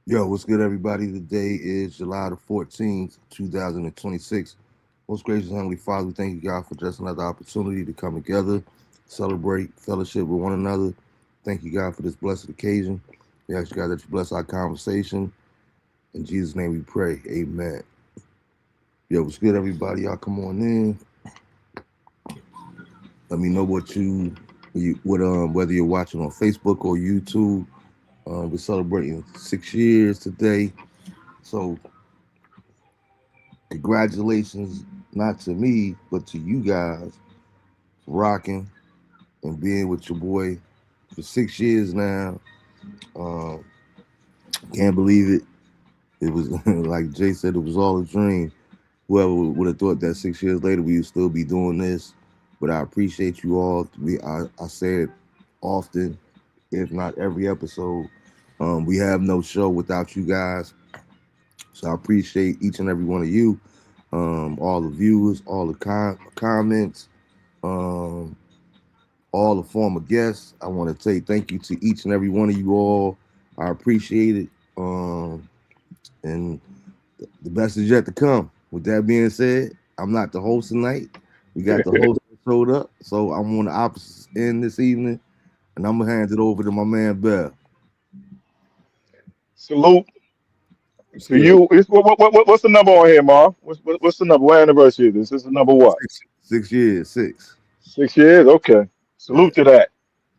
Yo, what's good, everybody? Today is July the 14th, 2026. Most gracious Heavenly Father, we thank you, God, for just another opportunity to come together, celebrate, fellowship with one another. Thank you, God, for this blessed occasion. We ask you, God, that you bless our conversation. In Jesus' name we pray. Amen. Yo, what's good, everybody? Y'all come on in. Let me know whether you're watching on Facebook or YouTube. We're celebrating 6 years today. So congratulations, not to me, but to you guys, for rocking and being with your boy for 6 years now. Um, can't believe it. It was like Jay said, it was all a dream. Whoever would have thought that 6 years later we would still be doing this. But I appreciate you all. I say it often, if not every episode. We have no show without you guys. So I appreciate each and every one of you, all the viewers, all the comments, um, all the former guests. I want to say thank you to each and every one of you all. I appreciate it. And the best is yet to come. With that being said, I'm not the host tonight. We got the host that showed up. So I'm on the opposite end this evening. And I'm going to hand it over to my man, Bell. Salute What's to good? you. What's the number on here, Marv? What's the number? What anniversary is this? This is number what? 6 years, six. 6 years? Okay. Yeah, Salute to that.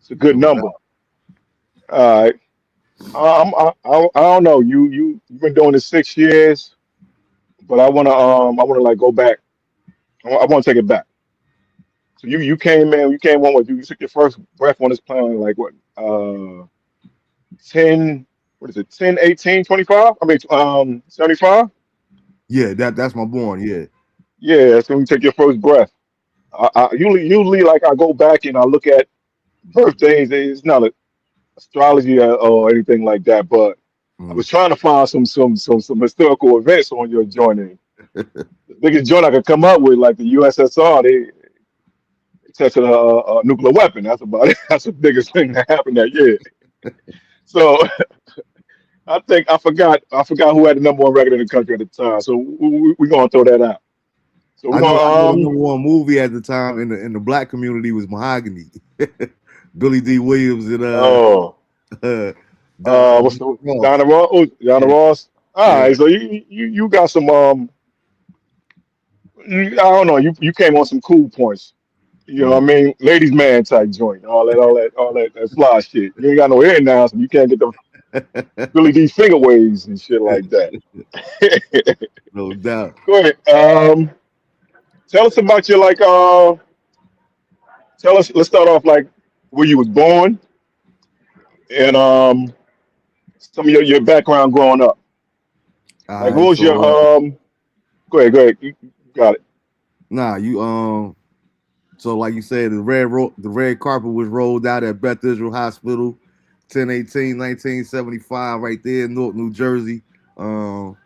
It's a good no number. doubt. All right. I don't know. You've been doing this 6 years, but I wanna like go back. I want to take it back. So you came in. You came on with you took your first breath on this planet like what? 10. What is it? 10, 18, 25? I mean 75. Yeah, that's my born. Yeah. Yeah, that's when you take your first breath. I usually like I go back and I look at birthdays. It's not astrology or anything like that, but I Mm. was trying to find some historical events on your joining. The biggest joint I could come up with, like the USSR, they tested a nuclear weapon. That's about it. That's the biggest thing that happened that year. So I forgot who had the number one record in the country at the time. So we're gonna throw that out. So we're I know the gonna number one movie at the time in the black community was Mahogany. Billy D. Williams and oh uh Don what's the Ross. Donna Ross? Oh, Donna Yeah, Ross. All yeah. right, so you got some I don't know, you came on some cool points. You know what I Mm. mean? Ladies man type joint, all that fly shit. You ain't got no hair now, so you can't get the Billy D finger waves and shit like that. No doubt. Go ahead. Tell us about your like tell us let's start off like where you was born and some of your background growing up. All Like what right, was your so go ahead, you got it. nah, you so like you said, the red carpet was rolled out at Beth Israel Hospital, 10/18/1975, right there in Newark, New Jersey. Um,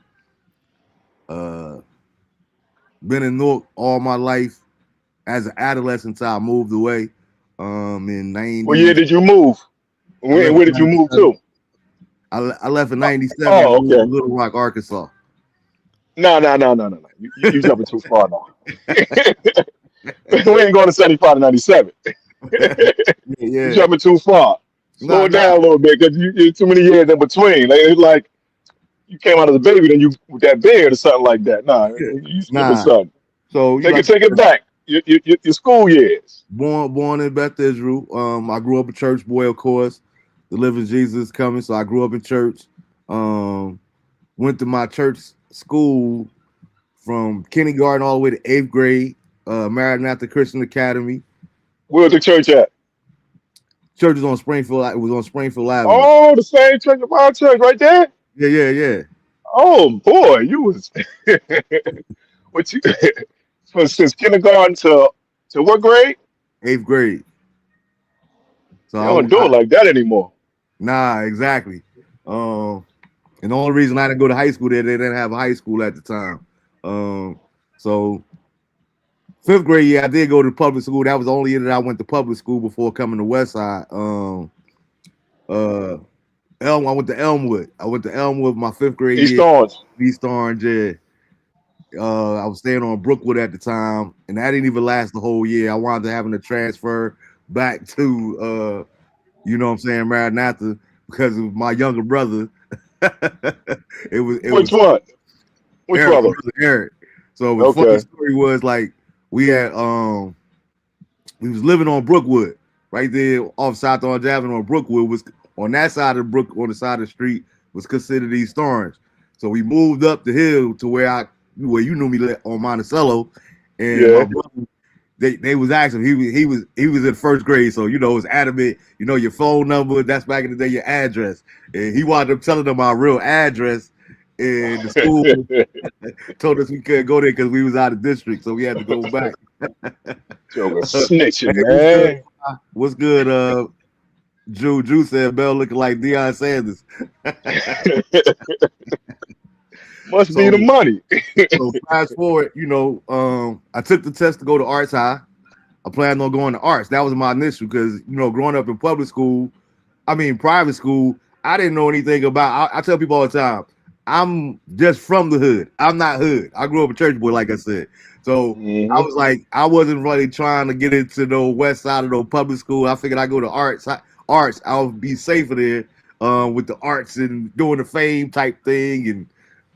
uh, been in Newark all my life. As an adolescent, till I moved away. In What year '90s, did you move? I Where, left where in did you move '97. to? I left in '97 and Oh, moved to okay. Little Rock, Arkansas. No, no, no, no, no, no. You jumping too far now. We ain't going to 75 to 97. You Yeah, jumping too far. Slow nah, it nah, down a little bit because you too many years in between. Like, it's like you came out as a baby, then you with that beard or something like that. Nah, you skipping nah. something. So you Take like it, take it back. Your school years. born in Beth Israel. I grew up a church boy, of course. The living Jesus is coming, so I grew up in church. Um, went to my church school from kindergarten all the way to eighth grade. Maranatha Christian Academy. Where was the church at? Church was on Springfield. It was on Springfield Avenue. Oh, the same church, my church, right there. Yeah, yeah, yeah. Oh boy, you was what you since kindergarten to what grade? Eighth grade. So They don't do it like that anymore. nah, exactly. Um, and the only reason I didn't go to high school there, they didn't have a high school at the time. So fifth grade year, I did go to public school. That was the only year that I went to public school before coming to West Side. Uh, I went to Elmwood. I went to Elmwood my fifth grade East year. Orange. East Orange. Yeah. I was staying on Brookwood at the time, and that didn't even last the whole year. I wound up having to transfer back to, you know what I'm saying, Maranatha because of my younger brother. It Which was one? Which Eric, my brother? brother Eric. So the funny Okay. story was like we had we was living on Brookwood, right there off South Orange Avenue on Brookwood was on that side of Brook on the side of the street was considered East Orange. So we moved up the hill to where you knew me on Monticello, and my Yeah. brother they was asking he was in first grade, so you know it was adamant, you know your phone number, that's back in the day your address, and he wound up telling them our real address, and the school told us we couldn't go there because we was out of district, so we had to go back. Joker Hey, snitching, what's good? man. What's good? Drew said Bell looking like Deion Sanders. Must be the So money. so fast forward, I took the test to go to Arts High. I planned on going to Arts. That was my initial because growing up in public school, I mean private school, I didn't know anything about. I tell people all the time, I'm just from the hood. I'm not hood. I grew up a church boy, like I said. So I Hmm. was like, I wasn't really trying to get into the west side of the public school. I figured I go to arts. Arts, I'll be safer there with the arts and doing the fame type thing, and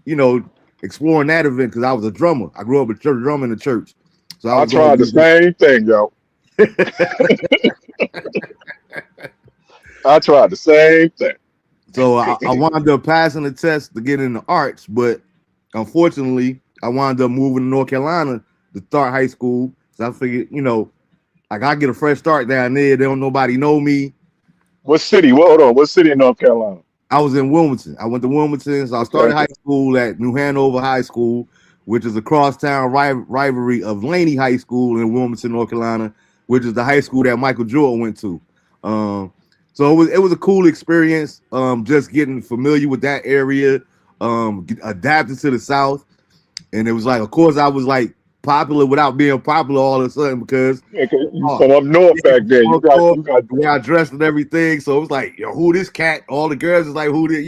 you know, exploring that event because I was a drummer. I grew up a church drummer in the church, so I I was going tried the same thing, yo. to. I tried the same thing. So I wound up passing the test to get into arts, but unfortunately, I wound up moving to North Carolina to start high school. So I figured, like I get a fresh start down there. They don't nobody know me. What city? Hold on. What city in North Carolina? I was in Wilmington. I went to Wilmington. So I started Okay. high school at New Hanover High School, which is a crosstown rivalry of Laney High School in Wilmington, North Carolina, which is the high school that Michael Jordan went to. Um, so it was a cool experience. Just getting familiar with that area, adapting to the South, and it was like, of course, I was like popular without being popular all of a sudden because Yeah, 'cause you oh, from up north yeah, back there. You got the way I dressed and everything. So it was like, yo, who this cat? All the girls was like, who this?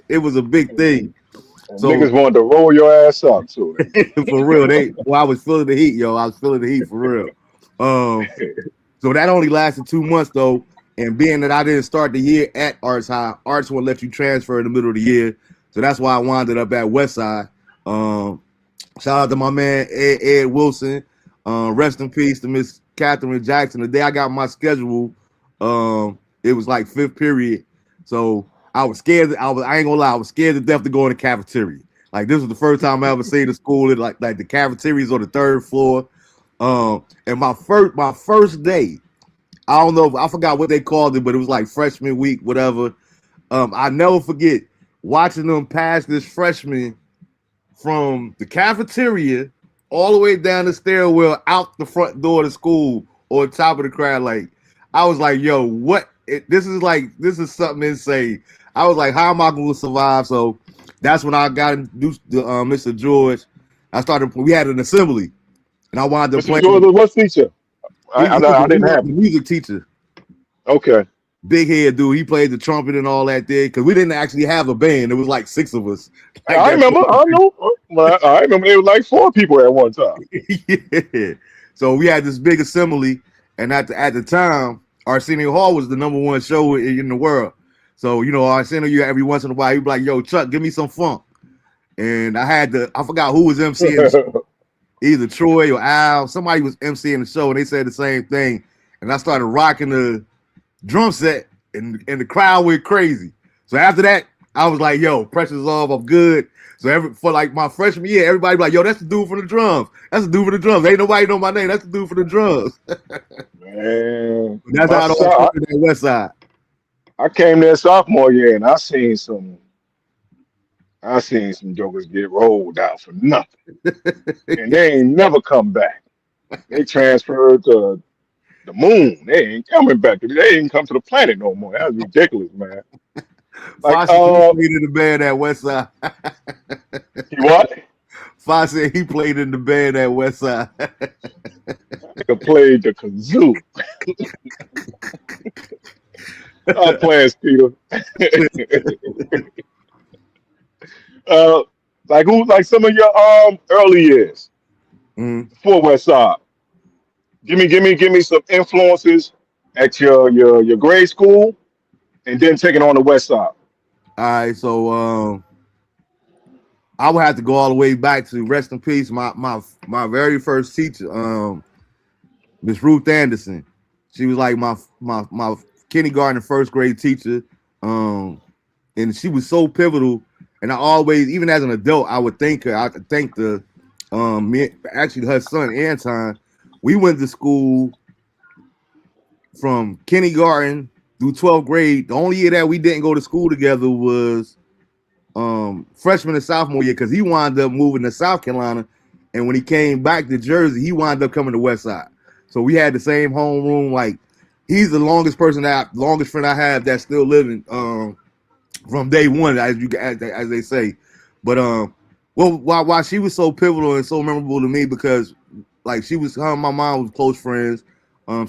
It was a big thing. and So niggas wanted to roll your ass up too. for real, I was feeling the heat, yo. I was feeling the heat for real. Um, so that only lasted 2 months though, and being that I didn't start the year at Arts High, Arts won't let you transfer in the middle of the year, so that's why I wound up at Westside. Um, Shout out to my man Ed Wilson. Rest in peace to Miss Catherine Jackson. The day I got my schedule, it was like fifth period. So I was scared. I ain't gonna lie, I was scared to death to go in the cafeteria. Like this was the first time I ever seen the school. Like the cafeterias on the third floor. And my first day, I don't know, I forgot what they called it, but it was like freshman week, whatever. I never forget watching them pass this freshman from the cafeteria all the way down the stairwell out the front door of the school on top of the crowd. Like I was like, yo, what? This is something insane. I was like, how am I going to survive? So that's when I got introduced to Mr. George. We had an assembly, and I wound up Mr. playing. Jordan, what teacher? He was I didn't have the him. music teacher, Okay. big head dude. He played the trumpet and all that there because we didn't actually have a band. It was like six of us. Like I that. remember. I know. Well, I remember there was like four people at one time. Yeah. So we had this big assembly, and at the time, Arsenio Hall was the number one show in the world. So Arsenio, you every once in a while, he'd be like, "Yo, Chuck, give me some funk." And I forgot who was emceeing the show, either Troy or Al. Somebody was emceeing the show, and they said the same thing. And I started rocking the drum set, and the crowd went crazy. So after that, I was like, "Yo, pressure's off. I'm good." So for like my freshman year, everybody be like, "Yo, that's the dude for the drums. That's the dude for the drums. Ain't nobody know my name. That's the dude for the drums." Man, That's how it all started at West Side. I came there sophomore year and I seen some jokers get rolled out for nothing, and they ain't never come back. They transferred to the moon. They ain't coming back. They ain't come to the planet no more. That's ridiculous, man. Like, Fosse he played in the band at West Side. he what? Fosse he played in the band at West Side. Nigga played the kazoo. I'm playing, Peter. uh, like who? Like some of your early years Mm. before West Side. Give me some influences at your grade school, and then taking on the West Side. All right, so I would have to go all the way back to rest in peace. My very first teacher, Miss Ruth Anderson. She was like my kindergarten and first grade teacher. Um, and she was so pivotal. And I always, even as an adult, I would thank her. I could thank the actually her son Anton. We went to school from kindergarten through 12th grade. The only year that we didn't go to school together was freshman and sophomore year because he wound up moving to South Carolina, and when he came back to Jersey, he wound up coming to West Side. So we had the same homeroom. Like he's the longest friend I have that's still living from day one, as they say. But well, why she was so pivotal and so memorable to me because like her and my mom was close friends.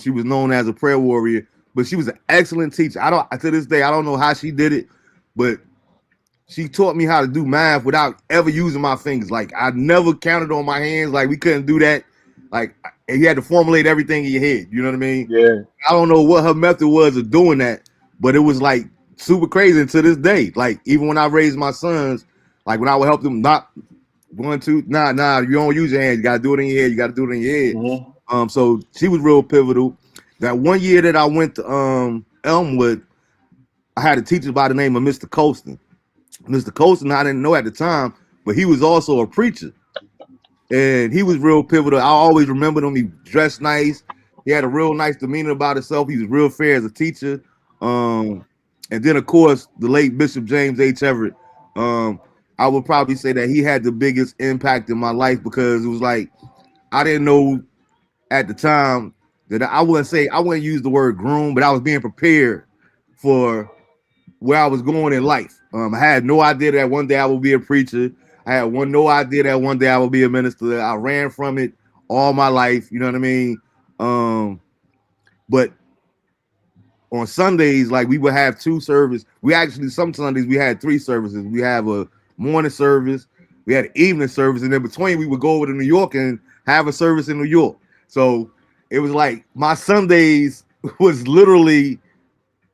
She was known as a prayer warrior, but she was an excellent teacher. I don't to this day I don't know how she did it, but she taught me how to do math without ever using my fingers. Like I never counted on my hands. Like we couldn't do that. Like and you had to formulate everything in your head. You know what I mean? Yeah. I don't know what her method was of doing that, but it was like super crazy to this day. Like even when I raised my sons, like when I would help them not 1, 2, nah, you don't use your hands. You gotta do it in your head. You gotta do it in your head. Hmm. So she was real pivotal. That one year that I went to Elmwood, I had a teacher by the name of Mr. Colston. Mr. Colston, I didn't know at the time, but he was also a preacher. And he was real pivotal. I always remembered him. He dressed nice. He had a real nice demeanor about himself. He was real fair as a teacher. And then, of course, the late Bishop James H. Everett. I would probably say that he had the biggest impact in my life because it was like I didn't know at the time that I wouldn't use the word groom, but I was being prepared for where I was going in life. I had no idea that one day I would be a preacher. I had no idea that one day I would be a minister. I ran from it all my life. You know what I mean? But on Sundays, like we would have two services. We actually some Sundays we had three services. We have a morning service, we had an evening service, and in between we would go over to New York and have a service in New York. So it was like my Sundays was literally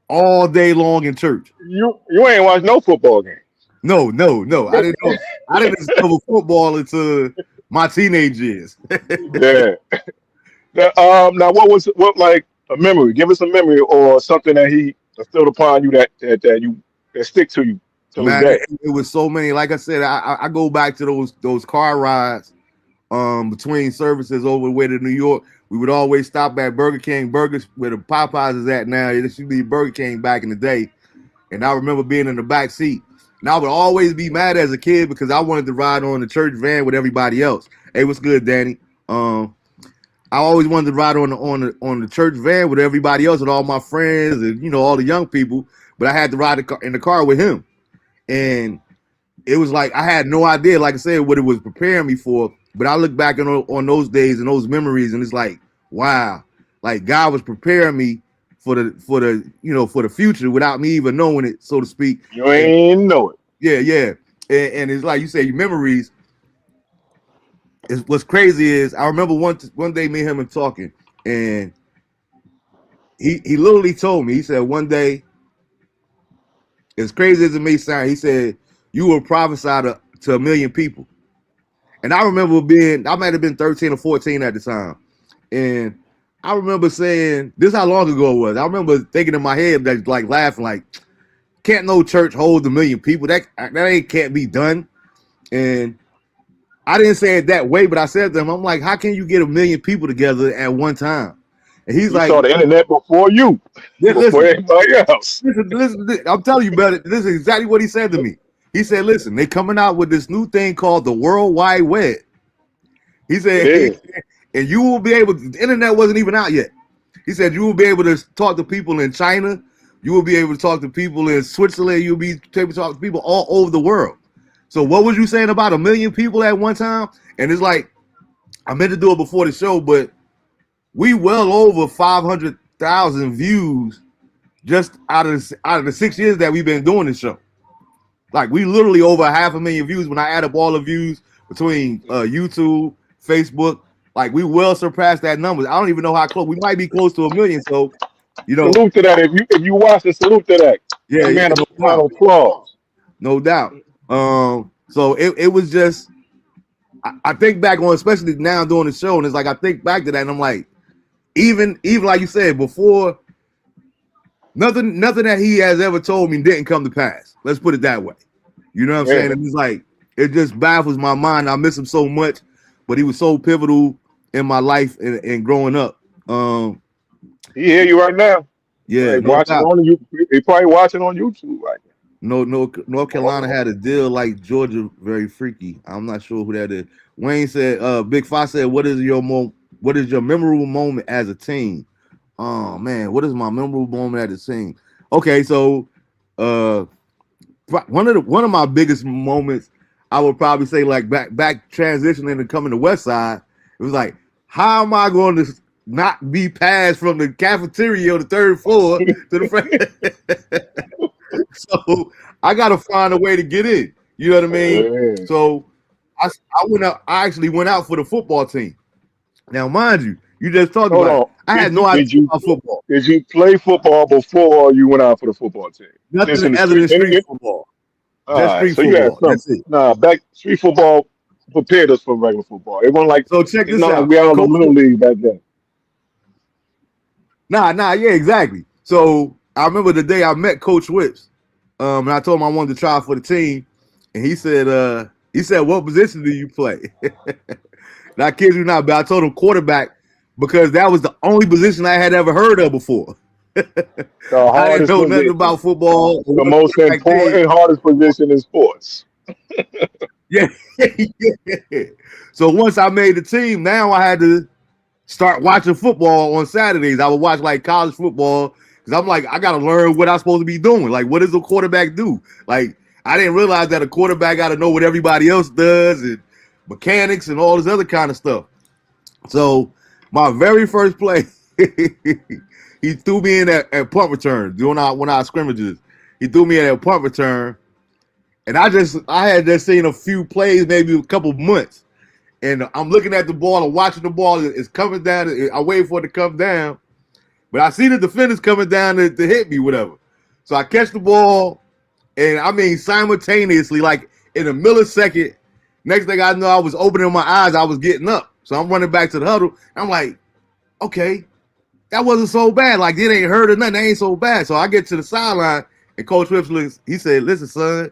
all day long in church. You ain't watched no football game. No, no, no. I didn't know. I didn't discover football until my teenage years. Yeah. Now what like a memory? Give us a memory or something that he instilled upon you that stick to you till this Man, day. it was so many. Like I said, I go back to those car rides between services over the way to New York. We would always stop at Burger King Burgers where the Popeyes is at now. It used to be Burger King back in the day. And I remember being in the back seat. And I would always be mad as a kid because I wanted to ride on the church van with everybody else. Hey, what's good, Danny? I always wanted to ride on the church van with everybody else, with all my friends and all the young people. But I had to ride in the car with him, and it was like I had no idea, like I said, what it was preparing me for. But I look back on those days and those memories, and it's like, wow, like God was preparing me for the future without me even knowing it, so to speak. You And ain't know it. yeah, yeah, and it's like you say, memories. What's crazy is I remember one day me and him were talking, and he literally told me, he said one day, as crazy as it may sound, he said you will prophesy to a million people. And I remember I might have been 13 or 14 at the time. And I remember saying, this is how long ago it was. I remember thinking in my head that like laughing, like, can't no church hold a million people? That ain't can't be done. And I didn't say it that way, but I said to him, I'm like, how can you get a million people together at one time? And he's He like, saw the internet before you, before listen, everybody else. listen, I'm telling you, brother, this is exactly what he said to me. He said, listen, they coming out with this new thing called the World Wide Web. He said, Yeah. and you will be able to, the internet wasn't even out yet. He said, you will be able to talk to people in China. You will be able to talk to people in Switzerland. You'll be able to talk to people all over the world. So what was you saying about a million people at one time? And it's like, I meant to do it before the show, but we well over 500,000 views just out of the 6 years that we've been doing this show. Like we literally over 500,000 views when I add up all the views between YouTube, Facebook. Like we well surpassed that number. I don't even know how close. We might be close to 1 million. So, you know, Salute to that. If you watch it, salute to that. Give yeah, a yeah, man a no round doubt, of applause. no doubt. So it was just I think back on, especially now doing the show, and it's like I think back to that, and I'm like, even like you said before, nothing that he has ever told me didn't come to pass. Let's put it that way. You know what I'm Yeah. saying? And it's like it just baffles my mind. I miss him so much, but he was so pivotal in my life and growing up. He hear you right now. Yeah, Right, no watching doubt. on you. He probably watching on YouTube right No, North Carolina now. had a deal like Georgia, very freaky. I'm not sure who that is. Wayne said, Big Fox said, what is your memorable moment as a team? Oh man, what is my memorable moment as a team? Okay, so uh one of my biggest moments, I would probably say like back transitioning and coming to West Side, it was like, how am I going to not be passed from the cafeteria on the third floor to the front? So I gotta find a way to get in. You know what I mean? Yeah. So I went out. I actually went out for the football team. Now, mind you, you just talked Hold about it. on. I had Did no you idea did you about football. did you play football before you went out for the football team? Just Nothing in the other street. than street football. All Just right. street So you had football. some. That's it. Nah, back street football prepared us for regular football. It wasn't like So check it's this not like out, we had the Coach. little league back then. Yeah, exactly. So I remember the day I met Coach Whips, and I told him I wanted to try for the team, and he said, "What position do you play?" And I kid you not, but I told him quarterback because that was the only position I had ever heard of before. The I didn't hardest know nothing position. about football or The what most quarterback did. important, hardest position in sports. Yeah. Yeah. So once I made the team, now I had to start watching football on Saturdays. I would watch like college football because I'm like, I got to learn what I'm supposed to be doing. Like, what does a quarterback do? Like, I didn't realize that a quarterback got to know what everybody else does and mechanics and all this other kind of stuff. So my very first play, he threw me in at punt return doing our scrimmages. He threw me in at punt return, and I had just seen a few plays, maybe a couple months, and I'm looking at the ball and watching the ball. It's coming down. I wait for it to come down, but I see the defenders coming down to hit me, whatever. So I catch the ball, and I mean simultaneously, like in a millisecond. Next thing I know, I was opening my eyes. I was getting up. So I'm running back to the huddle. I'm like, okay, that wasn't so bad. Like it ain't hurt or nothing. That ain't so bad. So I get to the sideline, and Coach Whips looks. He said, "Listen, son."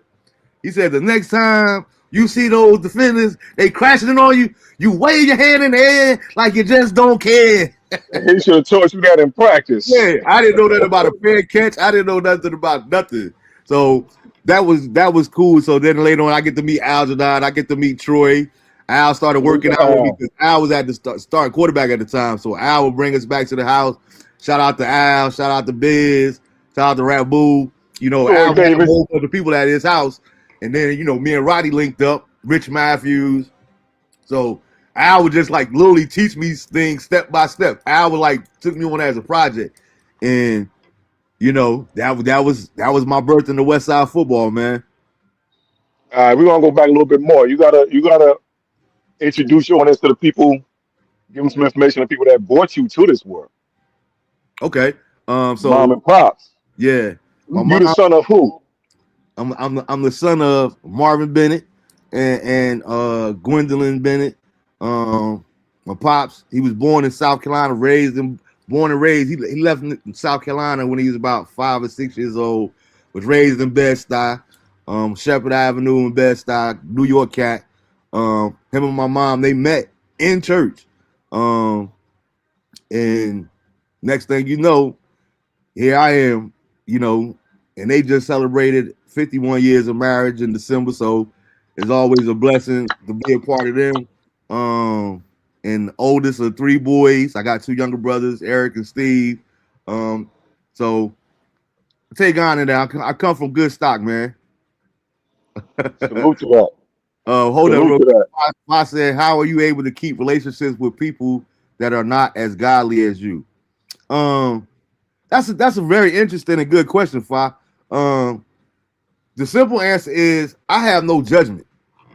He said, "The next time you see those defenders, they crashing in on you. You wave your hand in the air like you just don't care." He should have taught you that in practice. Yeah, I didn't know nothing about a fair catch. I didn't know nothing about nothing. So that was cool. So then later on, I get to meet Algernon. I get to meet Troy. Al started Salute working to out with me Al. because Al was at the start quarterback at the time. So Al would bring us back to the house. Shout out to Al. Shout out to Biz. Shout out to Rabu. You know, Troy Al had a Davis. whole bunch of people at his house. And then, me and Roddy linked up. Rich Matthews. So Al would just like literally teach me things step by step. Al would like took me on as a project, and that was my birth in the West Side football, man. All right, we're gonna go back a little bit more. You gotta introduce your audience to the people, give them some information to people that brought you to this world. Okay, Mom so and pops. yeah, my You the mom. son of who? I'm the son of Marvin Bennett and Gwendolyn Bennett. My pops, he was born in South Carolina, born and raised. He left in South Carolina when he was about 5 or 6 years old. Was raised in Bed-Stuy, Shepherd Avenue in Bed-Stuy, New York cat. Him and my mom, they met in church. Um, and next thing you know, here I am, and they just celebrated 51 years of marriage in December. So it's always a blessing to be a part of them. And the oldest of three boys. I got two younger brothers, Eric and Steve. Um, so take on it. I come from good stock, man. Salute to that. Hold up, Salute real to quick. that. I said, how are you able to keep relationships with people that are not as godly as you? Um, That's a very interesting and good question, Fa. Um, the simple answer is I have no judgment.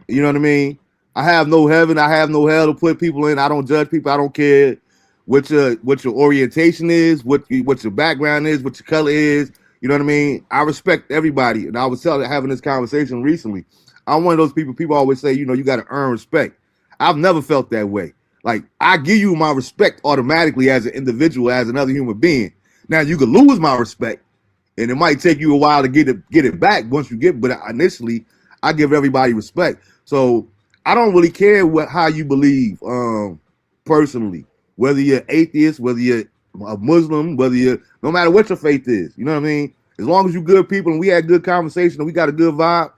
You know what I mean? I have no heaven. I have no hell to put people in. I don't judge people. I don't care what your orientation is, what your background is, what your color is. You know what I mean? I respect everybody. And I was having this conversation recently. I'm one of those people. People always say, you got to earn respect. I've never felt that way. Like I give you my respect automatically as an individual, as another human being. Now you could lose my respect, and it might take you a while to get it back once you get. But initially, I give everybody respect. So I don't really care how you believe, personally. Whether you're atheist, whether you're a Muslim, no matter what your faith is, you know what I mean. As long as you good people and we had good conversation and we got a good vibe,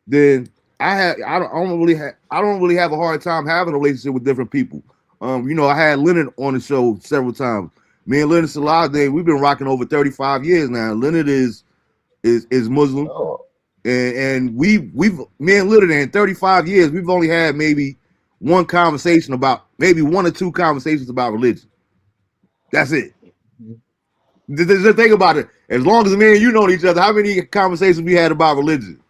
then I don't really have a hard time having a relationship with different people. I had Leonard on the show several times. Me and Leonard Salade, we've been rocking over 35 years now. Leonard is Muslim, Oh, and we've me and Leonard in 35 years, we've only had maybe one or two conversations about religion. That's it. Just think about it. As long as me and you know each other, how many conversations we had about religion?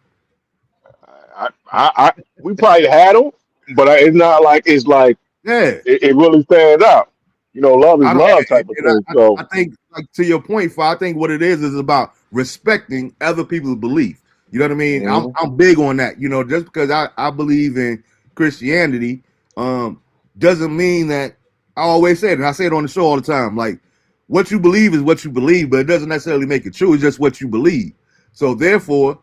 we probably had them, but it's not like it's like Yeah. it really stands out. Love is I don't, love type of and thing. So I think, like to your point, I think what it is about respecting other people's belief. You know what I mean? mhm. I'm big on that. Just because I believe in Christianity, doesn't mean that I always say it, and I say it on the show all the time. Like what you believe is what you believe, but it doesn't necessarily make it true. It's just what you believe. So therefore,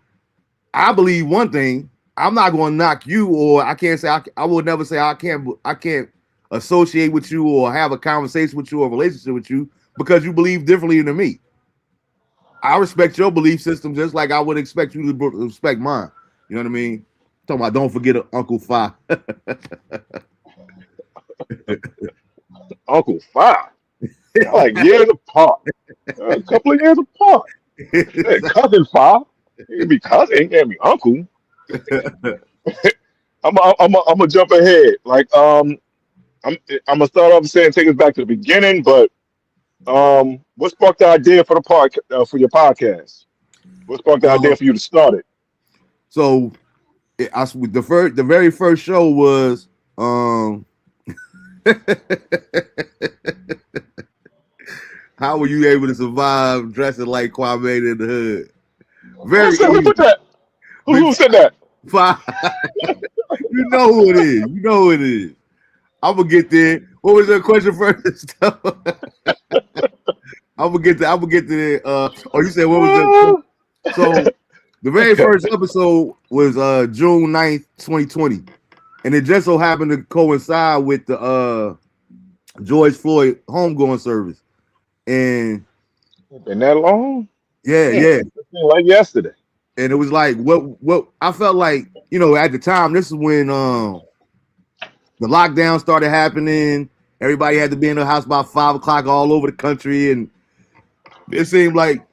I believe one thing. I'm not going to knock you, or I can't say I would never say I can't associate with you or have a conversation with you or a relationship with you because you believe differently than me. I respect your belief system just like I would expect you to respect mine. You know what I mean? Talking about don't forget Uncle Fi. Uncle Five, y'all like years apart, a couple of years apart. Hey, cousin Five, he can be cousin, he can't be uncle. I'm gonna jump ahead. Like I'm I'm gonna start off saying take us back to the beginning, but what sparked the idea for the for your podcast? What sparked the uh, idea for you to start it? so the very first show was how were you able to survive dressing like Kwame in the hood? Who Very said who put easy. that? Who said that? You know who it is. You know who it is. I'm gonna get there. What was the question first? I'm gonna get to the. You said what was the? So the very first episode was June 9th, 2020, and it just so happened to coincide with the George Floyd homegoing service, and Been that long? yeah, Man, yeah, it seemed like yesterday. and it was like what I felt like. At the time, this is when the lockdown started happening. Everybody had to be in the house by 5 o'clock all over the country, and it seemed like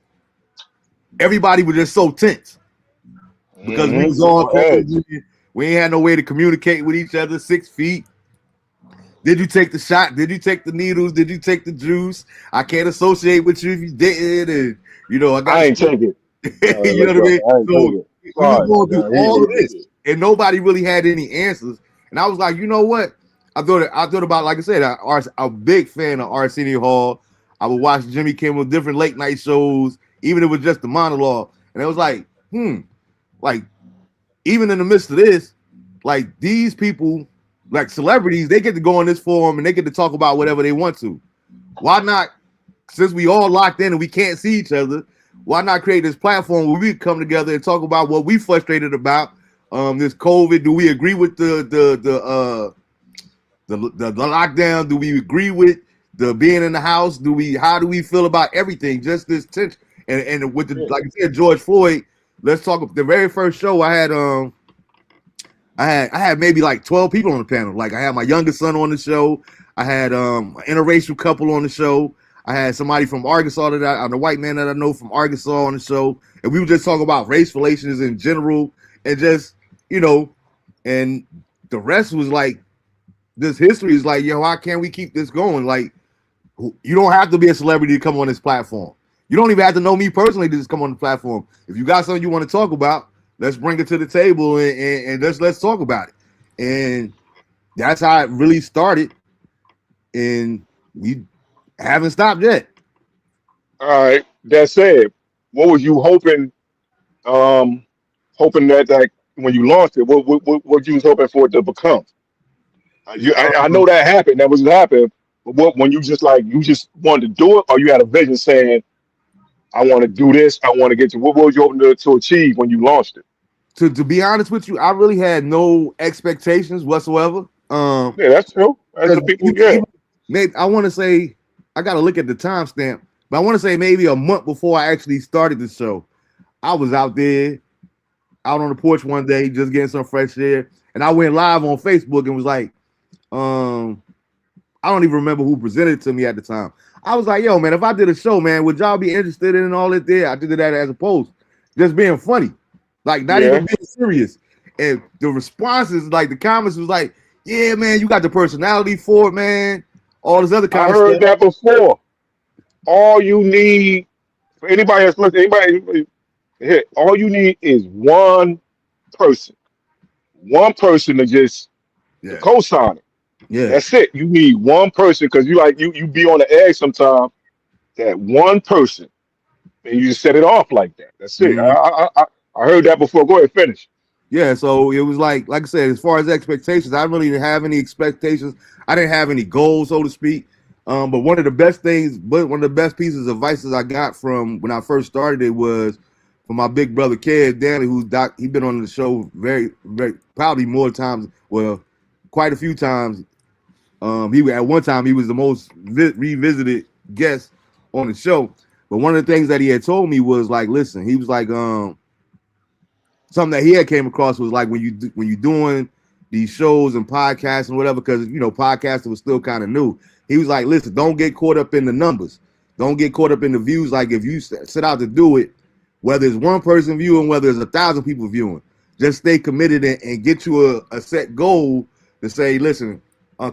everybody was just so tense because we was Sitting all on edge. COVID. We ain't had no way to communicate with each other. 6 feet. Did you take the shot? Did you take the needles? Did you take the juice? I can't associate with you if you didn't, and I got I ain't to. take it. You know Let's what I go. mean? I ain't take So it. we were Sorry. going through Yeah, all of he this, did. and nobody really had any answers. And I was like, you know what? I thought about, like I said, I'm a big fan of Arsenio Hall. I would watch Jimmy Kimmel, different late night shows, even if it was just a monologue. And it was like, like even in the midst of this, like these people, like celebrities, they get to go on this forum and they get to talk about whatever they want to. Why not, since we all locked in and we can't see each other, why not create this platform where we come together and talk about what we frustrated about this COVID? Do we agree with the lockdown? Do we agree with the being in the house? How do we feel about everything? Just this tension. And with the, Yeah. like I said, George Floyd, let's talk. The very first show I had maybe like 12 people on the panel. Like I had my youngest son on the show. I had an interracial couple on the show. I had somebody from Arkansas the white man that I know from Arkansas on the show. And we were just talking about race relations in general and just, you know, and the rest was like this history is like, yo, how can we keep this going? Like, you don't have to be a celebrity to come on this platform. You don't even have to know me personally to just come on the platform. If you got something you want to talk about, let's bring it to the table and let's talk about it. And that's how it really started. And we haven't stopped yet. All right. That said, what was you hoping? Hoping that like when you launched it, what you was hoping for it to become? I know Um, that happened. That was happened. But what when you just like you just wanted to do it, or you had a vision saying, "I want to do this. I want to get to." What was you hoping to achieve when you launched it? to be honest with you, I really had no expectations whatsoever. Yeah, that's true. As Because the people, yeah, maybe I want to say I got to look at the timestamp, but I want to say maybe a month before I actually started the show, I was out there, out on the porch one day, just getting some fresh air, and I went live on Facebook and was like, um, I don't even remember who presented it to me at the time. I was like, yo, man, if I did a show, man, would y'all be interested in all that there? I did that as a post, just being funny, like not even yeah. being serious. And the responses, like the comments was like, yeah, man, you got the personality for it, man. All this other I kind of heard stuff. that before. All you need for anybody that's listening, anybody here, all you need is person, one person to just to Yeah, co-sign it. yeah. That's it. You need one person because you like you be on the edge sometimes. That one person, and you just set it off like that. That's it. Mhm. I heard that before. Go ahead, finish. Yeah, so it was like I said, as far as expectations, I really didn't have any expectations. I didn't have any goals, so to speak. But one of the best pieces of advice I got from when I first started it was from my big brother Kev Danley, he been on the show very probably more times, well, quite a few times. He at one time he was the most revisited guest on the show. But one of the things that he had told me was like, listen, he was like, something that he had came across was like when you doing these shows and podcasts and whatever, because podcasting was still kind of new. He was like, listen, don't get caught up in the numbers, don't get caught up in the views. Like if you set out to do it, whether it's one person viewing, whether it's 1,000 people viewing, just stay committed and get you a set goal to say, listen,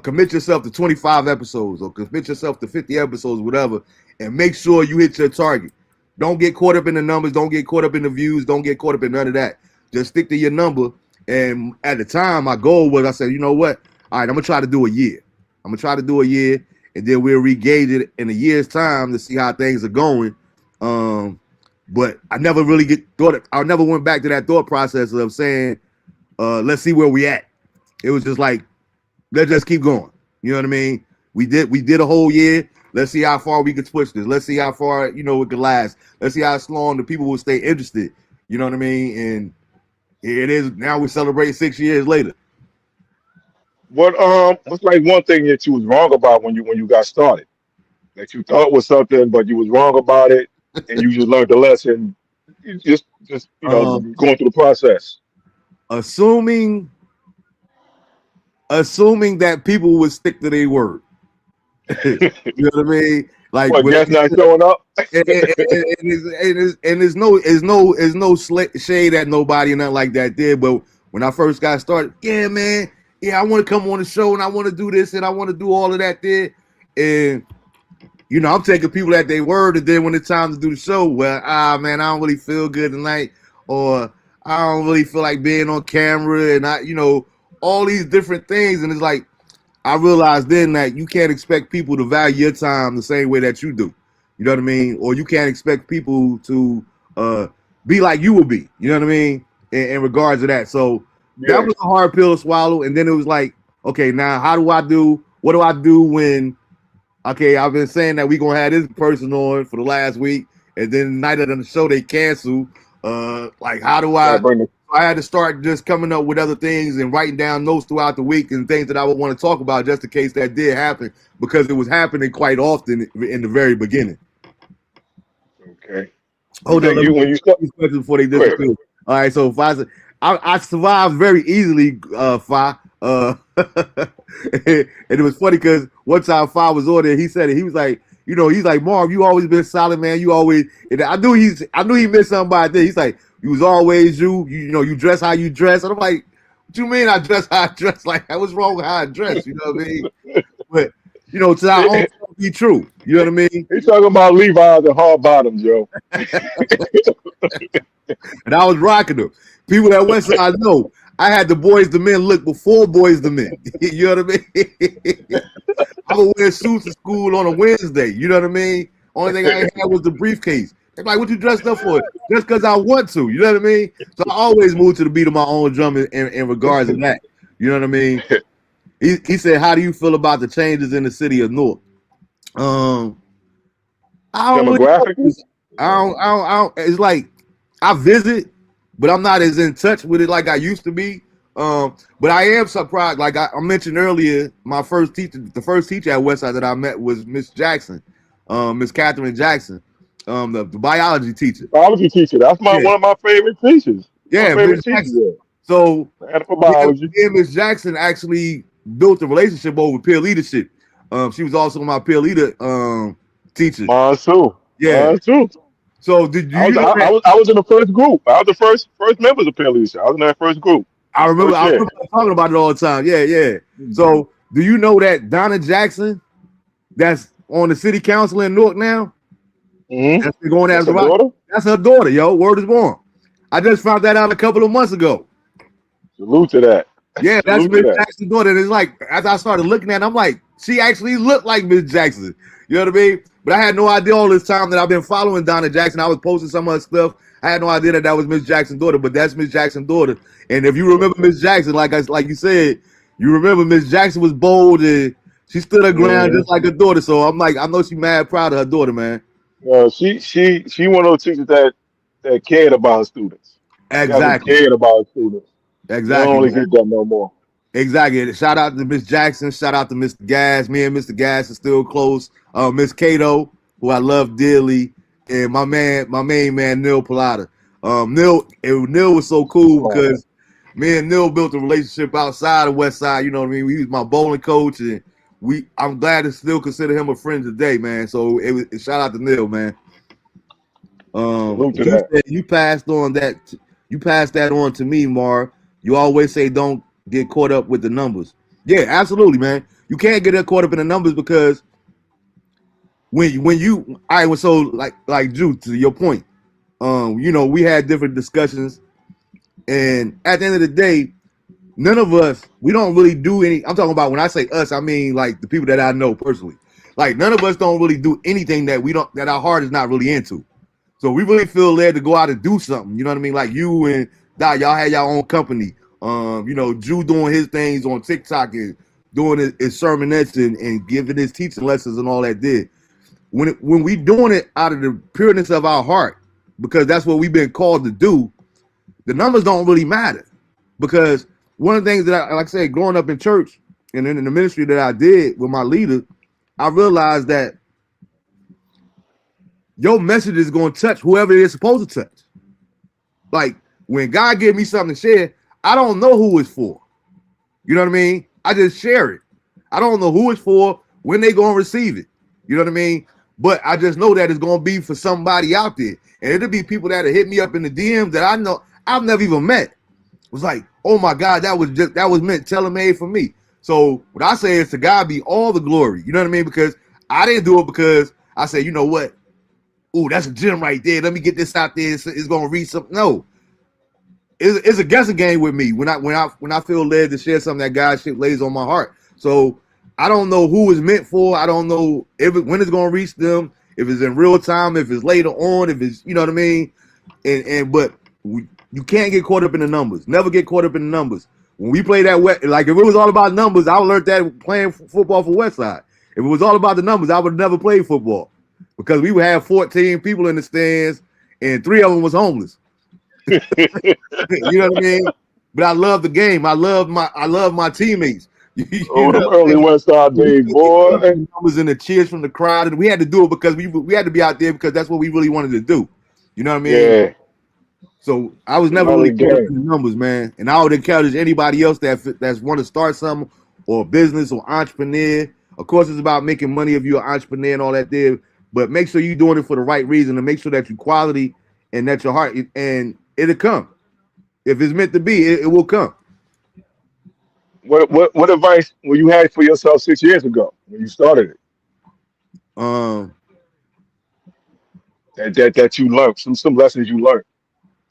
commit yourself to 25 episodes or commit yourself to 50 episodes, whatever, and make sure you hit your target. Don't get caught up in the numbers. Don't get caught up in the views. Don't get caught up in none of that. Just stick to your number. And at the time, my goal was I said, you know what? All right, I'm gonna try to do a year. I'm gonna try to do a year, and then we'll regauge it in a year's time to see how things are going. Um, but I never really I never went back to that thought process of saying, let's see where we at. It was just like, let's just keep going. You know what I mean? We did a whole year. Let's see how far we could push this. Let's see how far it could last. Let's see how long the people will stay interested. You know what I mean? And here it is. Now we celebrate 6 years later. What's like one thing that you was wrong about when you got started? That you thought was something, but you was wrong about it, and you just learned the lesson. You just Um, going through the process. assuming assuming that people would stick to their word. You know what I mean? Like What, when guess not showing up? and there's no shade at nobody and nothing like that there. But when I first got started, yeah, man, yeah, I want to come on the show and I want to do this and I want to do all of that there. And I'm taking people at their word, and then when it's time to do the show, well, man, I don't really feel good tonight, or I don't really feel like being on camera, and all these different things, and it's like I realized then that you can't expect people to value your time the same way that you do. You know what I mean? Or you can't expect people to uh, be like you will be. You know what I mean? In regards to that. So that Yeah. was a hard pill to swallow. And then it was like, okay, now what do I do when, okay, I've been saying that we're going to have this person on for the last week. And then the night of the show, they cancel. Like, how do Gotta I bring the I had to start just coming up with other things and writing down notes throughout the week and things that I would want to talk about just in case that did happen, because it was happening quite often in the very beginning. okay. You Hold on, think let you me when get you start? these questions before they Go ahead. disappear. All right, so if I survived very easily, Fi. And it was funny because one time Fi was on there, he said it. He was like, he's like, Marv, you always been solid, man. You always, and I knew he missed something by this. He's like, you was always you. You dress how you dress, and I'm like, what you mean I dress how I dress? Like, what's wrong with how I dress? You know what I mean? But to our own be true. You know what I mean? He's talking about Levi's and hard bottoms, yo. And I was rocking them. People at Westside know I had the boys the men look before boys the men. You know what I mean? I would wear suits to school on a Wednesday. You know what I mean? Only thing I had was the briefcase. They're like, what you dressed up for? Just because I want to. You know what I mean? So I always move to the beat of my own drum in regards to that. You know what I mean? He said, how do you feel about the changes in the city of Newark? Um, I don't really know. Demographically? It's like I visit, but I'm not as in touch with it like I used to be. But I am surprised. Like I mentioned earlier, my first teacher, the first teacher at Westside that I met was Miss Jackson, Miss Catherine Jackson, the biology teacher. Biology teacher. That's my Yeah, one of my favorite teachers. My yeah, Miss favorite teachers Jackson. there. So And for me biology. and Miss Jackson actually built a relationship over peer leadership. She was also my peer leader teacher. Mine too. Yeah. Mine too. So did I was you know I, I that? was I was in the first group. I was the first members of Pale Leadership. I was in that first group. I First year. remember talking about it all the time. Yeah, yeah. Mm-hmm. So do you know that Donna Jackson, that's on the city council in Newark now, Mm-hmm. that's been going That's as a her rock? daughter. That's her daughter, yo. Word is born. I just found that out a couple of months ago. Salute to that. Yeah, that's Salute to Miss that. Jackson's daughter. And it's like, as I started looking at it, I'm like, she actually looked like Miss Jackson. You know what I mean? But I had no idea all this time that I've been following Donna Jackson. I was posting some of her stuff. I had no idea that that was Miss Jackson's daughter, but that's Miss Jackson's daughter. And if you remember Miss Jackson, like you said, you remember Miss Jackson was bold and she stood her ground Mm-hmm. just like her daughter. So I'm like, I know she mad proud of her daughter, man. She one of those teachers that cared about her students. She actually Exactly. cared about her students. You don't Exactly, only man. get that no more. Exactly. Shout out to Miss Jackson. Shout out to Mr. Gas. Me and Mr. Gas are still close. Miss Cato, who I love dearly, and my main man Neil Pilata. Neil was so cool Oh, because me and Neil built a relationship outside of West Side. You know what I mean? He was my bowling coach, and I'm glad to still consider him a friend today, man. So shout out to Neil, man. salute to You that. said you passed on that. You passed that on to me, Mar. You always say don't get caught up with the numbers. Yeah, absolutely, man. You can't get caught up in the numbers because when you I was so like Drew, to your point. We had different discussions, and at the end of the day, none of us we don't really do any. I'm talking about when I say us, I mean like the people that I know personally. Like none of us don't really do anything that our heart is not really into. So we really feel led to go out and do something. You know what I mean? Like you and Dot, y'all had your own company. Drew doing his things on TikTok and doing his sermonettes and giving his teaching lessons and all that did. When we doing it out of the pureness of our heart, because that's what we've been called to do, the numbers don't really matter. Because one of the things that like I said, growing up in church and in the ministry that I did with my leader, I realized that your message is going to touch whoever it is supposed to touch. Like when God gave me something to share, I don't know who it's for. You know what I mean? I just share it. I don't know who it's for, when they going to receive it. You know what I mean? But I just know that it's going to be for somebody out there. And it'll be people that hit me up in the DMs that I know I've never even met. It was like, oh my God, that was meant tailor-made for me. So what I say is to God be all the glory. You know what I mean? Because I didn't do it because I said, you know what? Ooh, that's a gem right there. Let me get this out there. It's going to read something. No, it's a guessing game with me when I feel led to share something that God shit lays on my heart. So I don't know who it's meant for. I don't know when it's going to reach them. If it's in real time, if it's later on, if it's what I mean. But you can't get caught up in the numbers. Never get caught up in the numbers. When we play that like if it was all about numbers, I would learn that playing football for Westside. If it was all about the numbers, I would never play football because we would have 14 people in the stands and 3 of them was homeless. You know what I mean? But I love the game. I love my teammates. You Oh, know them what I early mean? West Side We days, couldn't get caught up boy. in the numbers and the cheers from the crowd, and we had to do it because we had to be out there because that's what we really wanted to do. You know what I mean? Yeah, So I was the never love of really the caught up game. in the numbers, man. And I would encourage anybody else that's want to start something or a business or entrepreneur. Of course, it's about making money if you're an entrepreneur and all that there. But make sure you're doing it for the right reason and make sure that you quality and that your heart and it'll come. If it's meant to be, it will come. What advice will you had for yourself 6 years ago when you started it? Um, that you learned, some lessons you learned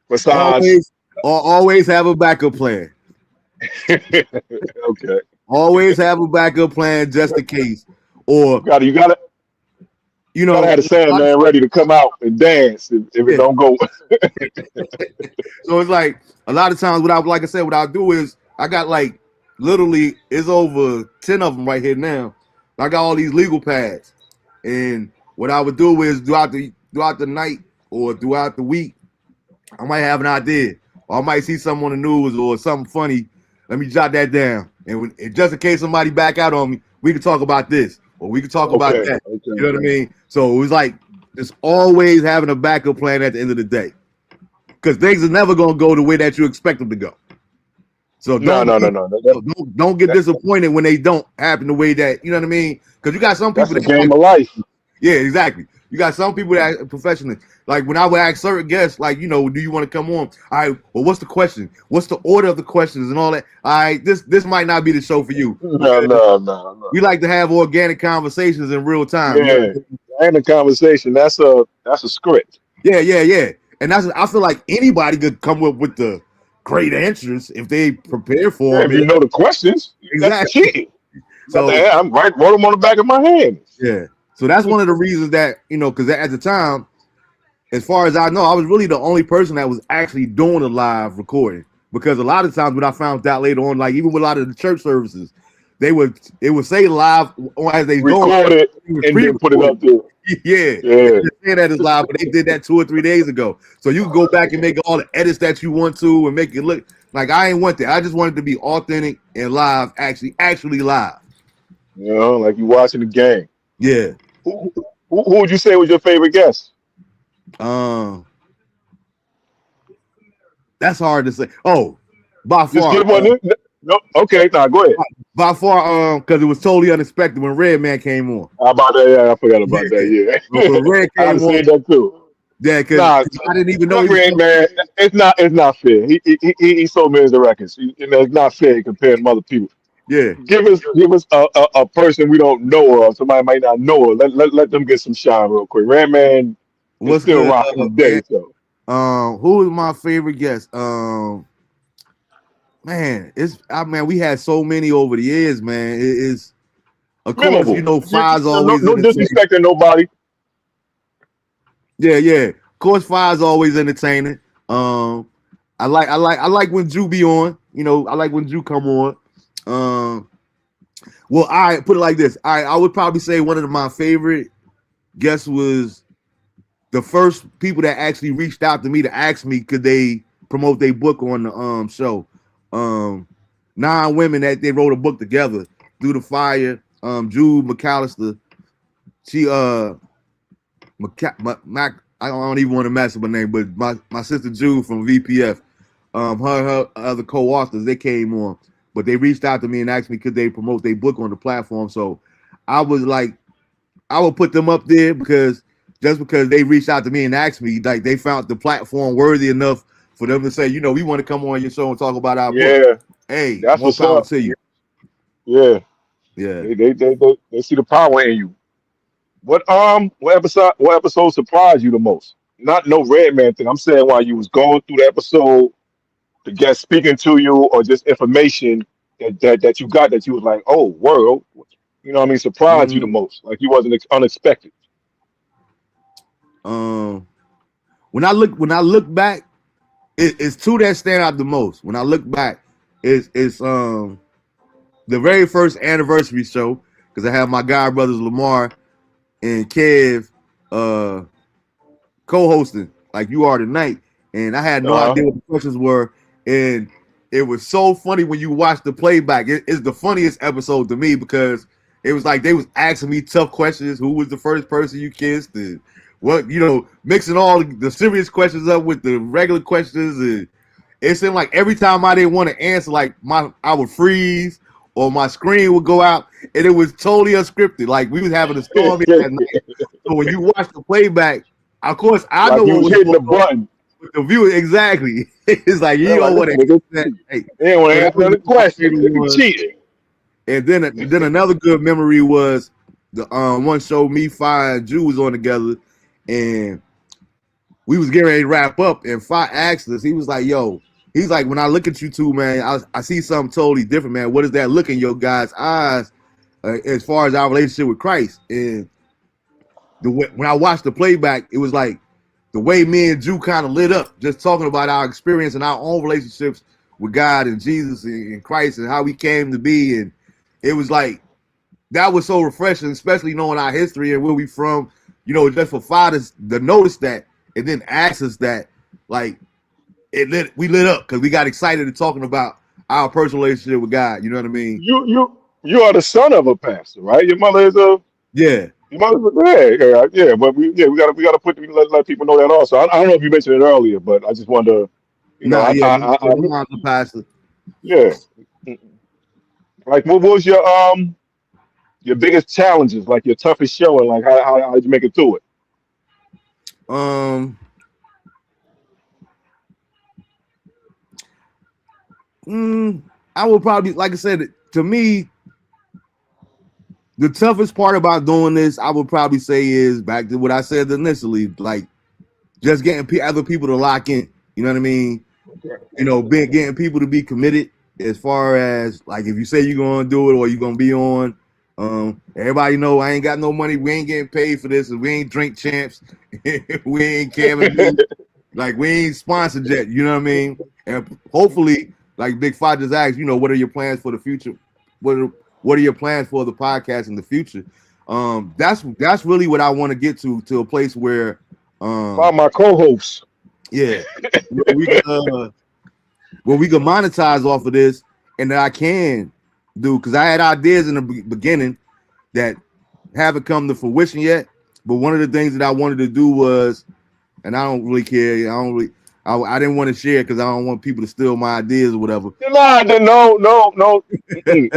besides. always, always have a backup plan. Okay, Always have a backup plan just in case. Or you got to you gotta know, have the Sandman ready to come out and dance if it yeah. don't go. So it's like a lot of times, what I like I said, what I'll do is I got like literally it's over 10 of them right here now. I got all these legal pads, and what I would do is throughout the night or throughout the week, I might have an idea, or I might see something on the news or something funny. Let me jot that down, and just in case somebody back out on me, we can talk about this or we can talk about Okay, that. You okay. know what I mean? So it was like just always having a backup plan at the end of the day, because things are never going to go the way that you expect them to go. So No, no, no, no. don't get That, disappointed when they don't happen the way that you know what I mean. Because you got some that's people a that game like, of life. yeah, exactly. You got some people that are professional. Like when I would ask certain guests, like, do you want to come on? All right, well, what's the question? What's the order of the questions and all that? All right, this might not be the show for you No, because no, no, no. we like to have organic conversations in real time. You know Yeah, what I mean? ain't a conversation. That's a script. Yeah, yeah, yeah. And that's I feel like anybody could come up with the great answers if they prepare for Yeah, them. if you know the questions, that's the Exactly. key. Got the So I'm right, wrote them on the back of my hand. yeah. So that's one of the reasons that, because at the time, as far as I know, I was really the only person that was actually doing a live recording. Because a lot of times when I found out later on, like even with a lot of the church services, it would say live as they going, Record it it was and then put it pre-recorded. up there. Yeah. Yeah. They're saying that is live, but they did that 2 or 3 days ago. So you can go back and make all the edits that you want to and make it look like I ain't want that. I just wanted to be authentic and live, actually live. Like you watching the game. Yeah. Who would you say was your favorite guest? Um, that's hard to say. Oh, by Just far, give one. No, okay, now go ahead. because it was totally unexpected when Red Man came on. How about that? Yeah, I forgot Yeah. about that. When Yeah, Red I'd have came on, said that too. yeah, because Nah, I didn't even know that he was red coming. man, it's not fair. He sold millions of records. It's not fair compared to other people. Yeah. Give us a person we don't know of. Somebody might not know of. Let them get some shine real quick. Redman is What's still good, rocking man? today. So Who is my favorite guest? Man, we had so many over the years, man. It is, of course, memorable. Five's No, always no entertaining. disrespect to nobody. Yeah, yeah. Of course, Five's always entertaining. Um, I like when Drew be on. I like when Drew come on. Um, well, I put it like this. I would probably say one of my favorite guests was the first people that actually reached out to me to ask me could they promote their book on the show. Um, 9 women that they wrote a book together through the fire. Jude McAllister. She I don't even want to mess up her name, but my sister Jude from VPF. Her other co-authors, they came on, but they reached out to me and asked me could they promote their book on the platform. So I was like, I would put them up there because just because they reached out to me and asked me, like they found the platform worthy enough for them to say, we want to come on your show and talk about our book. Yeah, Hey, that's more what's power up. to you. Yeah, Yeah. they see the power in you. What episode surprised you the most? Not no red man thing. I'm saying while you was going through the episode, the guest speaking to you, or just information that you got that you was like, oh, world, what I mean, surprised you the Mm, most, like you wasn't unexpected. um, when I look back, it's two that stand out the most. When I look back, it's the very first anniversary show because I have my god brothers Lamar and Kev uh co-hosting like you are tonight, and I had no Uh huh. idea what the questions were, and it was so funny when you watch the playback. It's the funniest episode to me because it was like they was asking me tough questions. Who was the first person you kissed? And what mixing all the serious questions up with the regular questions, and it seemed like every time I didn't want to answer, like I would freeze or my screen would go out, and it was totally unscripted. Like we was having a storm that night. So when you watch the playback, of course I know Like you what was was hitting going the on button. with the viewer exactly. It's like you They're like, don't this want to nigga, that. Hey, they didn't want so to that answer was another my question. favorite Nigga one. cheating. And then another good memory was the one show me, Fi, and Jew was on together, and we was getting ready to wrap up, and Fi asked us, he was like, "Yo," he's like, "When I look at you two, man, I see something totally different, man. What does that look in your guys' eyes as far as our relationship with Christ?" And when I watched the playback, it was like the way me and Jew kind of lit up, just talking about our experience and our own relationships with God and Jesus and Christ and how we came to be, and it was like that was so refreshing, especially knowing our history and where we from. Just for fathers to notice that and then ask us that, like we lit up because we got excited and talking about our personal relationship with God. You know what I mean? You are the son of a pastor, right? Your mother is a Yeah. your mother. Yeah. But we gotta let people know that also. I don't know if you mentioned it earlier, but I just wanted to, Nah. Yeah. I My mom's a pastor. yeah. Like, what was your biggest challenges, like your toughest show, and like how did you make it through it? Um. I would probably, like I said, to me, the toughest part about doing this, I would probably say, is back to what I said initially, like just getting other people to lock in. You know what I mean? Okay. Getting people to be committed as far as like if you say you're gonna do it or you're gonna be on. Everybody know I ain't got no money. We ain't getting paid for this. We ain't drink champs. We ain't Kevin. Like we ain't sponsored yet. You know what I mean? And hopefully, like Big Five just asked, what are your plans for the future? What are your plans for the podcast in the future? That's really what I want to get to a place where, My um, my co-hosts. yeah, where we can monetize off of this, and that I can do because I had ideas in the beginning that haven't come to fruition yet. But one of the things that I wanted to do was, and I don't really care. I didn't want to share because I don't want people to steal my ideas or whatever. Nah, no. Mm-mm.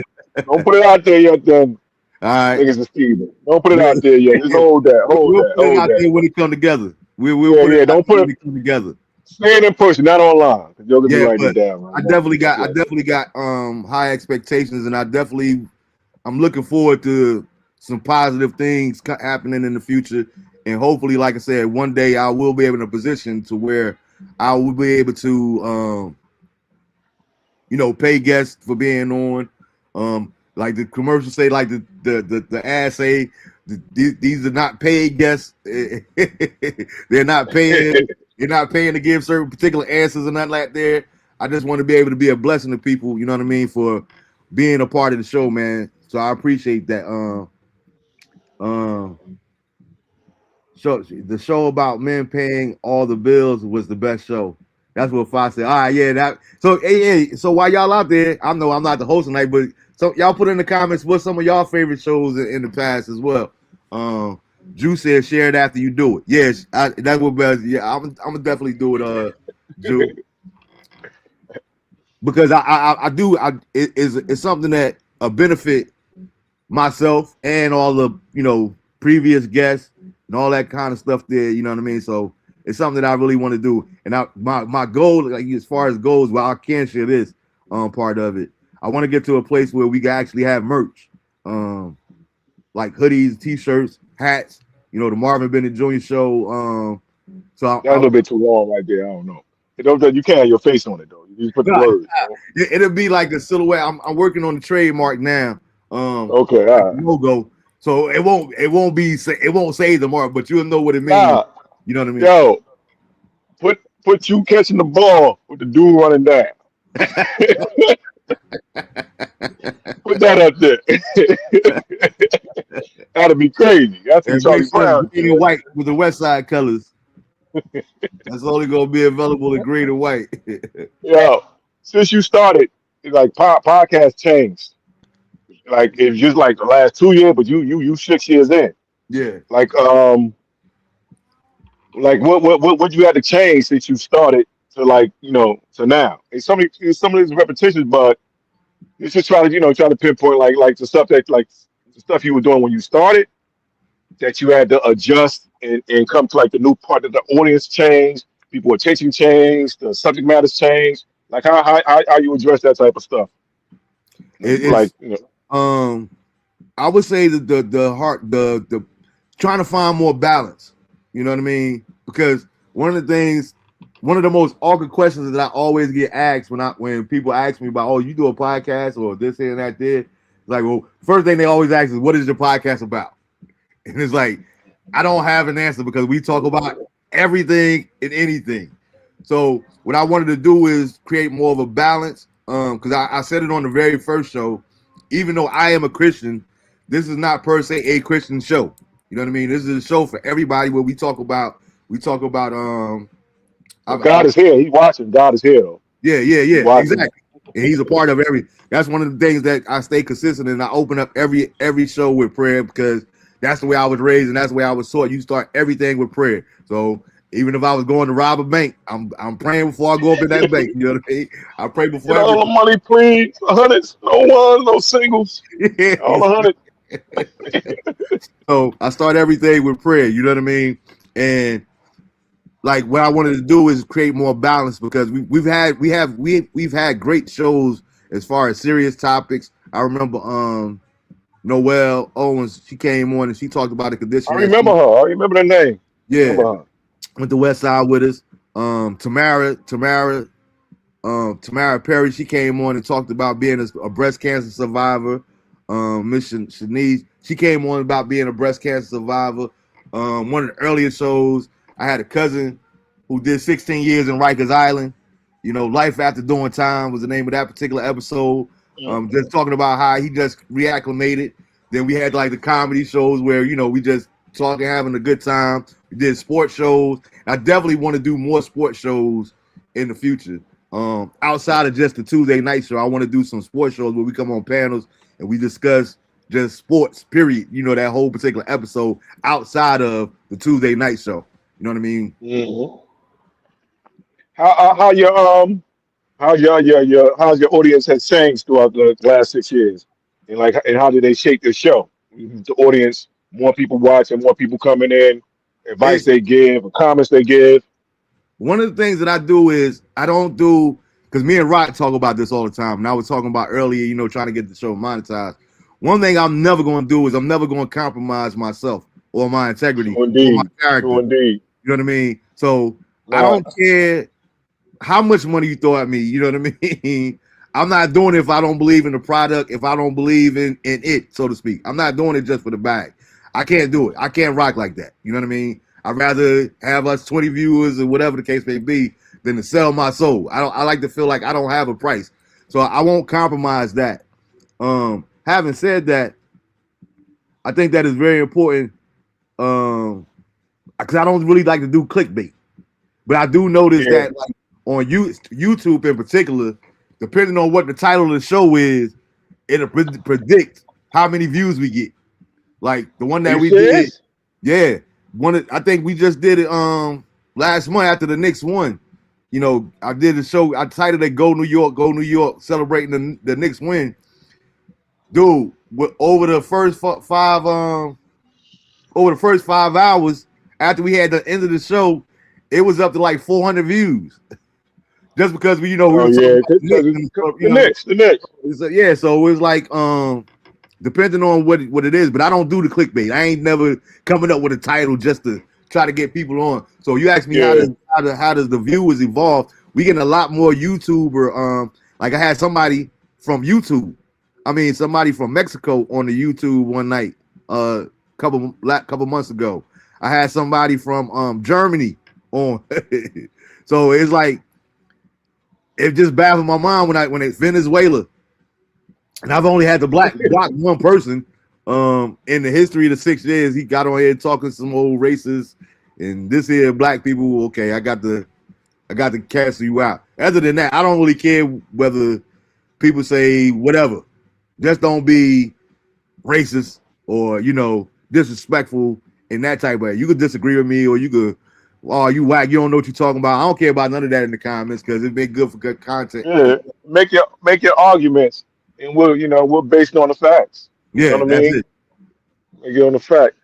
Don't put it out there yet, then. All right, Niggas is Steven. Don't put it we'll, out there yet. Just hold that, hold we'll that, put it hold out that. there when it come together. We'll Yeah, put it yeah. out Don't there put when it. it come together. Say it in person, not online. Cause you're gonna be Yeah, writing it but down right now. I Yeah. definitely got high expectations, and I'm looking forward to some positive things happening in the future, and hopefully, like I said, one day I will be able in a position to where I will be able to pay guests for being on. Like the commercials say, like the ads say, these are not paid guests. They're not paying. You're not paying to give certain particular answers and nothing like that. I just want to be able to be a blessing to people. You know what I mean, for being a part of the show, man. So I appreciate that. Um, show the show about men paying all the bills was the best show. That's what Fox said. All right, yeah. That so hey. So while y'all out there, I know I'm not the host tonight, but so y'all put in the comments what's some of y'all favorite shows in the past as well. Drew said share it after you do it. Yes, that's what best. Yeah, I'm gonna definitely do it. Drew, because I do. It's something that a benefit myself and all the previous guests and all that kind of stuff there. You know what I mean? So it's something that I really want to do. And my goal, like as far as goes, well, I can share this part of it. I want to get to a place where we can actually have merch, like hoodies, t-shirts, hats. The Marvin Bennett Jr. show. So That's a little bit too long right there. I don't know. You can't have your face on it though. You just put the no, words. it'll be like a silhouette. I'm working on the trademark now. Okay, Like all the right. logo. So it won't say the mark, but you'll know what it means. Nah, You know what I mean? yo, put you catching the ball with the dude running down. Put that up there. That'd be crazy. That's some And make Charlie sure it's Brown green shit and right white with the West Side colors. That's only gonna be available in green and white. there. Yo, since you started, it's like podcast changed. Like it's just like the last 2 years, but you 6 years in. Yeah. Like what you had to change since you started to like to now. And some of these repetitions, but it's just try to pinpoint like the stuff that like the stuff you were doing when you started that you had to adjust and come to like the new part of the audience change, people attention change, the subject matters change. Like how you address that type of stuff. It, Like it's um I would say that the heart the trying to find more balance. You know what I mean? Because one of the things, one of the most awkward questions that I always get asked when people ask me about, oh, you do a podcast or this here and that there, like, well, first thing they always ask is, what is your podcast about? And it's like, I don't have an answer because we talk about everything and anything. So what I wanted to do is create more of a balance. Because I said it on the very first show, even though I am a Christian, this is not per se a Christian show. You know what I mean? This is a show for everybody where we talk about But I, God is here. He's watching. God is here. Though. yeah, yeah, He's yeah, watching. exactly. And he's a part of every. That's one of the things that I stay consistent and I open up every show with prayer because that's the way I was raised and that's the way I was taught. You start everything with prayer. So even if I was going to rob a bank, I'm praying before I go up in that bank. You know what I mean? I pray Get before all the everything. money, please. The hundreds. No one. No singles. All the hundred. So I start everything with prayer. You know what I mean? And like what I wanted to do is create more balance because we've had great shows as far as serious topics. I remember Noelle Owens, she came on and she talked about the condition I that remember she, her. I remember the name. yeah, Remember her. went to West Side with us. Tamara Perry, she came on and talked about being a breast cancer survivor. Miss Shanice, she came on about being a breast cancer survivor. One of the earlier shows, I had a cousin who did 16 years in Rikers Island. You know, Life After Doing Time was the name of that particular episode. Mm. Just talking about how he just reacclimated. Then we had like the comedy shows where, you know, we just talking, having a good time. We did sports shows. I definitely want to do more sports shows in the future. Outside of just the Tuesday night show, I want to do some sports shows where we come on panels and we discuss just sports, period. You know, that whole particular episode outside of the Tuesday night show. You know what I mean? Hmm. How your how's your audience has changed throughout the last 6 years, and like and how did they shape the show? The audience, more people watching, more people coming in, advice It they give, comments they give. One of the things that I do is I don't do because me and Rock talk about this all the time. And I was talking about earlier, you know, trying to get the show monetized. One thing I'm never going to do is I'm never going to compromise myself or my integrity True or my indeed, character. true indeed. You know what I mean? So I Right. don't care how much money you throw at me. You know what I mean? I'm not doing it if I don't believe in the product, if I don't believe in it, so to speak. I'm not doing it just for the bag. I can't do it. I can't rock like that. You know what I mean? I'd rather have us 20 viewers or whatever the case may be than to sell my soul. I like to feel like I don't have a price. So I won't compromise that. Having said that, I think that is very important. Because I don't really like to do clickbait. But I do notice Yeah. that like on YouTube in particular, depending on what the title of the show is, it'll predict how many views we get. Like the one Are that you we did, serious? yeah. I think we just did it last month after the Knicks won. You know, I did a show. I titled it Go New York," celebrating the Knicks win. Dude, over the first first 5 hours after we had the end of the show, it was up to like 400 views just because we Oh were talking yeah, about the because Knicks and the Knicks, the Knicks. yeah, so it was like depending on what it is, but I don't do the clickbait. I ain't never coming up with a title just to try to get people on. So you ask me Yeah. how does the viewers evolve? We getting a lot more YouTuber. Like I had somebody from YouTube. I mean, somebody from Mexico on the YouTube one night, couple months ago. I had somebody from Germany on. So it's like it just baffled my mind when it's Venezuela, and I've only had to block one person. In the history of the 6 years, he got on here talking some old racists and this here black people. Okay, I got to cancel you out. Other than that, I don't really care whether people say whatever. Just don't be racist or disrespectful in that type of way. You could disagree with me or you could, oh, you whack, you don't know what you're talking about. I don't care about none of that in the comments because it's been good for good content. Yeah. Make your arguments, and we're based on the facts. You know Yeah, what I that's mean? it. Make it on the fact.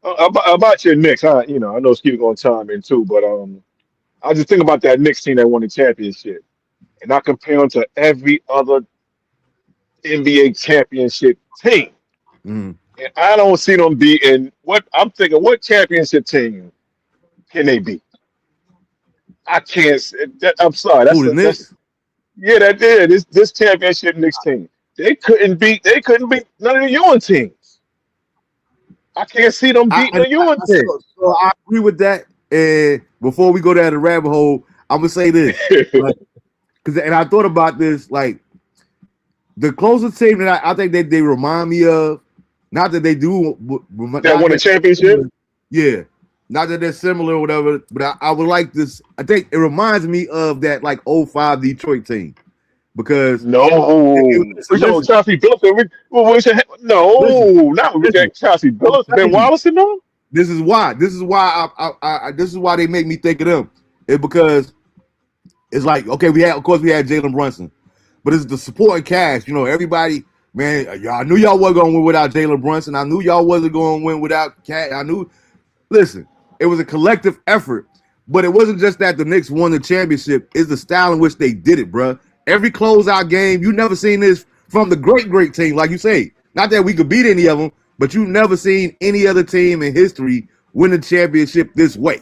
About your Knicks, I know Skeeter gonna chime in too, but I just think about that Knicks team that won the championship, and I compare them to every other NBA championship team. Mm. And I don't see them beating what I'm thinking. What championship team can they beat? I can't. I'm sorry. Who the That's Knicks? yeah. That did this championship Knicks team. They couldn't beat. They couldn't beat none of the Ewing teams. I can't see them beating the Ewing team. So I agree with that. And before we go down the rabbit hole, I'm gonna say this, like, because and I thought about this, like the closest team that I think that they remind me of, not that they do, That not won a that, championship. yeah, not that they're similar or whatever, but I would like this. I think it reminds me of that like '05 Detroit team because No, we talking about listen, Chauncey Billups. listen, No, not with listen. that Chauncey I'm Billups. Ben telling you. Wallace and them. This is why. This is why they make me think of them. It's because it's like okay, of course we had Jalen Brunson, but it's the supporting cast. You know, everybody, man. Y'all knew y'all wasn't gonna win without Jalen Brunson. I knew y'all wasn't gonna win without Cat. I knew. Listen, it was a collective effort, but it wasn't just that the Knicks won the championship. It's the style in which they did it, bro. Every closeout game, you never seen this from the great team, like you say. Not that we could beat any of them, but you've never seen any other team in history win the championship this way.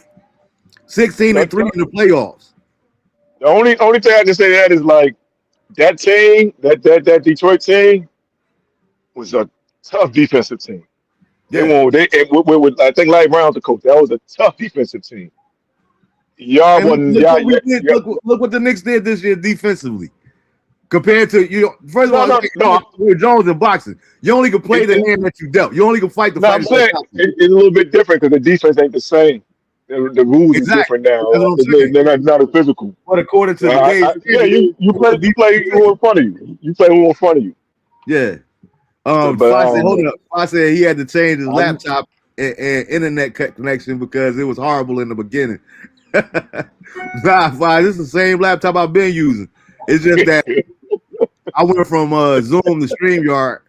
16 and That 3 in the playoffs. the only thing I can say to that is like that team, that Detroit team was a tough defensive team. They Yeah. won. With I think Larry Brown's the coach. That was a tough defensive team. Y'all And look, wasn't look y'all, what we y'all, did. y'all Look what the Knicks did this year defensively. Compared to you know, first of no all, it's no no. like with Jones in boxing. You only can play It, the it, hand that you dealt. You only can fight the no, fight I'm that they saying got you. it's a little bit different because the defense ain't the same. The rules is Exactly. different now. That's what I'm saying. They're not as physical. But according to the game Yeah, standard, you play who in front of you. You play who in front of you. yeah. But I Fox said, don't hold know. up. Fox said he had to change his I'm, laptop and internet connection because it was horrible in the beginning. Nah, Fox, this is the same laptop I've been using. It's just that I went from Zoom to StreamYard,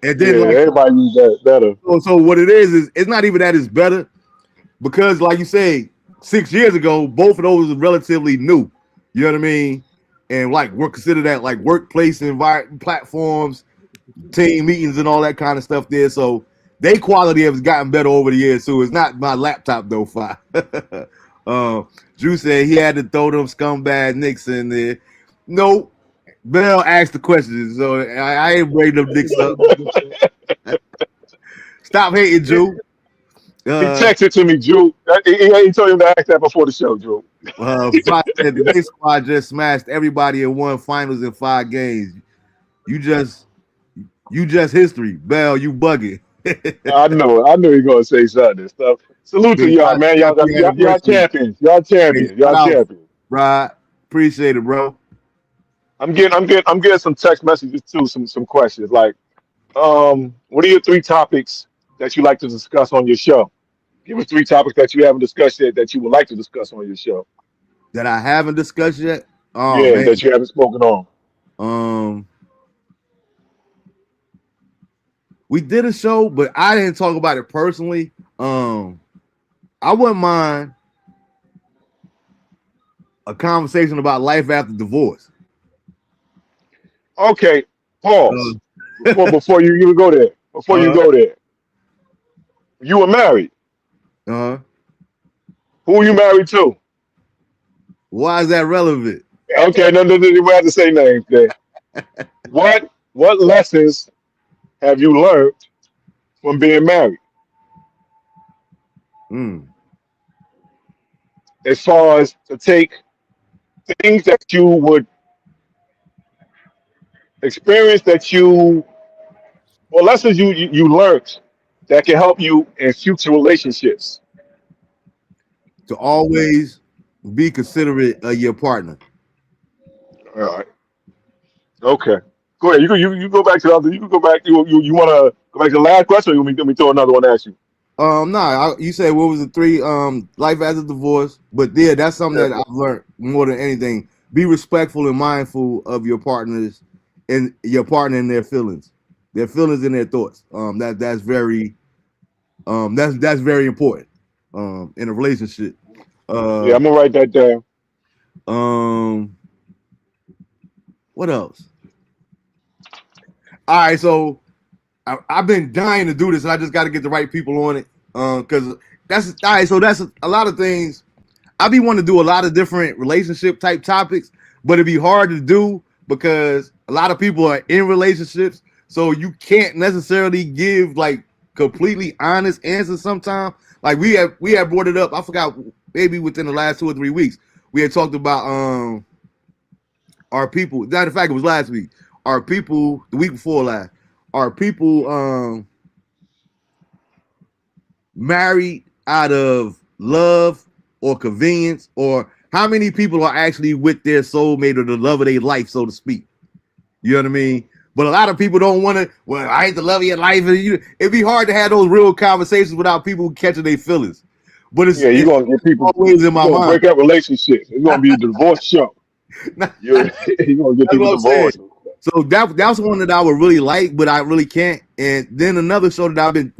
and then yeah, like everybody use that better. so what it is it's not even that it's better because like you say 6 years ago both of those were relatively new. You know what I mean? And like we're considered that like workplace environment platforms, team meetings, and all that kind of stuff there. So their quality has gotten better over the years. So it's not my laptop though. Fine. Drew said he had to throw them scumbag Knicks in there. No, Bell asked the questions, so I ain't bring them Knicks up. Stop hating, Drew. He Uh, texted to me, Drew. He told him to ask that before the show, Drew. Fox said the Knicks squad just smashed everybody and won finals in 5 games. You just, you just history, Bell. You bugging. I knew he gonna say something and stuff. Salute to Big y'all, man. happy Y'all anniversary. champions. Y'all Hey, champions. Y'all shout out, champions. Rod. Appreciate it, bro. I'm getting some text messages too, some questions like, what are your three topics that you like to discuss on your show? Give us three topics that you haven't discussed yet that you would like to discuss on your show. That I haven't discussed yet. Oh Yeah, man. that you haven't spoken on. Um, we did a show, but I didn't talk about it personally. I wouldn't mind a conversation about life after divorce. Okay, Uh, pause. Before you even go there. Before you uh, go there. You were married. uh, Who are you married to? why is that relevant? Okay, no, we have to say names there. What lessons have you learned from being married? Mm. As far as to take things that you would experience that you well lessons you learned that can help you in future relationships. To always be considerate of your partner. All right. Okay. Go ahead. You go back to the other. You can go back. You want to go back to the last question, or you want me to throw another one at you? Nah, you said what was the three? Life after divorce. But yeah, that's something Yeah. that I've learned more than anything. Be respectful and mindful of your partners and your partner and their feelings and their thoughts. That's very that's very important. In a relationship. Yeah, Uh, I'm gonna write that down. um, what else? All right, so I've been dying to do this, and I just got to get the right people on it. Because that's all right. So that's a lot of things. I be wanting to do a lot of different relationship type topics, but it'd be hard to do because a lot of people are in relationships, so you can't necessarily give like completely honest answers. Sometimes, like we had brought it up. I forgot maybe within the last 2 or 3 weeks we had talked about our people. Matter of fact, it was last week. Our people the week before last. Our people married out of love or convenience, or how many people are actually with their soulmate or the love of their life, so to speak. You know what I mean? But a lot of people don't want to. Well, I ain't the love of your life. It'd be hard to have those real conversations without people catching their feelings. But Yeah, you're it's gonna get people. always in my You're gonna mind. break up relationships. It's gonna be a divorce show. That's You're gonna get people what I'm saying. divorced. So that's one that I would really like, but I really can't. And then another show that I've been,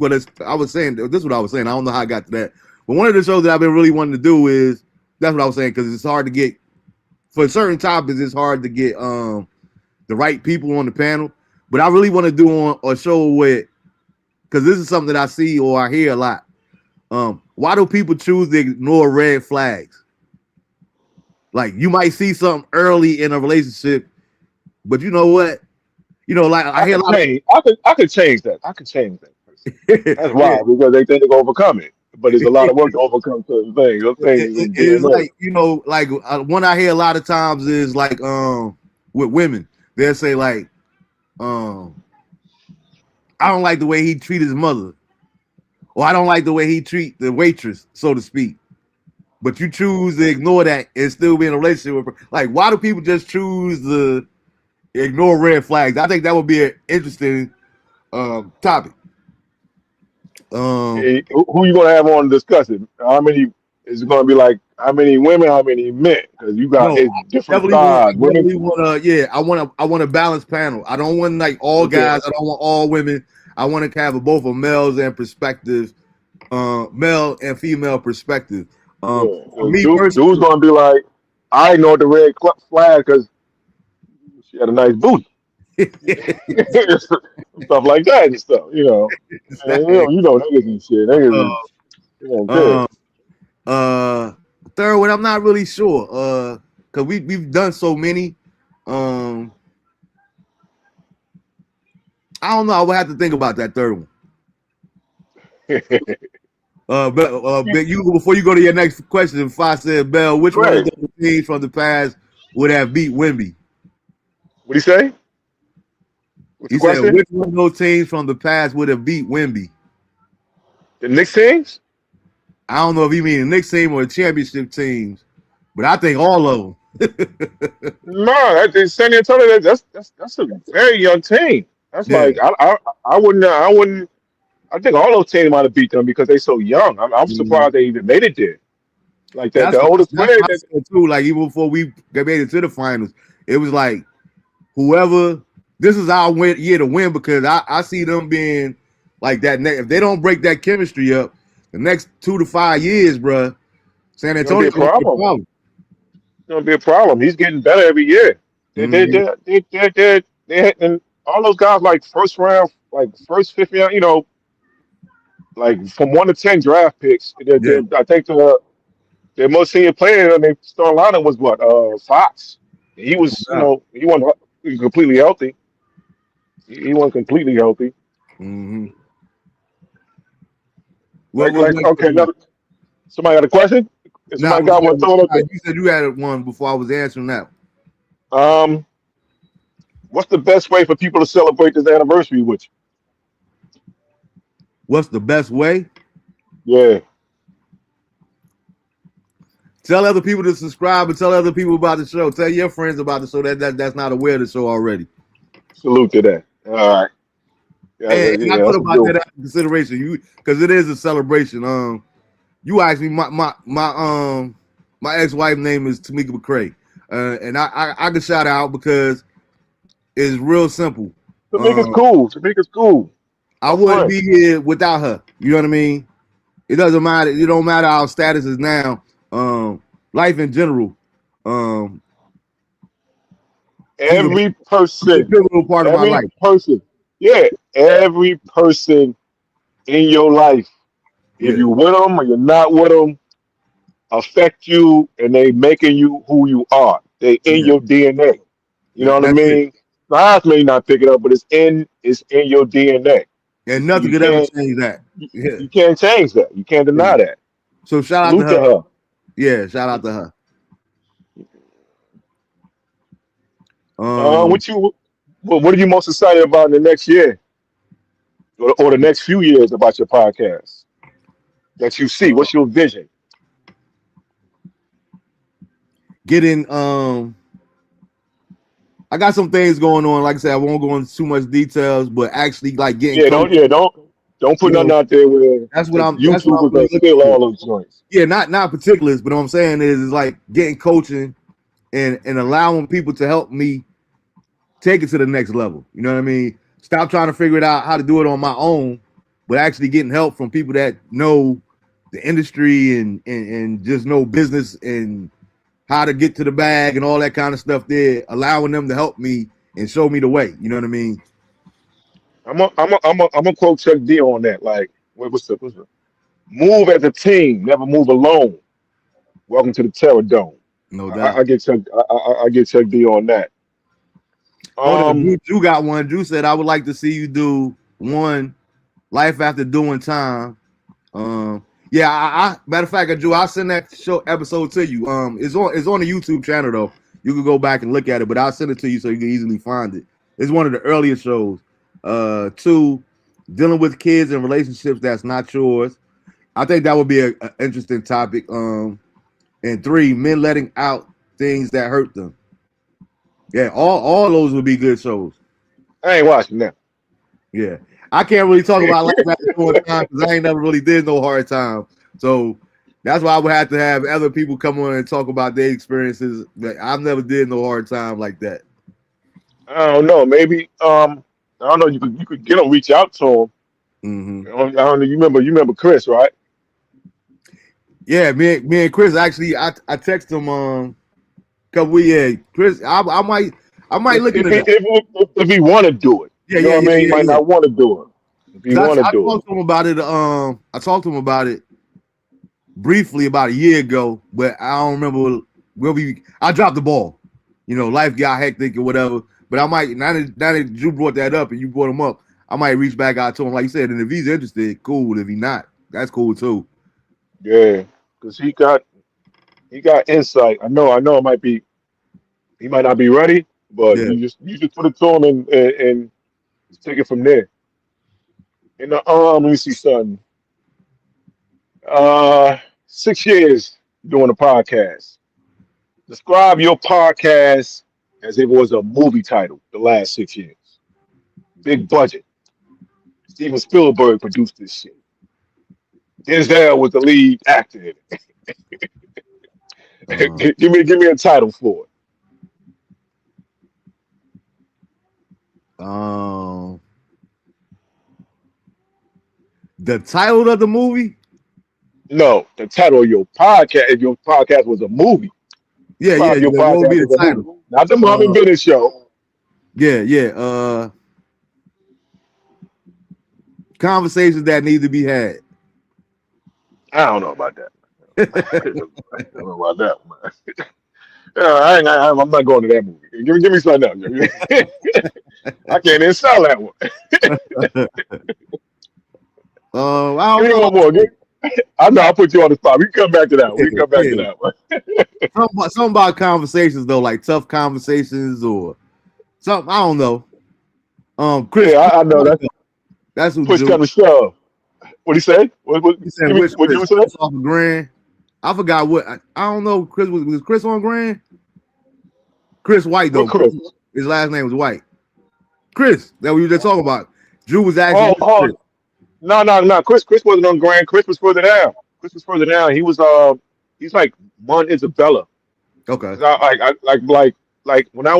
I was saying, this is what I was saying. I don't know how I got to that, but one of the shows that I've been really wanting to do is that's what I was saying because it's hard to get for certain topics. It's hard to get the right people on the panel. But I really want to do on a show where because this is something that I see or I hear a lot. Why do people choose to ignore red flags? Like you might see something early in a relationship, but you know what? Like I I hear a could lot of change. I could change that. I could change that. That's yeah, why because they think they're gonna overcome it, but it's a lot of work to overcome certain things. Those things is it's DNA. like like one I hear a lot of times is like with women they'll say like um I don't like the way he treat his mother, or I don't like the way he treat the waitress, so to speak. But you choose to ignore that and still be in a relationship with her. Like, why do people just choose to ignore red flags? I think that would be an interesting topic. Um, Who you gonna have on to discuss it? How many is it gonna be like? How many women? How many men? Because you got no, it's I different definitely want. I sides. Women. definitely want to. Yeah, I want a balanced panel. I don't want like all Okay. guys. I don't want all women. I want to have both a males and perspective, male and female perspective. Yeah. For me Dude's personally, gonna be like, I ignored the red flag because she had a nice booty. Stuff like that and stuff. And, niggas and shit. Niggas, uh, they don't care. uh, Uh, third one, I'm not really sure. Cause we've done so many. Um, I don't know. I would have to think about that third one. But you before you go to your next question, if I said Bell, which one of Great. those teams from the past would have beat Wimby? What do you say? What's He the said, question? which one of those teams from the past would have beat Wimby? The Knicks teams? I don't know if he mean the Knicks team or the championship teams, but I think all of them. No, that's San Antonio. That's a very young team. That's Yeah. like I wouldn't. I think all those teams might have beat them because they're so young. I'm Mhm. surprised they even made it there. Like that, That's the what oldest that's player what I that said too. Like even before we made it to the finals, it was like whoever this is our year to win because I see them being like that. If they don't break that chemistry up, the next 2 to 5 years, bruh, San is gonna be Antonio a gonna be a problem. problem. It's gonna be a problem. He's getting better every year. Mm-hmm. And all those guys like first round, like first fifth round. Like from 1 to 10 draft picks. Yeah, I think their most senior player in their starting lineup was what Fox. He no was doubt. he was completely healthy. He wasn't completely healthy. Mm-hmm. What Like next okay, question? somebody got a question? If Now, somebody got one, throw it up there. you said you had one before I was answering that. Um, what's the best way for people to celebrate this anniversary with What's the best way? you? Yeah, Tell other people to subscribe and tell other people about the show. Tell your friends about the show that's not aware of the show already. salute to that. All right, And I yeah, thought that's a about good that one. after consideration. Because it is a celebration. You asked me my ex wife name is Tamika McCray, and I can shout out because it's real simple. Tamika's Um, cool. Tamika's cool. I My wouldn't friend. be here without her. You know what I mean? It doesn't matter. It don't matter our status is now. Life in general. She's a Every she's a person, pivotal part of my every life. person. Yeah, every person in your life, if Yeah, you with them or you're not with them, affect you, and they making you who you are. They in yeah. your DNA. You know what I That's it. mean? The eyes may not pick it up, but it's in your DNA. And So nothing you could ever can't change that. you, Yeah. you can't change that. You can't Yeah. deny that. So shout out to Salute to her. her. Yeah, shout out to her. Um, What are you most excited about in the next year or the next few years about your podcast that you see? uh, What's your vision? getting I got some things going on. Like I said, I won't go into too much details, but actually like getting Yeah, don't coaching. yeah, don't put You nothing know, out there where because that's what I'm YouTubers really are looking still for. all those joints. Yeah, not particulars, but what I'm saying is like getting coaching and allowing people to help me take it to the next level. You know what I mean? Stop trying to figure it out how to do it on my own, but actually getting help from people that know the industry and just know business and how to get to the bag and all that kind of stuff there, allowing them to help me and show me the way. You know what I mean? I'm a quote Chuck D on that. Like, what's the move as a team, never move alone. Welcome to the Terror Dome. No I doubt. get Chuck. I get Chuck D on that. Hold on, Um, Drew got one. Drew said, "I would like to see you do one life after doing time." Yeah, matter of fact, Drew, I'll send that show episode to you. It's on the YouTube channel though. You can go back and look at it, but I'll send it to you so you can easily find it. It's one of the earlier shows. Two, dealing with kids and relationships that's not yours. I think that would be a interesting topic. And three, men letting out things that hurt them. Yeah, all those would be good shows. I ain't watching that. Yeah, I can't really talk about life after doing time because I ain't never really did no hard time. So that's why I would have to have other people come on and talk about their experiences. Like, I've never did no hard time like that. I don't know. Maybe I don't know. You could get him, reach out to him. Hmm I don't know. You remember Chris, right? Yeah, me and Chris actually, I text him couple yeah, Chris, I might If look if into he that. if he want to do it, Yeah, you know yeah, what I yeah, mean. He yeah, might yeah. not want to do it. If he Because want to I do it, talked to him about it. I talked to him about it briefly about a year ago, but I don't remember where we. I dropped the ball. You know, life got hectic or whatever. But I might now that Drew brought that up and you brought him up, I might reach back out to him like you said. And if he's interested, cool. If he's not, that's cool too. yeah, because he got insight. I know. It might be he might not be ready, but Yeah. you just put it to him and just take it from there. And let me see something. 6 years doing a podcast. Describe your podcast as if it was a movie title. The last 6 years, big budget. Steven Spielberg produced this shit. Denzel was the lead actor in Uh, it. Give me a title for it. um, the title of the movie. No, the title of your podcast. If your podcast was a movie, Yeah, describe your what would be podcast the as a movie. title? Not the Marvin Uh, Bennett show. yeah. Conversations that need to be had. I don't know about that. I don't know about that, man. Yeah, I'm not going to that movie. Give me something else. I can't even sell that one. I Give don't me know. one more. I know I'll put you on the spot. We can come back to that one. Yeah, We can come back to yeah. that one. Something about conversations though, like tough conversations or something. I don't know. Chris, Yeah, I know that. that's who Push Drew. come to shove. What do you say? He said, Give me "Which what Chris? you say? Chris off of Grand." I forgot what. I don't know. Chris was Chris on Grand. Chris White What though. Chris? His last name was White. Chris that we were just talking about. Drew was asking Oh, which Chris. oh, no. Chris wasn't on Grand. Chris was further down. Chris was further down. He's like Mon Isabella. Okay. 'Cause like when I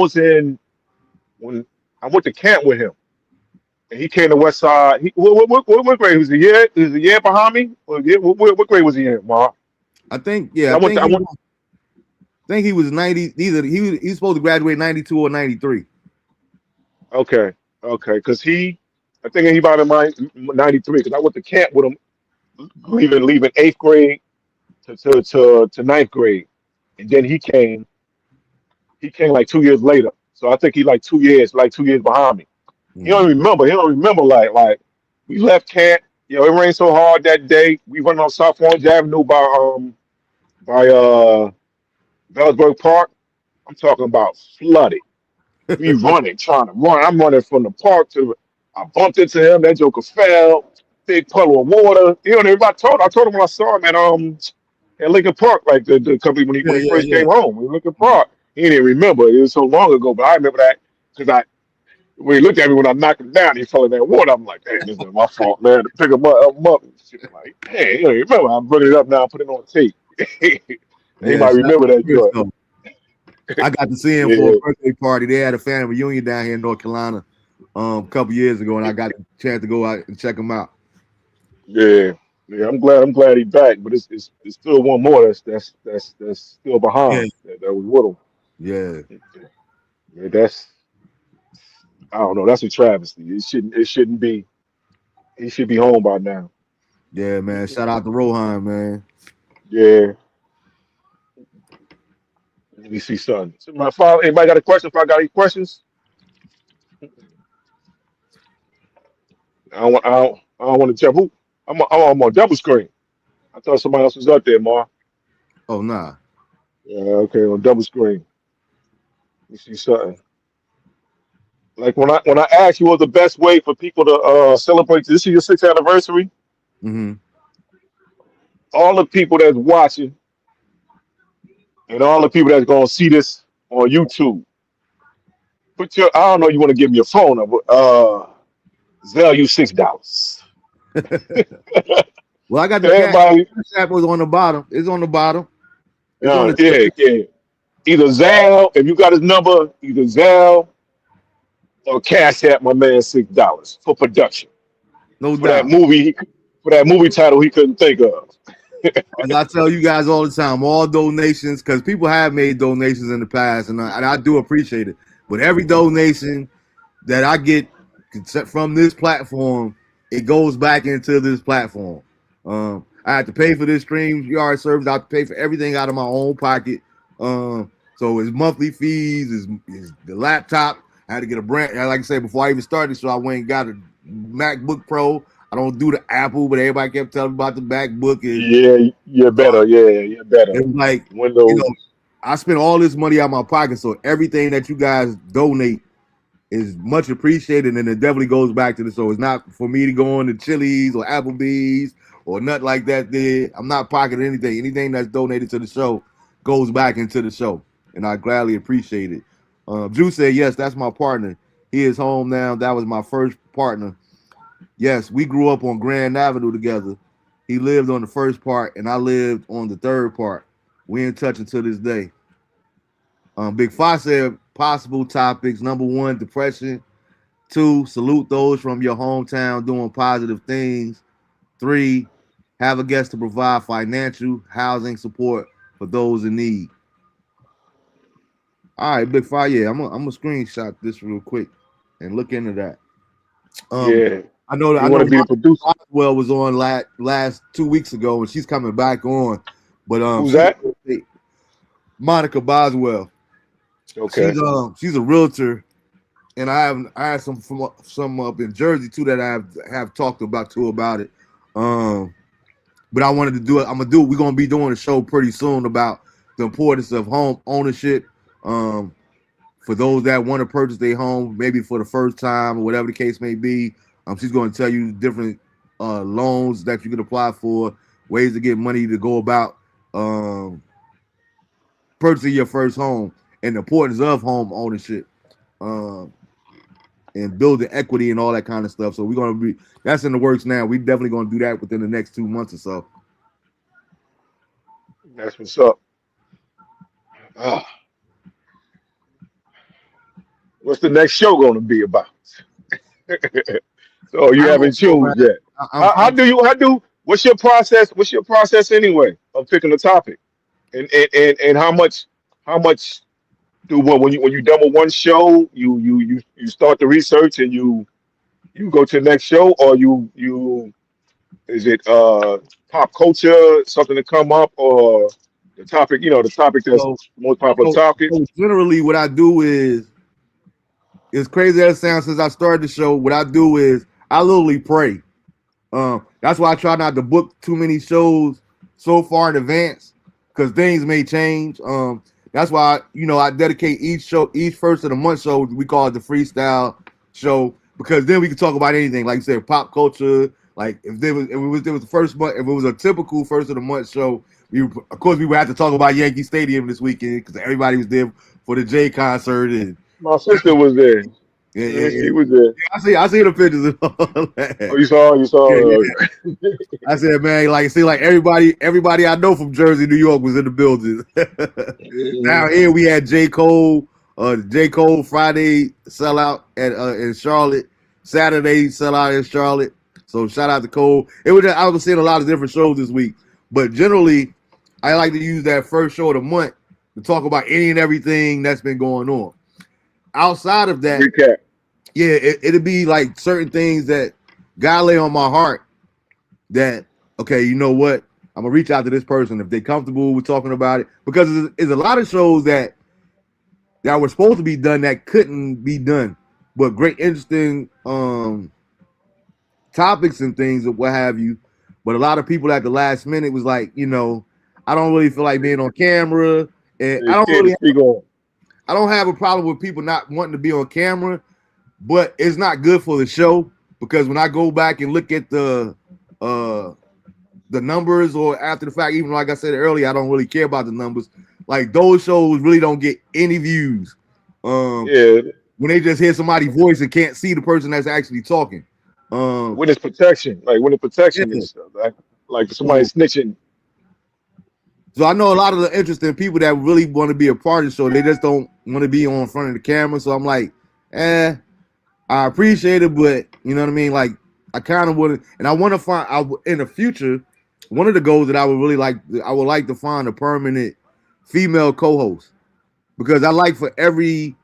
went to camp with him and he came to West Side. What grade was he? He was a year behind me. What grade was he in, Mark? I think yeah. I went to, I went. I think he was 90. Either he was supposed to graduate 92 or 93. Okay, okay, because I think he might have been 93 because I went to camp with him, leaving eighth grade to ninth grade, and then he came like 2 years later. So I think he like 2 years behind me. He don't Mm. remember. He don't remember like we left camp. It rained so hard that day. We went on South Orange Avenue by Bellsburg Park. I'm talking about flooded. We running, trying to run. I'm running from the park to. I bumped into him. That joker fell. Big puddle of water. I told him when I saw him at Lincoln Park, like the company when he Yeah, when he yeah, first yeah. came home in Lincoln Park. He didn't remember. It was so long ago, but I remember that because I when he looked at me when I knocked him down, he fell in that water. I'm like, hey, this is my fault, man. To pick him up and shit. Like, hey, you remember? I'm bringing it up now. Put it on tape. He Yeah, might shout out remember to that Chris joint. though. I got to see him for a Yeah, birthday party. They had a family reunion down here in North Carolina a couple years ago, and I got the chance to go out and check him out. yeah, yeah. I'm glad he's back, but it's still one more that's still Yeah, behind that was with yeah, him. Yeah, I don't know. That's a travesty. It shouldn't be. He should be home by now. yeah, man. Shout out to Rohan, man. Yeah. Let me see something. So my father. Anybody got a question? If I got any questions, I don't want to jump. Who? I'm on double screen. I thought somebody else was up there, Mar. Oh nah. Yeah, okay, on double screen. Let me see something. Like when I asked you what the best way for people to celebrate this is your sixth anniversary, Mm-hmm. all the people that's watching and all the people that's gonna see this on YouTube, put your I don't know you want to give me your phone number. Zell you $6. Well, I got the Everybody, cash app was on the bottom. It's on the bottom. It's on the yeah, screen. yeah. Either Zell, if you got his number, either Zell or Cash App my man $6 for production No for that doubt. movie for that movie title he couldn't think of. As I tell you guys all the time, all donations, because people have made donations in the past, and I do appreciate it. But every donation that I get from this platform, it goes back into this platform. I have to pay for this stream yard service. I have to pay for everything out of my own pocket. So it's monthly fees, is the laptop. I had to get a brand. Like I said before I even started, so I went and got a MacBook Pro. I don't do the Apple, but everybody kept telling me about the MacBook. And Yeah, you're so better. Yeah, you're better. it was like, you know, Windows. I spent all this money out of my pocket. So everything that you guys donate is much appreciated, and it definitely goes back to the show. It's not for me to go on to Chili's or Applebee's or nothing like that. There, I'm not pocketing anything. Anything that's donated to the show goes back into the show, and I gladly appreciate it. Drew said, "Yes, that's my partner. He is home now. That was my first partner. Yes, we grew up on Grand Avenue together. He lived on the first part, and I lived on the third part. We in touch until this day." Big Fox said, "Possible topics: number one, depression. Two, salute those from your hometown doing positive things. Three, have a guest to provide financial housing support for those in need." All right, Big Five. Yeah, I'm gonna screenshot this real quick and look into that. Um, Yeah, I know you I want know to be the Monica producer. Boswell was on last 2 weeks ago, and she's coming back on. But Who's she's that? Monica Boswell. Okay. She's a realtor, and I had some up in Jersey too that I have talked about too about it. Um, but I wanted to do it. I'm gonna do. We're gonna be doing a show pretty soon about the importance of home ownership. Um, for those that want to purchase their home, maybe for the first time or whatever the case may be. She's going to tell you different loans that you can apply for, ways to get money to go about um, purchasing your first home, and the importance of home ownership. Um, and building equity and all that kind of stuff. So we're gonna be that's in the works now. We definitely gonna do that within the next 2 months or so. That's what's up. Ah, what's the next show going to be about? So you I don't haven't know, man. choose yet. I, How I'm do you? How do? What's your process? What's your process anyway of picking a topic? And how much do when you done with one show you start the research and you go to the next show, or you is it pop culture, something to come up, or the topic, the topic that's So, the most popular so, topic? so generally, what I do is, as crazy as it sounds, since I started the show, what I do is I literally pray. That's why I try not to book too many shows so far in advance because things may change. That's why I dedicate each show, each first of the month show. We call it the freestyle show because then we can talk about anything, like you said, pop culture. Like if it was the first month, if it was a typical first of the month show, of course we would have to talk about Yankee Stadium this weekend because everybody was there for the Jay concert and My sister was there. yeah, yeah, Yeah, yeah. she was there. I see the pictures and all Oh, that. you Yeah, saw. yeah. I said, man, like, see, like everybody I know from Jersey, New York was in the building. Down here, we had J. Cole Friday sellout in Charlotte, Saturday sellout in Charlotte. So shout out to Cole. I was seeing a lot of different shows this week, but generally, I like to use that first show of the month to talk about any and everything that's been going on. Outside of that, Recap. yeah, it'd be like certain things that God lay on my heart that okay, you know what? I'm gonna reach out to this person if they're comfortable with talking about it because there's a lot of shows that were supposed to be done that couldn't be done, but great, interesting topics and things or what have you. But a lot of people at the last minute was like, I don't really feel like being on camera, and They scared to speak on. I don't have a problem with people not wanting to be on camera, but it's not good for the show because when I go back and look at uh the numbers or after the fact, even like I said earlier, I don't really care about the numbers. Like those shows really don't get any views. Um, Yeah, when they just hear somebody's voice and can't see the person that's actually talking. Um, witness protection. Like witness protection yeah. is like somebody So, snitching. so I know a lot of the interesting people that really want to be a part of the show. They just don't want to be on front of the camera. So I'm like, I appreciate it, but you know what I mean. Like I kind of would, and I want to find. In the future, one of the goals that I would really like, I would like to find a permanent female co-host because I like for every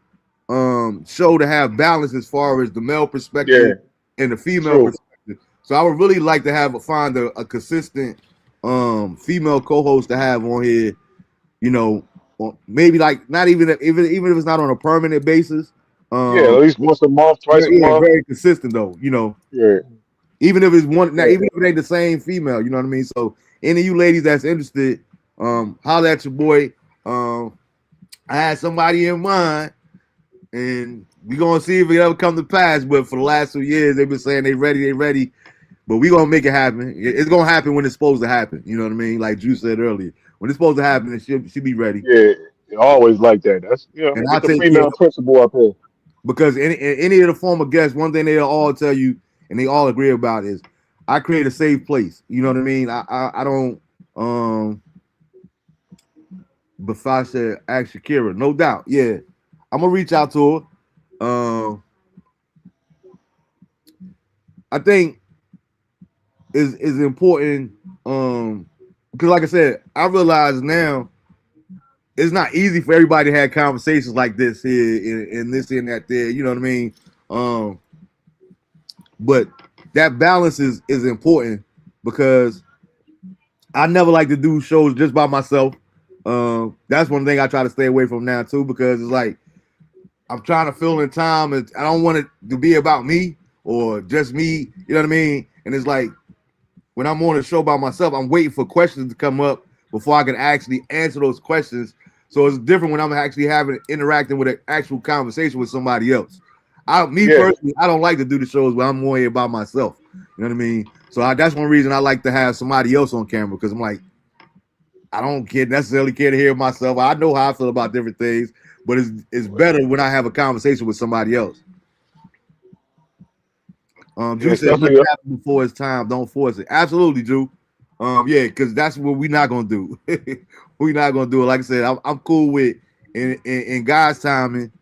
show to have balance as far as the male perspective Yeah, and the female true. perspective. So I would really like to find a consistent female co-host to have on here. You know, or maybe like not even if it's not on a permanent basis. Yeah, at Um, least once a month, twice a yeah, month. very consistent though. Yeah, Even if it's one, now, yeah. even if it ain't the same female, you know what I mean. So any of you ladies that's interested, holler at your boy. Um, I had somebody in mind, and we gonna see if it ever come to pass. But for the last 2 years, they've been saying they ready. But we gonna make it happen. It's gonna happen when it's supposed to happen. You know what I mean? Like Drew said earlier, when it's supposed to happen, she be ready, Yeah, always like that. That's and get I'll the take care of female it. principal up here. Because any of the former guests, one thing they'll all tell you, and they all agree about is, I create a safe place. You know what I mean? I don't. But if I said ask Shakira, no doubt, yeah, I'm gonna reach out to her. I think is important. Because like I said, I realize now it's not easy for everybody to have conversations like this here and this and that there. You know what I mean? Um, but that balance is important because I never like to do shows just by myself. That's one thing I try to stay away from now too because it's like I'm trying to fill in time and I don't want it to be about me or just me. You know what I mean? And it's like when I'm on a show by myself, I'm waiting for questions to come up before I can actually answer those questions. So it's different when I'm actually interacting with an actual conversation with somebody else. Me Yeah, personally, I don't like to do the shows where I'm more here by myself. You know what I mean? So that's one reason I like to have somebody else on camera because I'm like, I don't necessarily care to hear myself. I know how I feel about different things, but it's better when I have a conversation with somebody else. yeah, Drew said, "Let especially it happen before it's time. Don't force it." Absolutely, Drew. Yeah, because that's what we're not gonna do. We're not gonna do it. Like I said, I'm cool with in God's timing,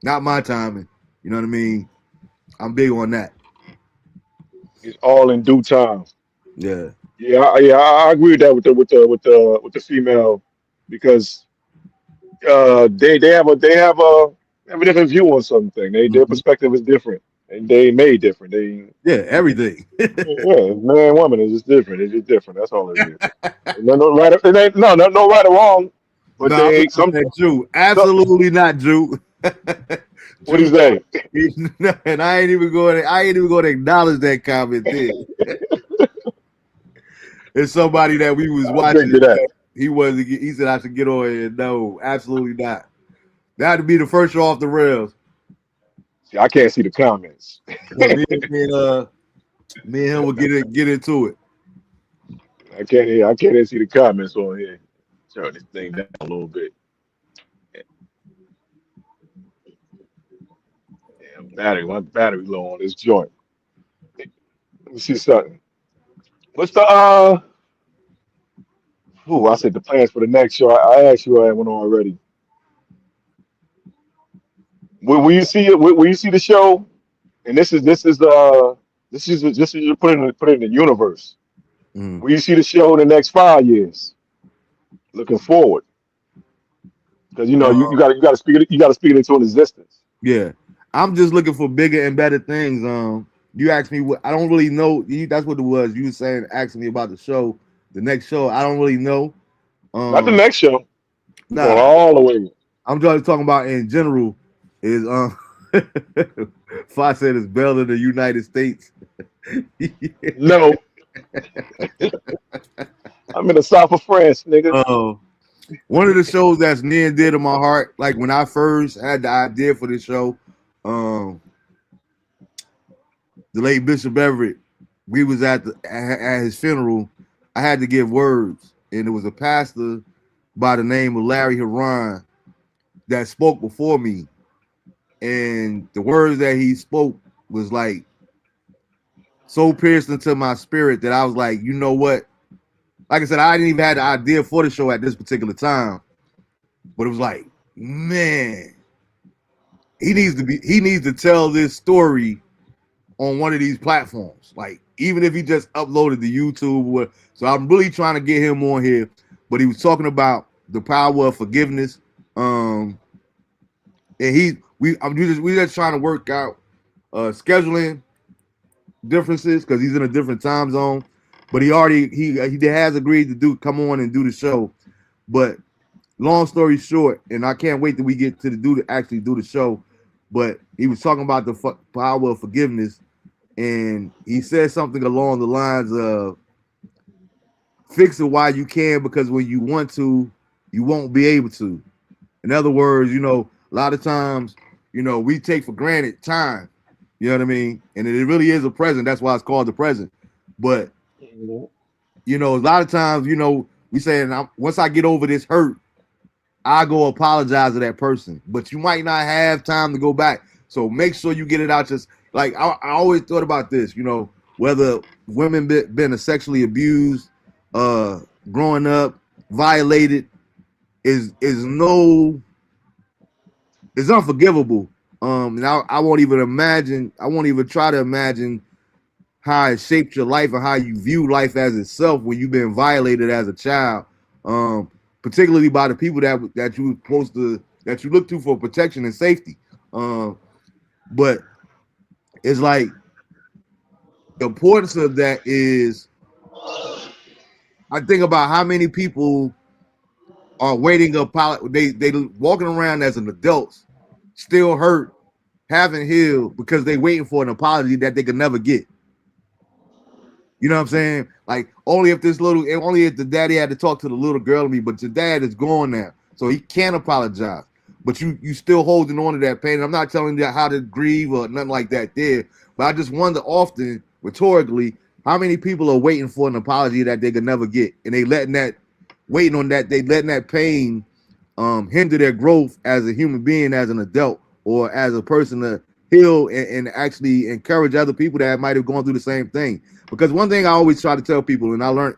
not my timing. You know what I mean? I'm big on that. it's all in due time. Yeah. Yeah, I agree with that with the female because they have a different view on something. Their Mhm. perspective is different, and they made different. They Yeah, everything. yeah, man, woman is just different. It's just different. That's all it is. No right. It ain't no right or wrong. But No, I'm they not some that Jew. so. Absolutely not Jew. What do Jew, you say? and I ain't even going. I ain't even going to acknowledge that comment there. It's somebody that we was I drink watching. to that. He was. He said I should get on here. No, absolutely not. That'd be the first show off the rails. See, I can't see the comments. But me and him will get into it. I can't even see the comments on here. Turn this thing down a little bit. Damn my battery low on this joint. Let me see something. What's the I said the plans for the next show. I asked you I had one already. Will you see it? Will you see the show? And this is you put it in the universe. Mm. Will you see the show in the next 5 years? Looking forward, because you got to speak it into an existence. Yeah, I'm just looking for bigger and better things. You asked me what I don't really know. That's what it was. You were saying asking me about the show, the next show. I don't really know. Not the Um, next show. We're going nah, all the way. I'm just talking about in general. Is Fox said it's better than the United States. No, I'm in the south of France, nigga. uh, One of the shows that's near and dear to my heart, like when I first had the idea for this show, um, the late Bishop Everett, we was at his funeral. I had to give words, and it was a pastor by the name of Larry Haran that spoke before me, and the words that he spoke was like so pierced into my spirit that I was like, you know what? Like I said, I didn't even have the idea for the show at this particular time, but it was like, man, he needs to tell this story on one of these platforms. Like, even if he just uploaded to YouTube. So I'm really trying to get him on here. But he was talking about the power of forgiveness. Um, and we just trying to work out scheduling differences because he's in a different time zone. But he has agreed to come on and do the show. But long story short, and I can't wait till we get to actually do the show. But he was talking about the power of forgiveness, and he said something along the lines of fix it while you can, because when you want to, you won't be able to. In other words, a lot of times, we take for granted time. You know what I mean? And it really is a present. That's why it's called the present. But a lot of times, we say, once I get over this hurt, I go apologize to that person. But you might not have time to go back. So make sure you get it out. Just like I always thought about this, whether women been sexually abused, growing up, violated, is no, it's unforgivable. And I won't even imagine. I won't even try to imagine how it shaped your life and how you view life as itself when you've been violated as a child. Particularly by the people that you were supposed to that you look to for protection and safety. But it's like the importance of that is I think about how many people are waiting they walking around as an adult, still hurt, haven't healed because they waiting for an apology that they could never get. You know what I'm saying? Like only if the daddy had to talk to the little girl to me, but your dad is gone now, so he can't apologize. But you still holding on to that pain. And I'm not telling you how to grieve or nothing like that there, but I just wonder often, rhetorically, how many people are waiting for an apology that they could never get, and they letting that pain hinder their growth as a human being, as an adult, or as a person to heal and actually encourage other people that might have gone through the same thing. Because one thing I always try to tell people, and I learned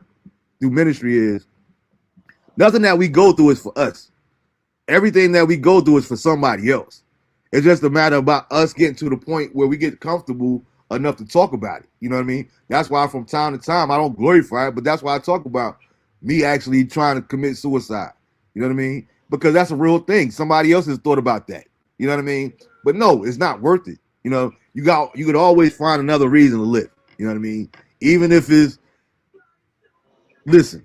through ministry, is nothing that we go through is for us. Everything that we go through is for somebody else. It's just a matter about us getting to the point where we get comfortable enough to talk about it. You know what I mean? That's why from time to time, I don't glorify it, but that's why I talk about me actually trying to commit suicide. You know what I mean? Because that's a real thing. Somebody else has thought about that. You know what I mean? But no, it's not worth it. you could always find another reason to live. You know what I mean? Even if it's listen,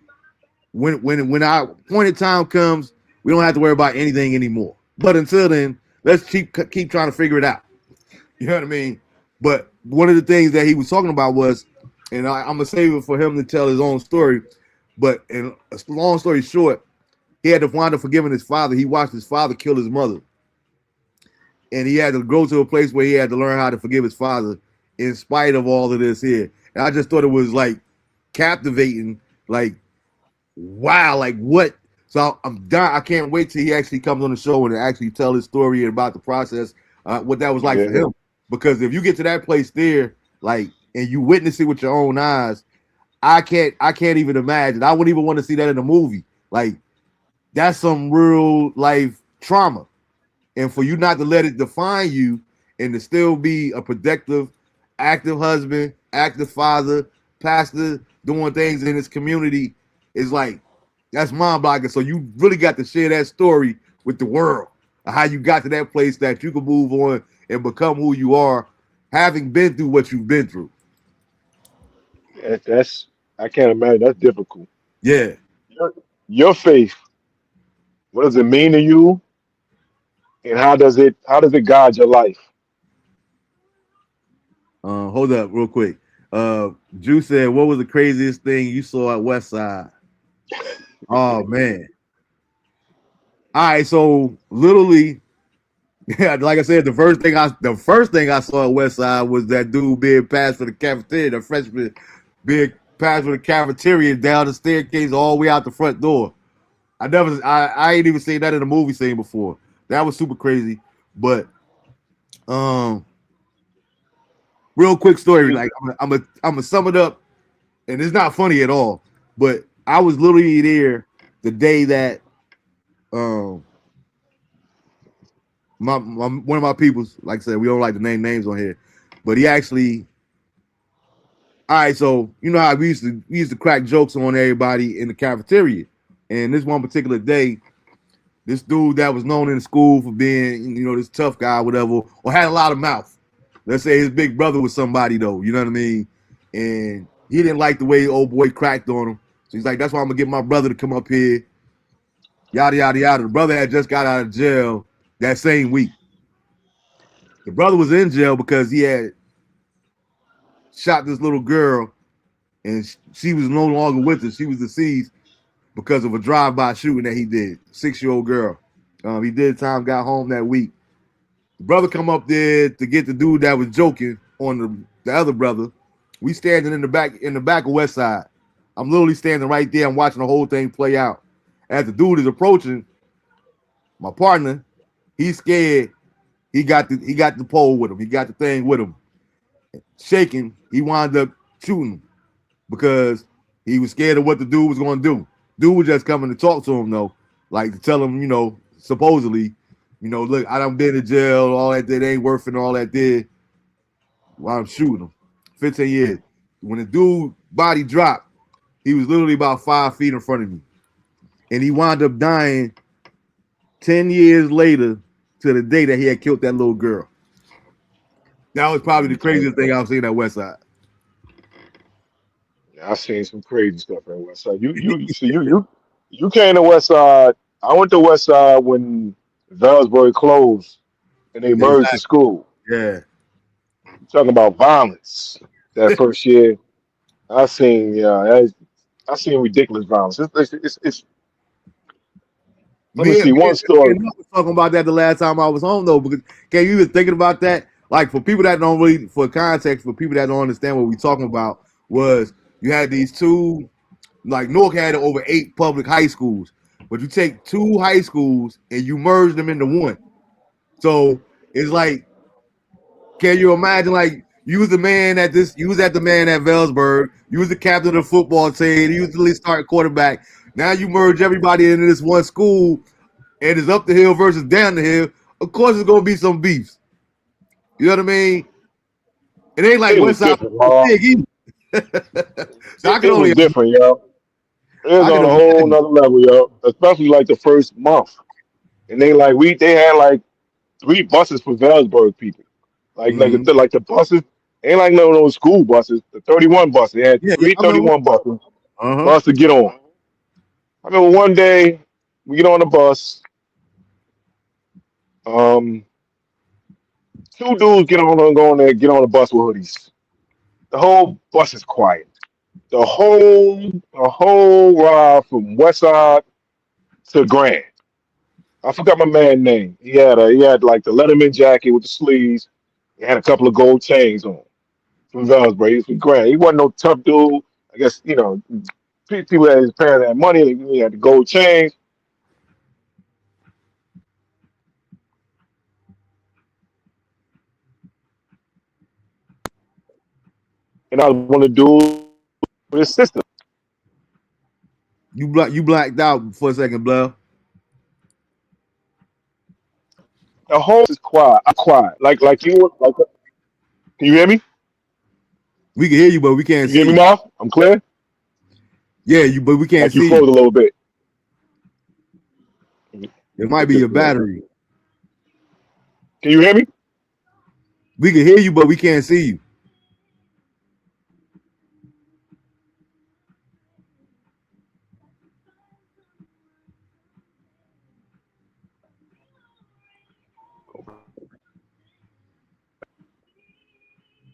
when our appointed time comes, we don't have to worry about anything anymore. But until then, let's keep trying to figure it out. You know what I mean? But one of the things that he was talking about was, and I'm gonna save it for him to tell his own story. But in a long story short, he had to wind up forgiving his father. He watched his father kill his mother, and he had to go to a place where he had to learn how to forgive his father, in spite of all of this here. And I just thought it was like captivating, like wow, like what? So I'm done. I can't wait till he actually comes on the show and actually tell his story about the process, what that was like for Yeah, him. Because if you get to that place there, like, and you witness it with your own eyes, I can't even imagine. I wouldn't even want to see that in a movie. Like, that's some real life trauma. And for you not to let it define you and to still be a productive, active husband, active father, pastor, doing things in his community is like, that's mind boggling. So you really got to share that story with the world of how you got to that place that you can move on and become who you are, having been through what you've been through. that's I can't imagine. That's difficult. Yeah. Your, your faith, what does it mean to you, and how does it guide your life? Hold up real quick. Drew said, what was the craziest thing you saw at West Side? Oh man. All right, so literally, yeah, like I said, the first thing I saw at West Side was that dude being passed for the cafeteria, the freshman being passed for the cafeteria down the staircase all the way out the front door. I ain't even seen that in a movie scene before. That was super crazy. But um, real quick story, You, like I'm gonna sum it up, and it's not funny at all. But I was literally there the day that um my one of my peoples, like I said, we don't like to name names on here, but he actually. All right, so you know how we used to crack jokes on everybody in the cafeteria, and this one particular day, this dude that was known in the school for being, this tough guy, whatever, or had a lot of mouth. Let's say his big brother was somebody though, you know what I mean? And he didn't like the way old boy cracked on him. So he's like, that's why I'm gonna get my brother to come up here, yada yada yada. The brother had just got out of jail that same week. The brother was in jail because he had shot this little girl, and she was no longer with us. She was deceased because of a drive-by shooting that he did. 6-year-old girl. He did time, got home that week. The brother come up there to get the dude that was joking on the other brother. We standing in the back of West Side. I'm literally standing right there. I'm watching the whole thing play out. As the dude is approaching, my partner, he's scared. He got the pole with him. He got the thing with him. Shaking. He wound up shooting him because he was scared of what the dude was going to do. Dude was just coming to talk to him though, like to tell him, supposedly, look, I done been in jail, all that did ain't worth it, all that did. While I'm shooting him, 15 years. When the dude body dropped, he was literally about 5 feet in front of me, and he wound up dying 10 years later to the day that he had killed that little girl. That was probably the craziest thing I've seen at West Side. I've seen some crazy stuff in West Side. You came to West Side. I went to West Side when Valsburg closed and they merged the Exactly. school. Yeah. You talking about violence that first year? I seen I seen ridiculous violence. Let me Me, see me, one me story. and I was talking about that the last time I was home though, because can you even thinking about that? Like for people that don't really, for context, for people that don't understand what we're talking about, was you had these two, like Newark had over 8 public high schools, but you take 2 high schools and you merge them into one. So it's like, can you imagine like you was the man at this, you was at the man at Velsburg, you was the captain of the football team, you was the lead starting quarterback. Now you merge everybody into this one school and it's up the hill versus down the hill, of course it's gonna be some beefs. You know what I mean? It ain't like It was West Side different, was Mark. big either. So It, it was different, yo. It was I can on a whole imagine. nother level, yo. Especially like the first month, and they had like 3 buses for Valsburg people. Mm-hmm. Like the buses ain't like no those school buses. The 31 buses. They had Yeah, yeah, three I remember. 31 buses Uh-huh. for us to get on. I remember one day we get on the bus. Um, two dudes get on and go on there, get on the bus with hoodies. The whole bus is quiet. The whole ride from West Side to Grand. I forgot my man's name. He had like the Letterman jacket with the sleeves. He had a couple of gold chains on from Velle's, he was from Grand. He wasn't no tough dude. I guess people that his parents had money. He had the gold chains, and I was one of the dudes with his sister. You blacked out for a second, Blah. The whole is quiet. I'm quiet. Like you were like. Can you hear me? We can hear you, but we can't Can you hear see me, you. Marv? I'm clear. Yeah, you, but we can't Like you see froze you. a little bit. It might Put be this your way. battery. Can you hear me? We can hear you, but we can't see you.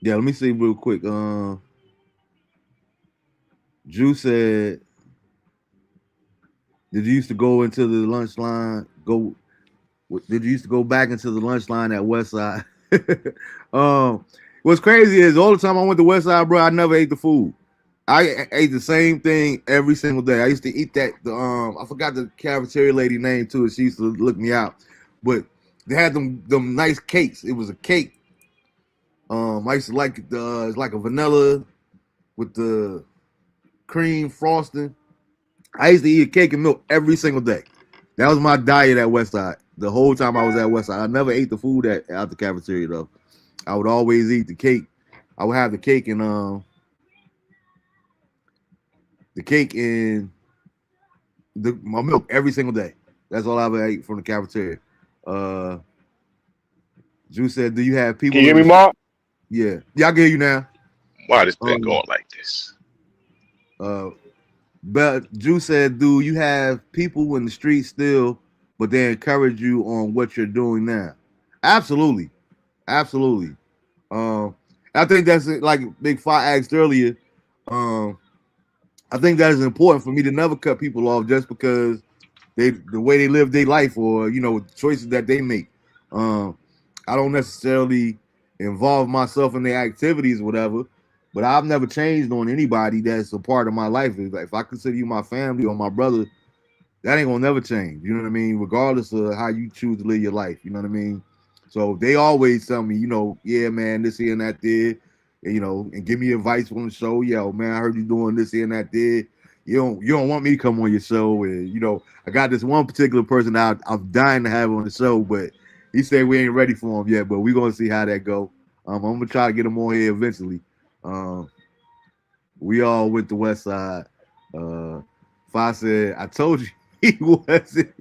Yeah, let me see real quick. Drew said, "Did you used to go into the lunch line? Did you used to go back into the lunch line at Westside?" What's crazy is all the time I went to Westside, bro, I never ate the food. I ate the same thing every single day. I used to eat that. I forgot the cafeteria lady name too. She used to look me out, but they had them nice cakes. It was a cake. I used to like it's like a vanilla with the cream frosting. I used to eat cake and milk every single day. That was my diet at Westside. The whole time I was at Westside, I never ate the food at the cafeteria though. I would always eat the cake. I would have the cake and my milk every single day. That's all I ever ate from the cafeteria. Uh, Drew said, "Do you have Can you people hear in me, the street?" Marv? Yeah, yeah, I get you now. Why this thing Um, going like this? uh, but Drew said, "Do you have people in the street still, but they encourage you on what you're doing now?" Absolutely, absolutely. Um, I think that's like Big Fi asked earlier. Um, I think that is important for me to never cut people off just because the way they live their life or choices that they make. Um, I don't necessarily involve myself in their activities, or whatever. But I've never changed on anybody that's a part of my life. If I consider you my family or my brother, that ain't gonna never change. You know what I mean? Regardless of how you choose to live your life. You know what I mean? So they always tell me, yeah, man, this here and that there, and give me advice on the show. Yo, man, I heard you doing this here and that there. You don't want me to come on your show, and I got this one particular person that I'm dying to have on the show, but he said we ain't ready for him yet. But we gonna see how that go. I'm gonna try to get him on here eventually. Um, we all went to West Side. Uh, Fi said, "I told you he wasn't."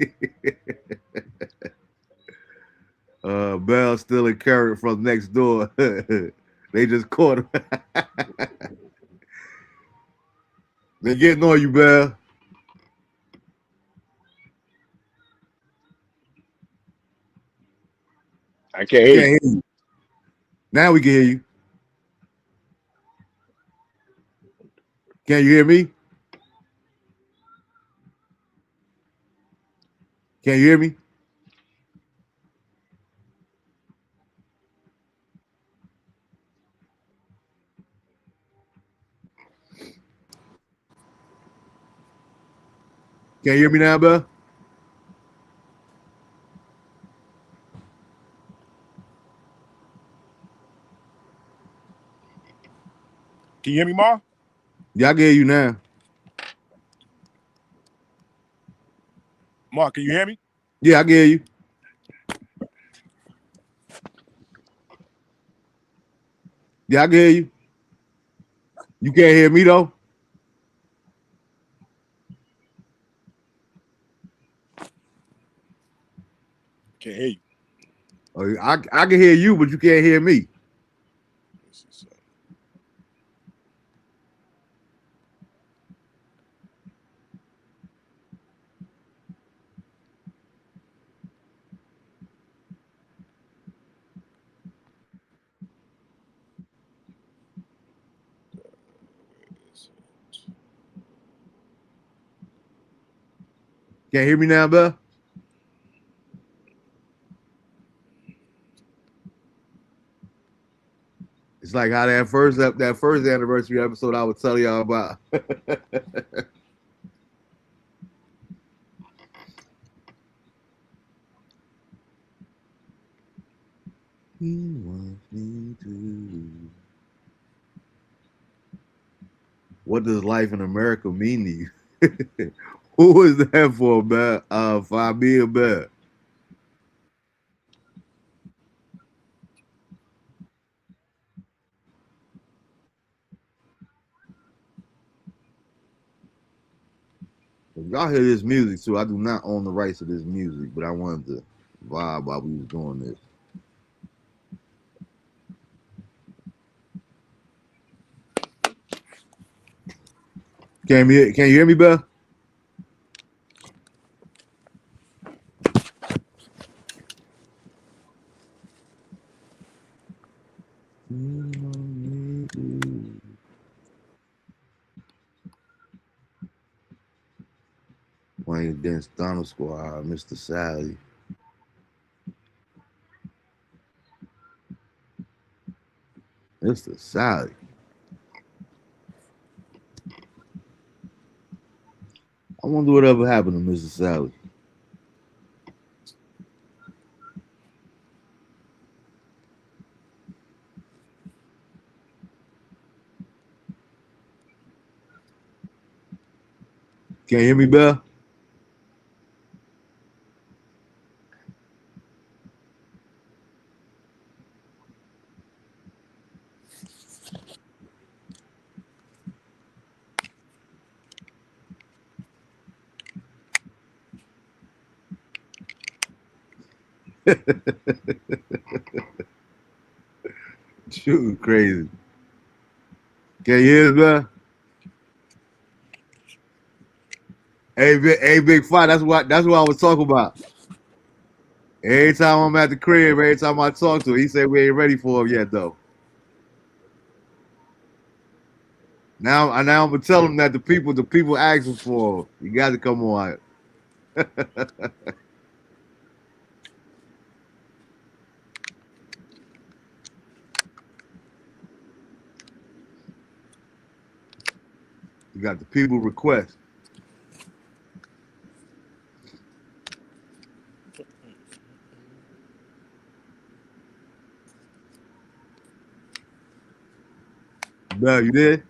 Bell still in carrot from next door. They just caught him. They getting on you, Bell. I can't We hear can't you. hear you. Now we can hear you. Can you hear me? Can you hear me? Can you hear me now, Bell? Can you hear me, Ma? Yeah, I can hear you now. Ma, can you hear me? Yeah, I can hear you. Yeah, I can hear you. You can't hear me though. Can't hear you. I can hear you, but you can't hear me. Can't hear me now, Bell? It's like how that first anniversary episode I was telling y'all about. He wants me to. What does life in America mean to you? Who was that for, man? Fabian Bear. If y'all hear this music too, I do not own the rights to this music, but I wanted to vibe while we was doing this. Can you hear me, Bell? Playing against Donald Squad, Mr. Sally. Mr. Sally. I wonder whatever happened to Mr. Sally. Can you hear me, Bell? Shoot, crazy. Can you hear us, Bell? Hey, big fight. That's what I was talking about. Every time I'm at the crib, every time I talk to him, he said we ain't ready for him yet, though. Now I'm gonna tell him that the people asking for him. You got to come on. You got the people request. Bell, you did?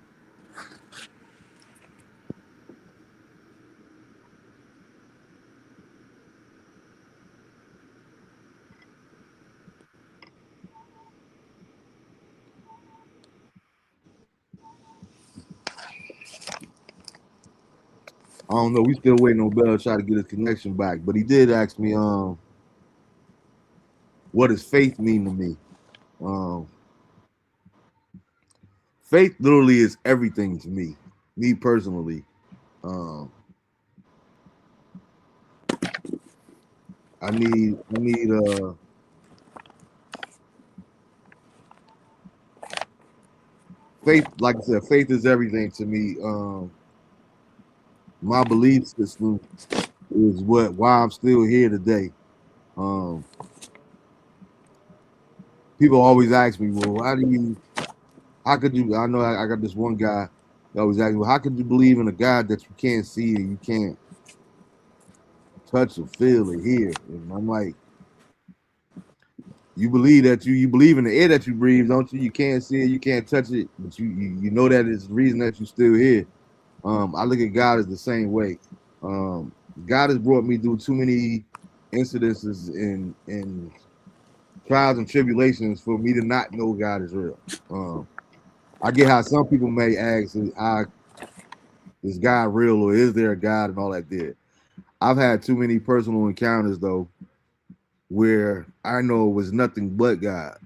I don't know. We still waiting on Bell to try to get his connection back, but he did ask me, what does faith mean to me? Um, Faith literally is everything to me. Me personally, um, I need faith. Like I said, faith is everything to me. My belief system is why I'm still here today. Um, People always ask me, well, how could you? I know I got this one guy that always ask me, well, how could you believe in a God that you can't see and you can't touch or feel or hear? And I'm like, you believe in the air that you breathe, don't you? You can't see it, you can't touch it, but you know that it's the reason that you still here. I look at God as the same way. Um, God has brought me through too many incidences and trials and tribulations for me to not know God is real. I get how some people may ask, is God real or is there a God and all that there. I've had too many personal encounters though where I know it was nothing but God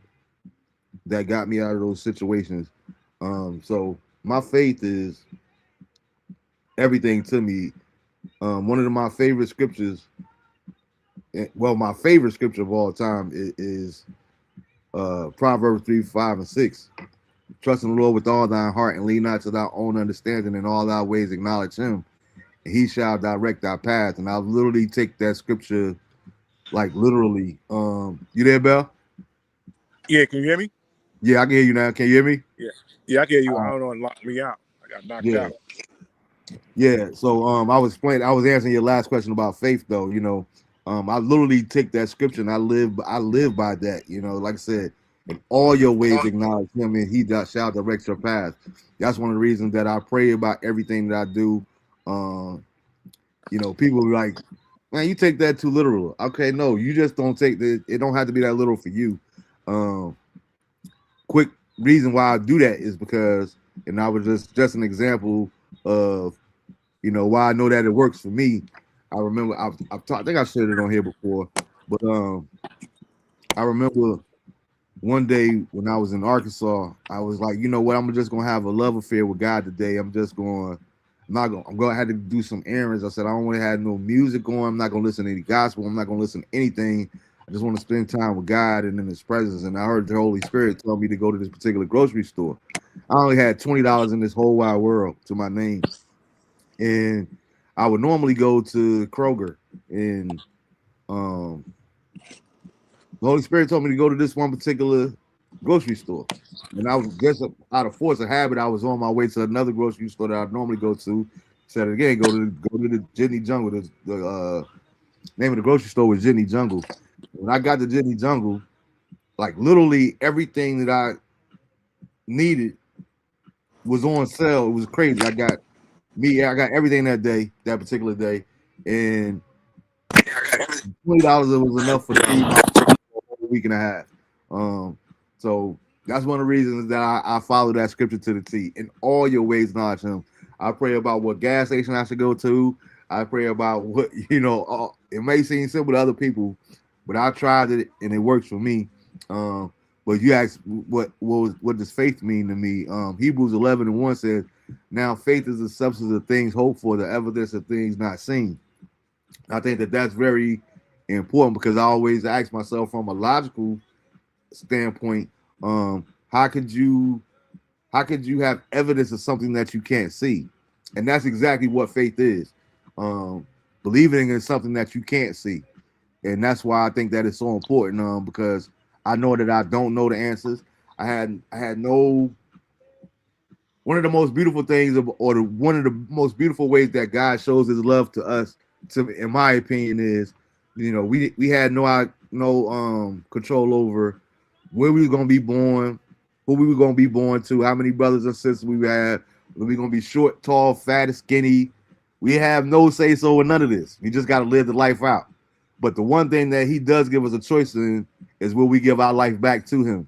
that got me out of those situations. So my faith is everything to me. One of my favorite scriptures, well, my favorite scripture of all time is Proverbs 3, 5, and 6. Trust in the Lord with all thine heart and lean not to thy own understanding, in all thy ways acknowledge him, and he shall direct our path. And I literally take that scripture like literally. You there, Bell? Yeah, can you hear me? Yeah, I can hear you now. Can you hear me? Yeah. Yeah, I can hear you. I Uh, don't know, it locked me out. I got knocked yeah, out. yeah. So I was answering your last question about faith though. I literally take that scripture and I live by that. Like I said, in all your ways acknowledge him and he shall direct your path. That's one of the reasons that I pray about everything that I do. Um, people are like, man, you take that too literal. Okay, no, you just don't take the. It don't have to be that literal for you. Um, quick reason why I do that is because, and I was just an example of why I know that it works for me. I remember I've talked. I think I said it on here before, but I remember one day when I was in Arkansas, I was like, you know what, I'm just gonna have a love affair with God today. I'm gonna have to do some errands. I said I don't want to have no music going. I'm not gonna listen to any gospel. I'm not gonna listen to anything. I just want to spend time with God and in His presence. And I heard the Holy Spirit tell me to go to this particular grocery store. I only had $20 in this whole wide world to my name, and I would normally go to Kroger, and um, the Holy Spirit told me to go to this one particular grocery store. And I was just out of force of habit. I was on my way to another grocery store that I normally go to. Said again, go to the Jenny Jungle. The name of the grocery store was Jenny Jungle. When I got to Jenny Jungle, like literally everything that I needed was on sale. It was crazy. I got everything that particular day, and $20 was enough for to feed my week and a half. Um, so that's one of the reasons that I follow that scripture to the T. In all your ways, acknowledge Him. I pray about what gas station I should go to. I pray about what it may seem simple to other people, but I tried it and it works for me. But you asked what does faith mean to me? Hebrews 11:1 says, "Now faith is the substance of things hoped for, the evidence of things not seen." I think that that's very important because I always ask myself from a logical standpoint, how could you have evidence of something that you can't see? And that's exactly what faith is. Um, Believing in something that you can't see. And that's why I think that is so important, because I know that I don't know the answers. I had no one of the most beautiful things one of the most beautiful ways that God shows his love to us, in my opinion, is we had no control over where we were gonna be born, who we were gonna be born to, how many brothers and sisters we had, were we gonna be short, tall, fat, or skinny. We have no say so in none of this. We just gotta live the life out. But the one thing that he does give us a choice in is will we give our life back to him,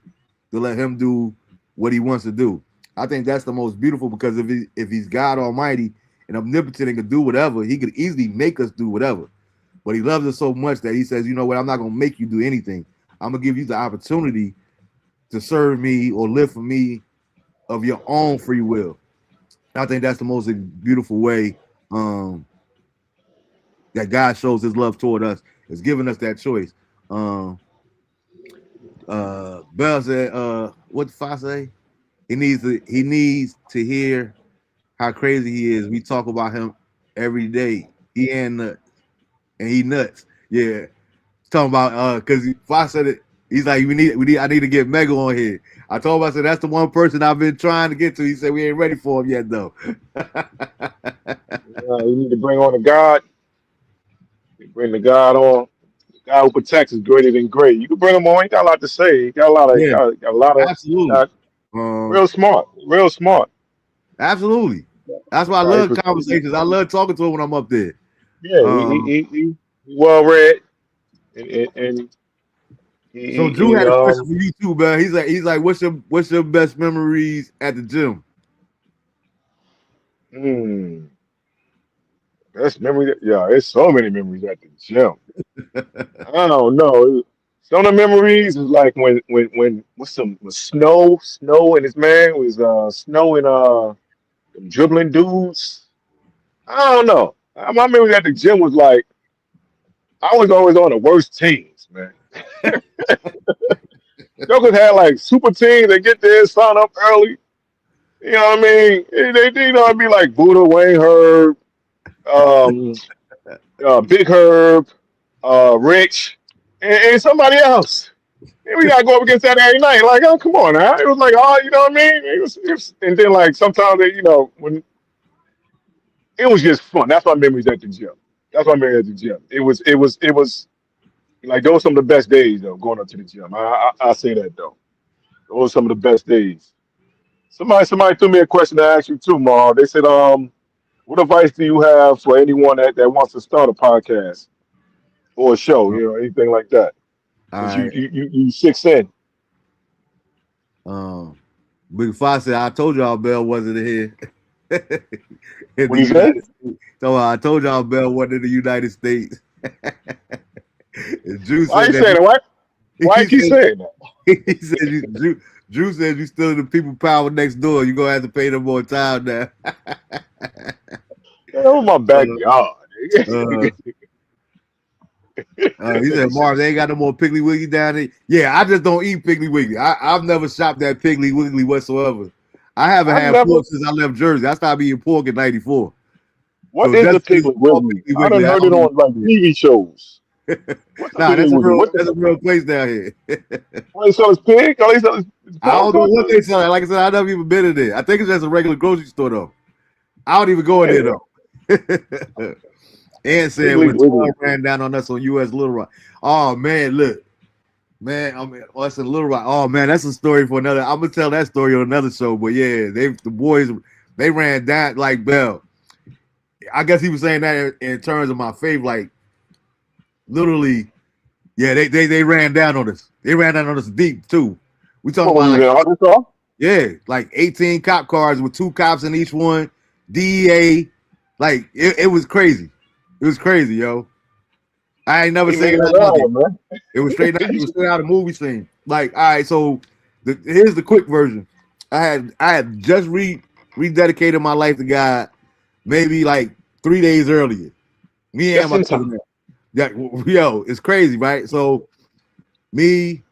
to let him do what he wants to do. I think that's the most beautiful, because if he's God Almighty and omnipotent and can do whatever, he could easily make us do whatever. But he loves us so much that he says, you know what, I'm not gonna make you do anything. I'm gonna give you the opportunity to serve me or live for me of your own free will. I think that's the most beautiful way that God shows his love toward us, is giving us that choice. Um, Bell said, what did Fa say? He needs to hear how crazy he is. We talk about him every day. He nuts. Yeah. Talking about because Fox said it. He's like, I need to get Mega on here. I told him, I said, that's the one person I've been trying to get to. He said we ain't ready for him yet though. You need to bring on a God. You bring the God on. The God who protects is greater than great. You can bring him on. He got a lot to say. He got a lot of. Yeah, Got a lot of. absolutely. Got Um, real smart. Real smart. Absolutely. That's why I His love perspective. conversations. I love talking to him when I'm up there. Yeah, Um, he well read, and so he, Drew he had a question for you too, man. He's like, what's your best memories at the gym? hmm, that's memory. Yeah, there's so many memories at the gym. I don't know. Some of the memories is like when what's some was snow and his man was snow and them dribbling dudes. I don't know. My memory at the gym was like I was always on the worst teams, man. Jokers had like super teams. They get there, sign up early. You know what I mean? It'd be like Buddha, Wayne Herb, um, Big Herb, Rich, and somebody else. And we gotta go up against that every night. Like, oh, come on, now. It was like, oh, you know what I mean? And then like sometimes, when it was just fun. That's my memories at the gym. That's my memories at the gym. It was like those were some of the best days though, going up to the gym. I say that though. Those were some of the best days. Somebody threw me a question to ask you too, Mar. They said, what advice do you have for anyone that wants to start a podcast or a show, anything like that? All Since you right. you you, you six in. Um, Big Fox said, I told y'all Bell wasn't here in What the do you say? United States. So I told y'all Bell wasn't in the United States. And Drew Why said you that saying that? Why he you keep said saying that? he said Drew said you still in the people power next door. You're gonna have to pay them more time now. That was my backyard. uh, he said, Marv, they ain't got no more Piggly Wiggly down there. Yeah, I just don't eat Piggly Wiggly. I've never shopped at Piggly Wiggly whatsoever. I haven't I had never. pork since I left Jersey. I stopped eating pork in '94. What So is the just 'cause it's Piggly called Wiggly? Piggly I done Wiggly, I heard it don't even on like go TV shows. What's the there. Nah, Piggly Wiggly? What that's the? a real place down here. All they sell is pig. All they sell is I pork don't know out what there. they sell. Like I said, I never even been in there. I think it's just a regular grocery store though. I don't even go in there Yeah, though. And said Piggly when Wiggly. 12 ran down on us on US Little Rock. Oh man, look. Man, I mean, us in Little Rock. Oh man, that's a story for another. I'm gonna tell that story on another show. But yeah, the boys they ran down like Bell. I guess he was saying that in terms of my faith, like literally, yeah, they ran down on us. They ran down on us deep too. We talking What about was it like in Arkansas? yeah, like 18 cop cars with 2 cops in each one, DEA, like it was crazy. It was crazy, yo. I ain't never They made seen that nothing like it. hour, man. It was straight out. It was straight out of the movie scene. Like, all right, so here's the quick version. I had just rededicated my life to God, maybe like 3 days earlier. Me and Just my in cousin. time. Yeah, yo, it's crazy, right? So me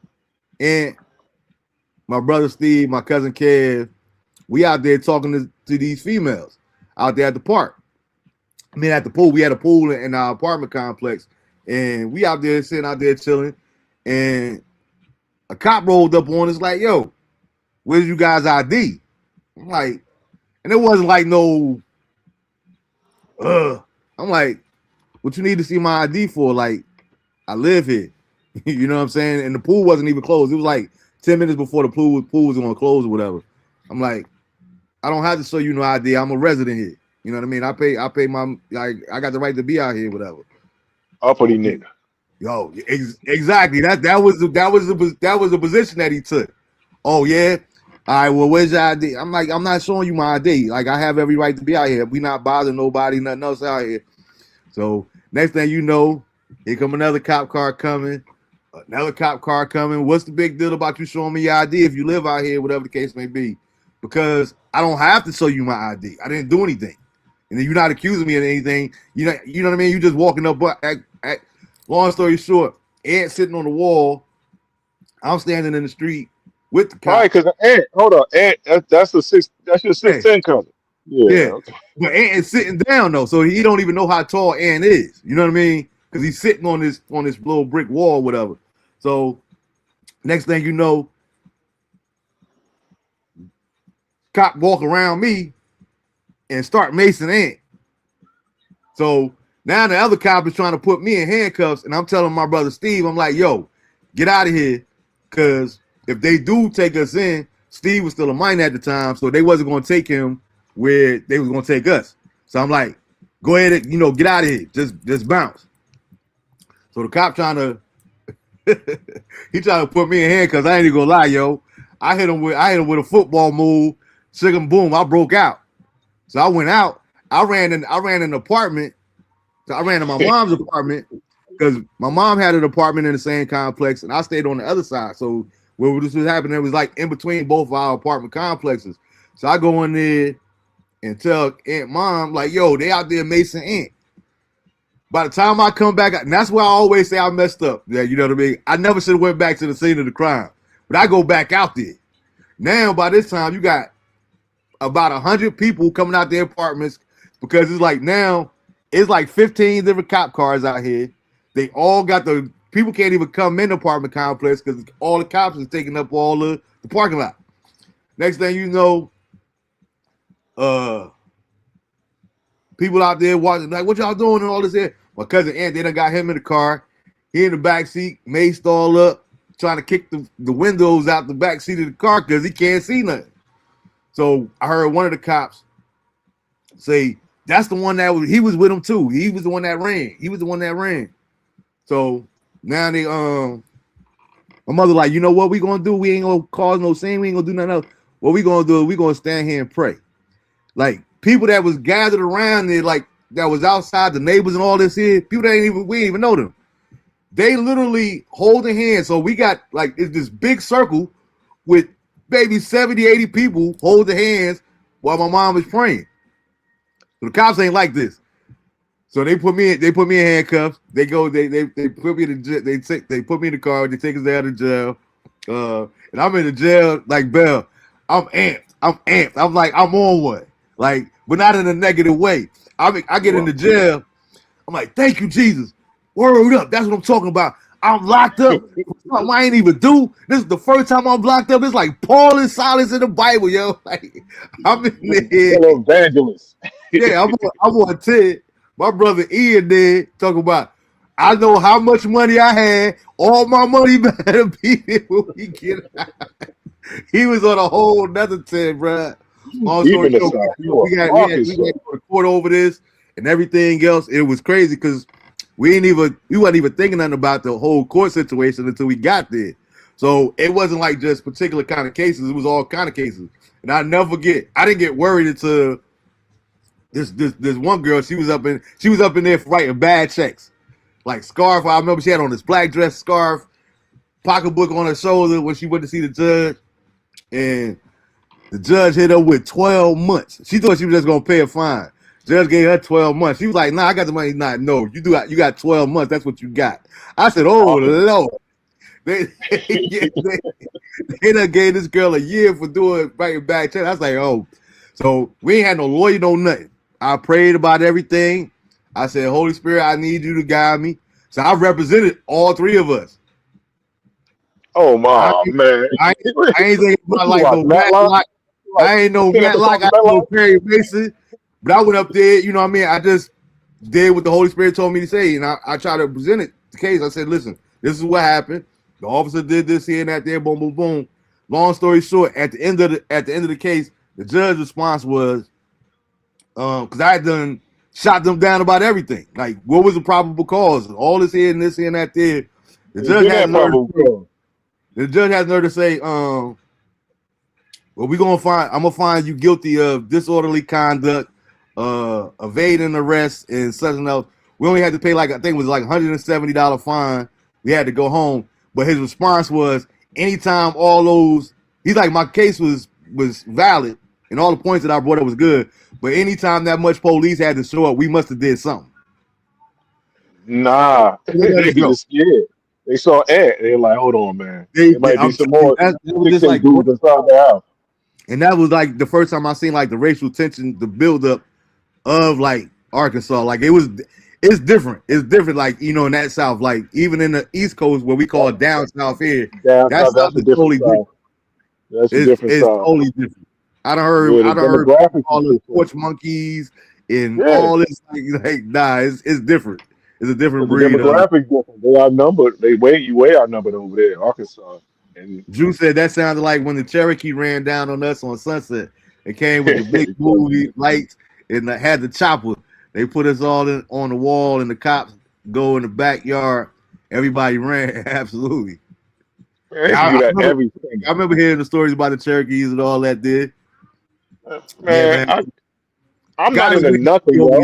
and my brother Steve, my cousin Kev, we out there talking to these females out there at the park. I mean, at the pool. We had a pool in our apartment complex, and we out there sitting out there chilling, and a cop rolled up on us like, yo, where's you guys ID? I'm like, and it wasn't like no, I'm like, what you need to see my ID for? Like, I live here. You know what I'm saying? And the pool wasn't even closed. It was like 10 minutes before the pool was gonna close or whatever. I'm like, I don't have to show you no ID. I'm a resident here. You know what I mean? I pay my like I got the right to be out here, whatever. Uppity nigga. Yo, exactly. That was the position that he took. Oh yeah. All right. Well, where's your ID? I'm like, I'm not showing you my ID. Like, I have every right to be out here. We not bothering nobody, nothing else out here. So next thing you know, here come another cop car coming. Another cop car coming. What's the big deal about you showing me your ID if you live out here, whatever the case may be? Because I don't have to show you my ID. I didn't do anything, and then you're not accusing me of anything. You know what I mean. You just walking up. But long story short, Ed sitting on the wall. I'm standing in the street with the Right, cop. because Ant, hold on, Ant, that's the six. That's your Yeah, 6'10" cousin. Yeah. yeah. Okay. But Ant is sitting down though, so he don't even know how tall Ant is. You know what I mean? Because he's sitting on this little brick wall, or whatever. So next thing you know, cop walk around me and start macing Ant. So now the other cop is trying to put me in handcuffs, and I'm telling my brother Steve, I'm like, yo, get out of here. Because if they do take us in, Steve was still a minor at the time, so they wasn't going to take him where they was going to take us. So I'm like, go ahead and, get out of here. Just bounce. So the cop trying to, he trying to put me in handcuffs. I ain't even gonna lie, yo. I hit him with a football move. Shook him, boom. I broke out. So I went out. I ran in an apartment. So I ran to my mom's apartment because my mom had an apartment in the same complex, and I stayed on the other side. So where this was happening, it was like in between both of our apartment complexes. So I go in there and tell Aunt Mom, like, yo, they out there macing Aunt. By the time I come back, and that's why I always say I messed up. Yeah, you know what I mean? I never should have went back to the scene of the crime. But I go back out there. Now, by this time, you got about 100 people coming out their apartments because it's like now It's like 15 different cop cars out here. They all got the people can't even come in the apartment complex because all the cops is taking up all the parking lot. Next thing you know, uh, people out there watching like, what y'all doing and all this here. My cousin Ant, they done got him in the car. He in the back seat, maced all up, trying to kick the windows out the back seat of the car because he can't see nothing. So I heard one of the cops say, that's the one he was with him too. He was the one that ran. He was the one that ran. So now they my mother like, you know what we gonna do? We ain't gonna cause no scene. We ain't gonna do nothing else. What we gonna do? We gonna stand here and pray. Like people that was gathered around there, like that was outside, the neighbors and all this here. People that we ain't even know them. They literally holding hands. So we got like it's this big circle with maybe 70, 80 people holding hands while my mom is praying. So the cops ain't like this. So they put me in handcuffs. They put me in they put me in the car. They take us down to jail. And I'm in the jail like Bell. I'm amped. I'm like I'm on one. Like, but not in a negative way. I get into jail. I'm like, thank you, Jesus. Word up. That's what I'm talking about. I'm locked up. Something I ain't even do. This is the first time I'm locked up. It's like Paul and Silas in the Bible, yo. Like I'm in there. Fellow evangelist. Yeah, I'm on 10. My brother Ian did talk about. I know how much money I had. All my money better be there when we get out. He was on a whole nother 10, bro. Long story short, we got to go to court over this and everything else. It was crazy because we wasn't even thinking nothing about the whole court situation until we got there. So it wasn't like just particular kind of cases. It was all kind of cases. And I never forget, I didn't get worried until this one girl, she was up in there for writing bad checks. Like scarf, I remember she had on this black dress scarf, pocketbook on her shoulder when she went to see the judge. And the judge hit her with 12 months. She thought she was just gonna pay a fine. Judge gave her 12 months. She was like, nah, I got the money. Nah, no, you got 12 months. That's what you got. I said, oh Lord. They done gave this girl a year for doing writing bad checks. I was like, oh. So we ain't had no lawyer, no nothing. I prayed about everything. I said, Holy Spirit, I need you to guide me. So I represented all three of us. Oh my man! I ain't thinking about like no Matlock. I ain't no Matlock. I ain't no Perry Mason. But I went up there. You know what I mean? I just did what the Holy Spirit told me to say, and I tried to present it. The case. I said, listen, this is what happened. The officer did this here and that there. Boom, boom, boom. Long story short, at the end of the case, the judge's response was, because I had done shot them down about everything. Like, what was the probable cause? All this here and that there. The judge had the judge has nerve to say, well, I'm gonna find you guilty of disorderly conduct, evading arrest, and such and else. We only had to pay I think it was like $170 fine. We had to go home. But his response was, anytime all those, he's like, my case was valid and all the points that I brought up was good. But anytime that much police had to show up, we must have did something. Nah, they just scared. They saw Ed. They're like, hold on, man. There might be some more. That was just like, dudes inside the house. And that was like the first time I seen like the racial tension, the buildup of like Arkansas. Like it's different. It's different. Like, you know, in that South, like even in the East Coast, what we call down South here, that's totally different. That's a different It's totally different. I done heard all the porch monkeys and all this. Like, nah, it's different. It's a different breed. The demographic different. They outnumbered. They way outnumbered over there, Arkansas. And Drew said that sounded like when the Cherokee ran down on us on Sunset. It came with the big movie lights and had the chopper. They put us all on the wall, and the cops go in the backyard. Everybody ran. Absolutely. Man, I remember hearing the stories about the Cherokees and all that. Did man? I'm not into nothing, yo.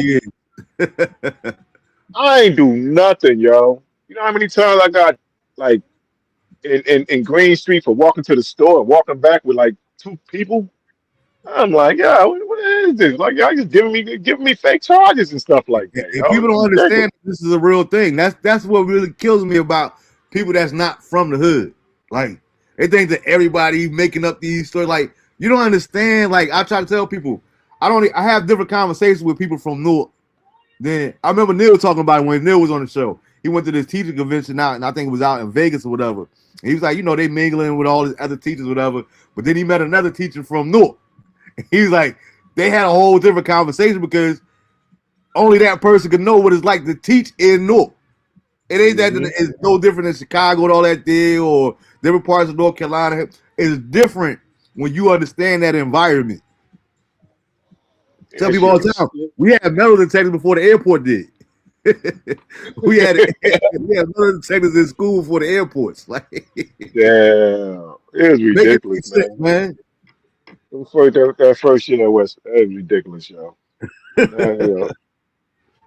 I ain't do nothing, yo. You know how many times I got like in Green Street for walking to the store and walking back with like two people? I'm like, yeah, what is this? Like, y'all just giving me fake charges and stuff like that. And people don't understand this is a real thing. That's what really kills me about people that's not from the hood. Like, they think that everybody making up these stories. Like, you don't understand. Like, I try to tell people, I have different conversations with people from Newark Then I remember Neil talking about it when Neil was on the show. He went to this teacher convention out, and I think it was out in Vegas or whatever. And he was like, they mingling with all his other teachers, whatever. But then he met another teacher from Newark. He was like, they had a whole different conversation because only that person could know what it's like to teach in Newark. It ain't that it's no different in Chicago and all that deal or different parts of North Carolina. It's different when you understand that environment. Tell people all the time, we had metal detectors before the airport did. we had metal detectors in school before the airports. Like, Yeah, it was ridiculous, man. That first year was ridiculous, yo. You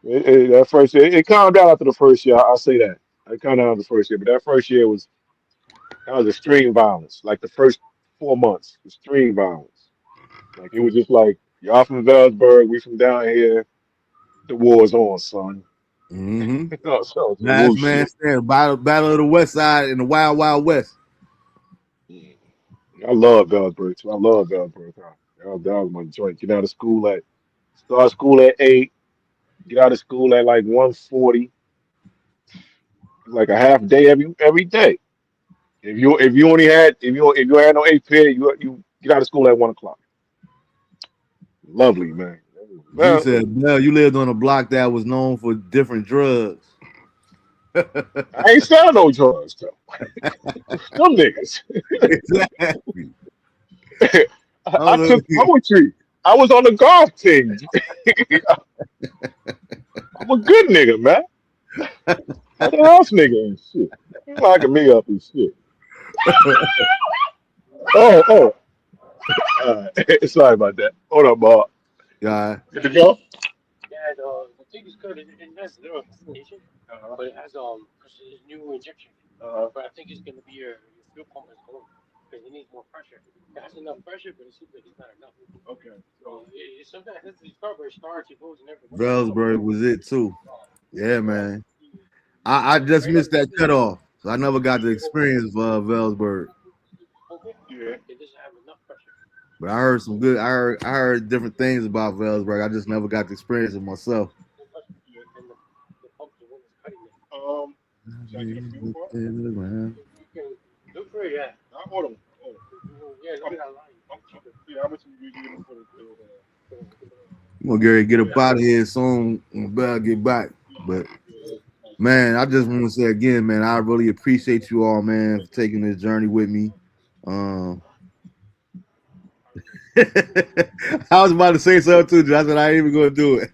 that first year, it calmed down after the first year. I'll say that. It calmed down after the first year, but that first year was extreme violence. Like the first 4 months, extreme violence. Like it was just like y'all from Velsburg, we from down here. The war's on, son. Mm-hmm. So it's Last woo man shit. standing, battle of the West Side in the Wild Wild West. I love Velsburg too. I love Velsburg. That was my joint. Get out of school start school at 8. Get out of school at like 1:40. Like a half day every day. If you had no 8 period, you get out of school at 1 o'clock. Lovely, man. Drew Well, said, "Well, you lived on a block that was known for different drugs." I ain't selling no drugs though. Them niggas. Exactly. I took poetry. I was on the golf team. I'm a good nigga, man. I'm a house nigga and shit. You locking me up and shit. Oh. Sorry about that. Hold up, Bob. Yeah. Good to go? Okay. So Velsburg was it too. Yeah, man. I just missed that cutoff, so I never got to experience Velsburg. yeah. But I heard some good. I heard different things about Velsburg. I just never got to experience it myself. Should I get a few more? Hold on. Hold on. Yeah, how much you give me for the I'm gonna get up out of here soon and better get back. But man, I just want to say again, man, I really appreciate you all, man, for taking this journey with me. Um, I was about to say something too, I said I ain't even gonna do it.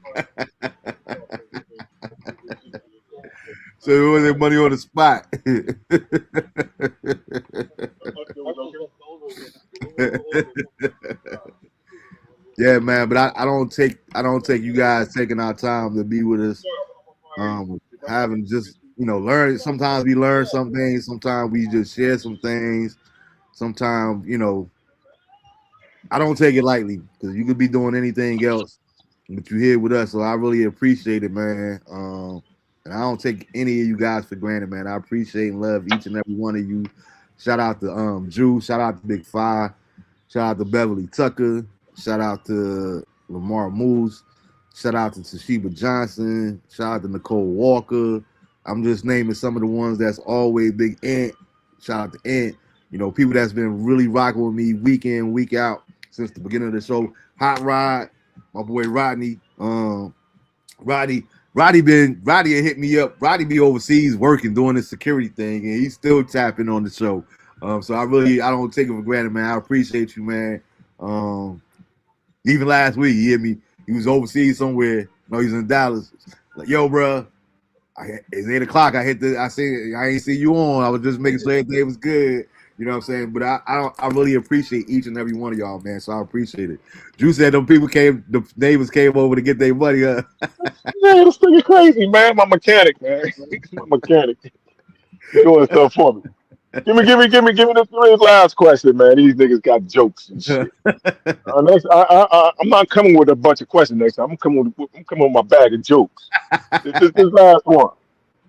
So it wasn't money on the spot. Yeah, man, but I don't take you guys taking our time to be with us. Having just learn. Sometimes we learn some things. Sometimes we just share some things. Sometimes I don't take it lightly because you could be doing anything else, but you're here with us, so I really appreciate it, man. And I don't take any of you guys for granted, man. I appreciate and love each and every one of you. Shout out to Drew. Shout out to Big Five. Shout out to Beverly Tucker. Shout out to Lamar Moose. Shout out to Toshiba Johnson. Shout out to Nicole Walker. I'm just naming some of the ones that's always Big Ant. Shout out to Ant. People that's been really rocking with me week in, week out since the beginning of the show. Hot Rod, my boy Rodney. Rodney had hit me up. Rodney be overseas working, doing this security thing, and he's still tapping on the show. So I don't take it for granted, man. I appreciate you, man. Even last week, he hit me. He was overseas somewhere. No, he's in Dallas. Like, yo, bro, it's 8 o'clock. I ain't see you on. I was just making sure everything was good. You know what I'm saying? But I really appreciate each and every one of y'all, man. So I appreciate it. Drew said the neighbors came over to get their money. Yeah, this thing is crazy, man. My mechanic, man. My mechanic doing stuff for me. Give me this last question, man. These niggas got jokes and shit. Next, I'm not coming with a bunch of questions next time. I'm coming with my bag of jokes. This last one.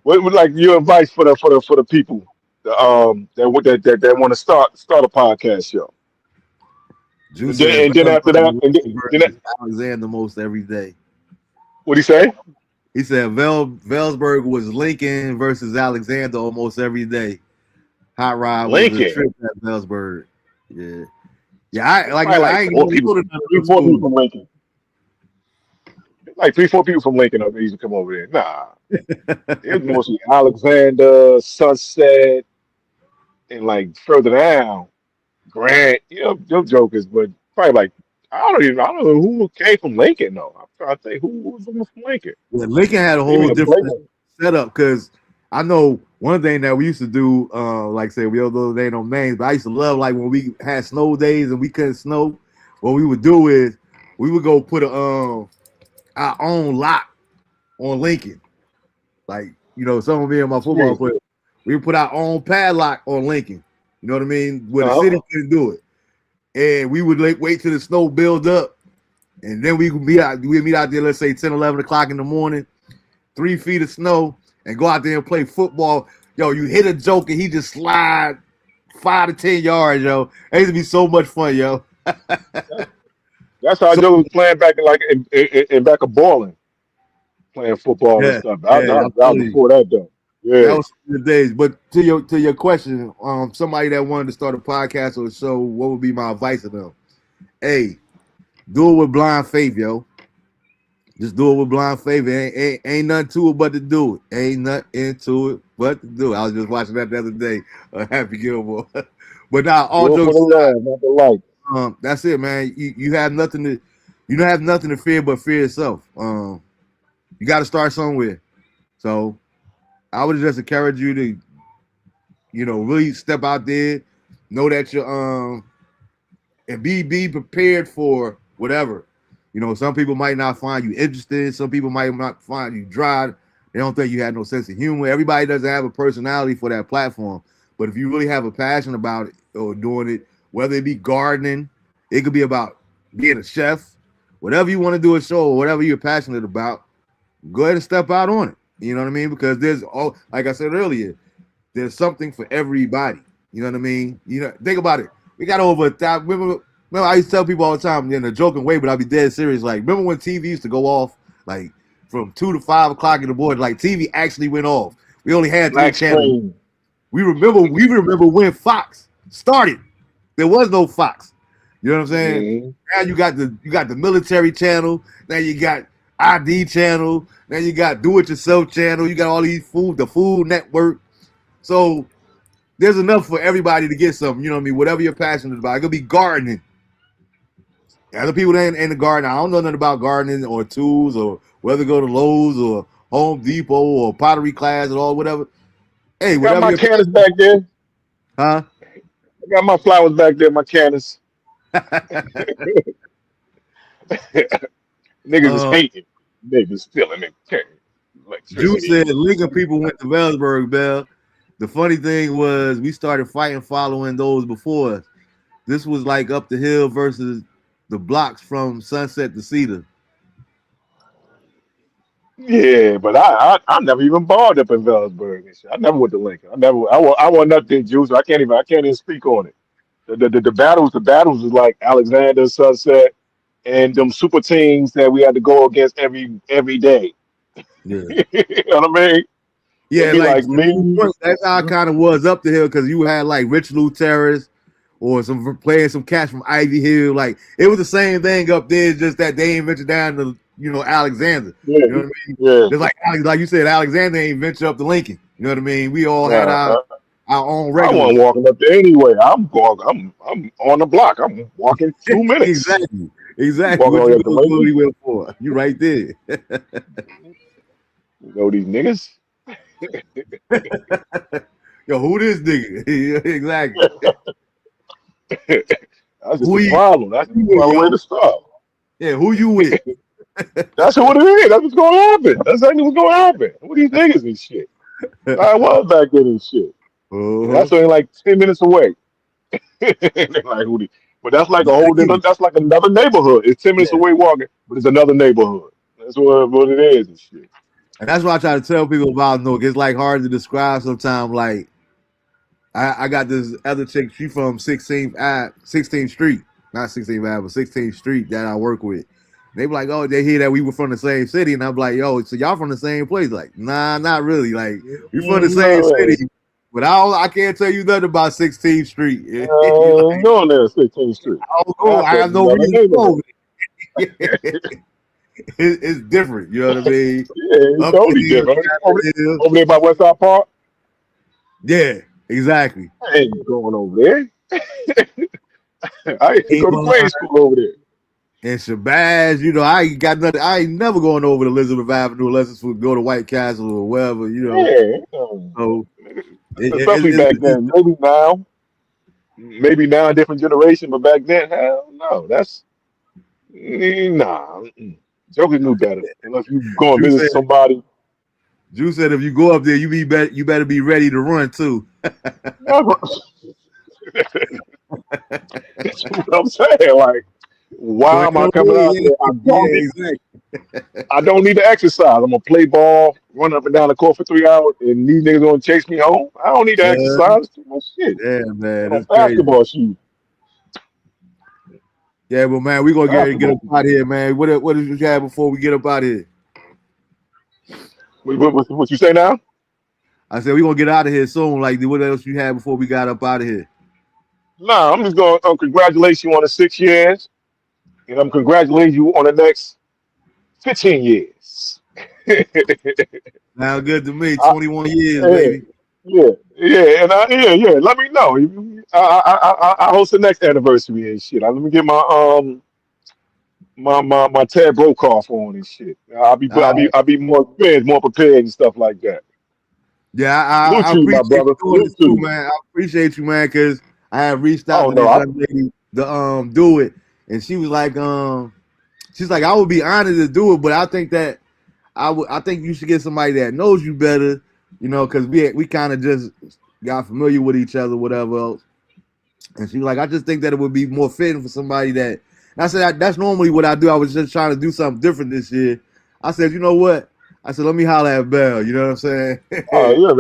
What would like your advice for the people that want to start a podcast show? Drew And said, then after that, and then Alexander most every day. what do you say? He said Velsburg was Lincoln versus Alexander almost every day. Hot Rod was a Lincoln. trip at Velsburg. Yeah. Yeah, I It's like I probably said, like I ain't four gonna people, go to none of three, them four people schools. from Lincoln. Like 3, 4 people from Lincoln up there used to come over there. Nah, it was mostly Alexander, Sunset, and like further down, Grant. You know, them jokers, but probably like I don't know who came from Lincoln though. I'm trying to think who was from Lincoln. Yeah, Lincoln had a Maybe whole the different players. setup because I know one thing that we used to do, like I said, we don't name no names, but I used to love like when we had snow days and we couldn't snow. What we would do is we would go put our own lock on Lincoln. Like, some of me and my football Yeah. players, we would put our own padlock on Lincoln. You know what I mean? Where the city Uh-huh. couldn't do it. And we would like wait till the snow build up. And then we'd meet out there, let's say 10, 11 o'clock in the morning, 3 feet of snow, and go out there and play football. Yo, you hit a joke and he just slide 5 to 10 yards, yo. It used to be so much fun, yo. That's how So Joe was playing back in like in back of Ballin, playing football and yeah, stuff. yeah, I'm That was telling you, before that though. that Yeah. was the days. But to your question, somebody that wanted to start a podcast or a show, what would be my advice to them? Hey, do it with blind faith, yo. Just do it with blind faith. Ain't nothing to it but to do it. Ain't nothing to it but to do it. I was just watching that the other day. Happy Gilmore. But now, all Do it for jokes the aside, love, not the like. that's it, man. You don't have nothing to fear but fear yourself. You got to start somewhere. So I would just encourage you to, really step out there, know that you're and be prepared for whatever. Some people might not find you interesting. Some people might not find you dry. They don't think you had no sense of humor. Everybody doesn't have a personality for that platform. But if you really have a passion about it or doing it, whether it be gardening, it could be about being a chef, whatever you want to do a show or whatever you're passionate about, go ahead and step out on it. You know what I mean? Because like I said earlier, there's something for everybody. You know what I mean? Think about it. We got over 1,000. Remember, I used to tell people all the time in a joking way, but I'll be dead serious. Like, remember when TV used to go off like from 2 to 5 o'clock in the morning? Like, TV actually went off. We only had three Black channels. screen. We remember when Fox started. There was no Fox. You know what I'm saying? Mm-hmm. Now you got the military channel. Now you got ID channel. Now you got do it yourself channel. You got all these the Food Network. So there's enough for everybody to get something. You know what I mean? Whatever you're passionate about. It could be gardening. Other people that ain't in the garden, I don't know nothing about gardening or tools or whether to go to Lowe's or Home Depot or pottery class or all whatever. Hey, I got whatever my you're, cannas back there. huh? I got my flowers back there, my cannas. Niggas is uh, hating. Niggas stealing their Juice electricity. said Lincoln people went to Wellsburg, Bell. The funny thing was we started fighting following those before us. This was like up the hill versus the blocks from Sunset to Cedar. Yeah, but I never even balled up in Velsburg and shit. I never went to Lincoln. I want nothing juice. I can't even speak on it. The battles was like Alexander, Sunset, and them super teams that we had to go against every day. Yeah. You know what I mean? It'd Yeah, be like like me. that's how it kind of was up the hill because you had like Rich Lou Terrace or some playing some cats from Ivy Hill. Like it was the same thing up there, just that they ain't ventured down to Alexander. Yeah, You know what I mean? yeah. Just like you said, Alexander ain't venture up to Lincoln. You know what I mean? We all had our Uh, our own I regulars. wasn't walking up there anyway. I'm on the block. I'm walking 2 minutes. Exactly, exactly. Walking What all the you way up to go to Lincoln. anywhere for? You right there. You know these niggas. Yo, who this nigga? Exactly. That's just Who the you, problem. That's who you the with, problem way yo? to start. Yeah, who you with? That's what it is. That's what's going to happen. That's exactly what's going to happen. Who these niggas and shit. I was back then and shit. And Uh-huh. that's only like 10 minutes away. And they're like, who the, but that's like a Yeah, whole different. That's like another neighborhood. It's 10 minutes yeah. away walking, but it's another neighborhood. That's what it is and shit. And that's what I try to tell people about Newark. It's like hard to describe sometimes. Like I got this other chick, she from 16th Street. Not 16th Ave, but 16th Street that I work with. They be like, oh, they hear that we were from the same city, and I'm like, yo, so y'all from the same place? Like, nah, not really. Like, we from the same No, city, but I can't tell you nothing about 16th Street. ain't going there, 16th Street. I don't go. That's I have no another reason to go neighborhood. over there. It's different. You know what I mean? Yeah, it's Up totally here, different. down here. Over there by West Side Park, Yeah, exactly. I ain't going over there. I used to go to Avon grade school over there. and Shabazz, I ain't got nothing. I ain't never going over to Elizabeth Avenue unless it's to go to White Castle or wherever. Yeah, So especially back it's then. Maybe now, a different generation, but back then, hell no. Nah. Jokers knew better. Unless you go and Drew visit said. somebody. Drew said if you go up there, you better be ready to run too. Never. That's what I'm saying. Like, So why ain't am I no coming way. out there? Yeah, exactly. I don't need to exercise. I'm gonna play ball, run up and down the court for 3 hours, and these niggas gonna chase me home. I don't need to Yeah, exercise. It's too much shit. yeah, man, Put on that's crazy. basketball shoes. Yeah, but man, we gonna get Basketball up shoes. out here, man. What did you have before we get up out here? What you say now? I said we gonna get out of here soon. Like, what else you had before we got up out of here? Nah, I'm just gonna congratulate you on the 6 years, and I'm congratulating you on the next 15 years. Now, good to me. I, 21 years, yeah, baby. yeah, and yeah. Let me know. I host the next anniversary and shit. Let me get my Ted Brokaw on and shit. I'll be more prepared, and stuff like that. Yeah, Salute I to you, my appreciate brother. you doing Salute this to too, you. man. I appreciate you, man, because I have reached out Oh to no, this young lady to do it, and she was like, she's like, I would be honored to do it, but I think that I think you should get somebody that knows you better, because we kind of just got familiar with each other, whatever else. And she was like, I just think that it would be more fitting for somebody that. And I said, that's normally what I do. I was just trying to do something different this year. I said, you know what? I said, let me holler at Bell. You know what I'm oh saying? yeah,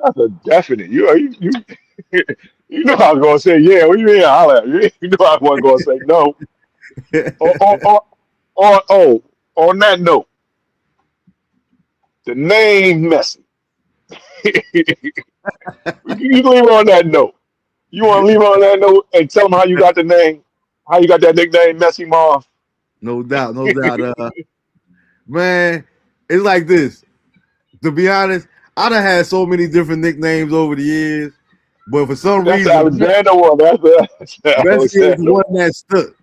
that's a definite. You know I was gonna say yeah. What you mean holler at you? You know I wasn't gonna say no. Or on that note, the name Messi. You leave it on that note. You want to leave it on that note and tell them how you got the name, how you got that nickname, Messi Marv. No doubt, no doubt. Man, it's like this. To be honest, I done had so many different nicknames over the years, but for some That's the reason, Alexander one. That's the Messi is the Alexander one one. that stuck.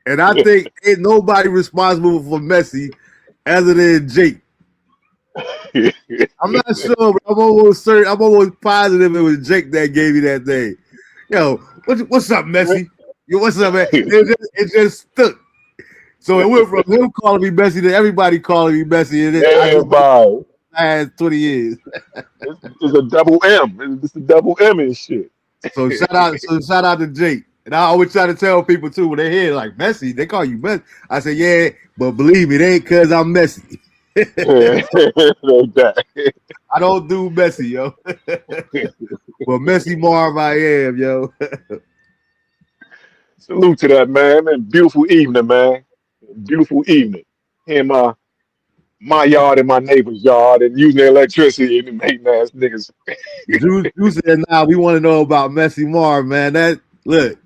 And I think ain't nobody responsible for Messi other than Jake. I'm not sure, but I'm almost certain. I'm almost positive it was Jake that gave you that name. Yo, what's up, Messi? Yo, what's up, man? It just stuck. So it went from him calling me Messi to everybody calling me Messi, and I just Everybody. last 20 years. It's a double M. It's a double M and shit. So shout out to Jake. And I always try to tell people too when they hear like Messi, they call you Messi. I say, yeah, but believe me, it ain't cause I'm Messi. Yeah, like that. I don't do Messi, yo. But Messi Marv I am, yo. Salute to that man. Man, beautiful evening, man. Beautiful evening. In my yard and my neighbor's yard and using the electricity and them hating ass niggas. Drew said, nah, we want to know about Messi Marv, man. That look,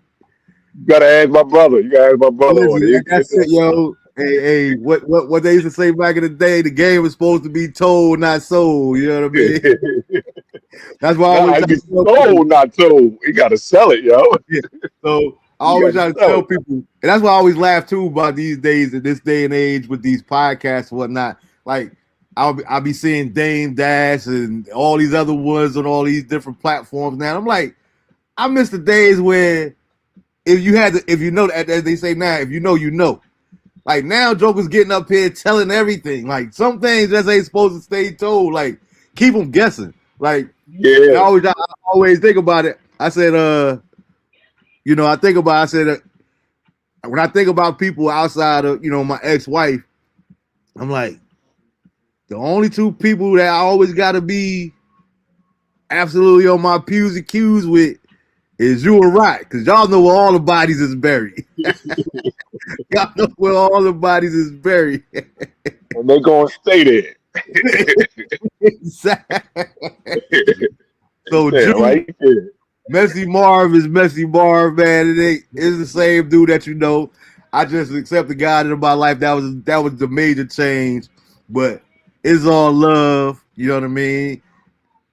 You gotta ask my brother. You gotta ask my brother on listen, it. that's it, yo. Hey, what they used to say back in the day, the game was supposed to be told, not sold. You know what I mean? That's why I Nah, always try it be to tell people. sold, not told. You gotta sell it, yo. Yeah. So I You always gotta try to sell tell it. people, and that's why I always laugh too about these days in this day and age with these podcasts and whatnot. Like I'll be seeing Dame Dash and all these other ones on all these different platforms now. I'm like, I miss the days where if you know, as they say now, if you know, you know. Like now, Joker's getting up here telling everything. Like some things just ain't supposed to stay told. Like keep them guessing. Like and Yeah. I always think about it. I said, I think about. I said when I think about people outside of my ex-wife, I'm like the only two people that I always got to be absolutely on my P's and Q's with is you and Rock, because y'all know where all the bodies is buried. Y'all know where all the bodies is buried. And they're gonna stay there. They So stay Juice, right there. Messy Marv is Messy Marv, man. It's the same dude that you know. I just accepted God into my life. That was the major change. But it's all love. You know what I mean?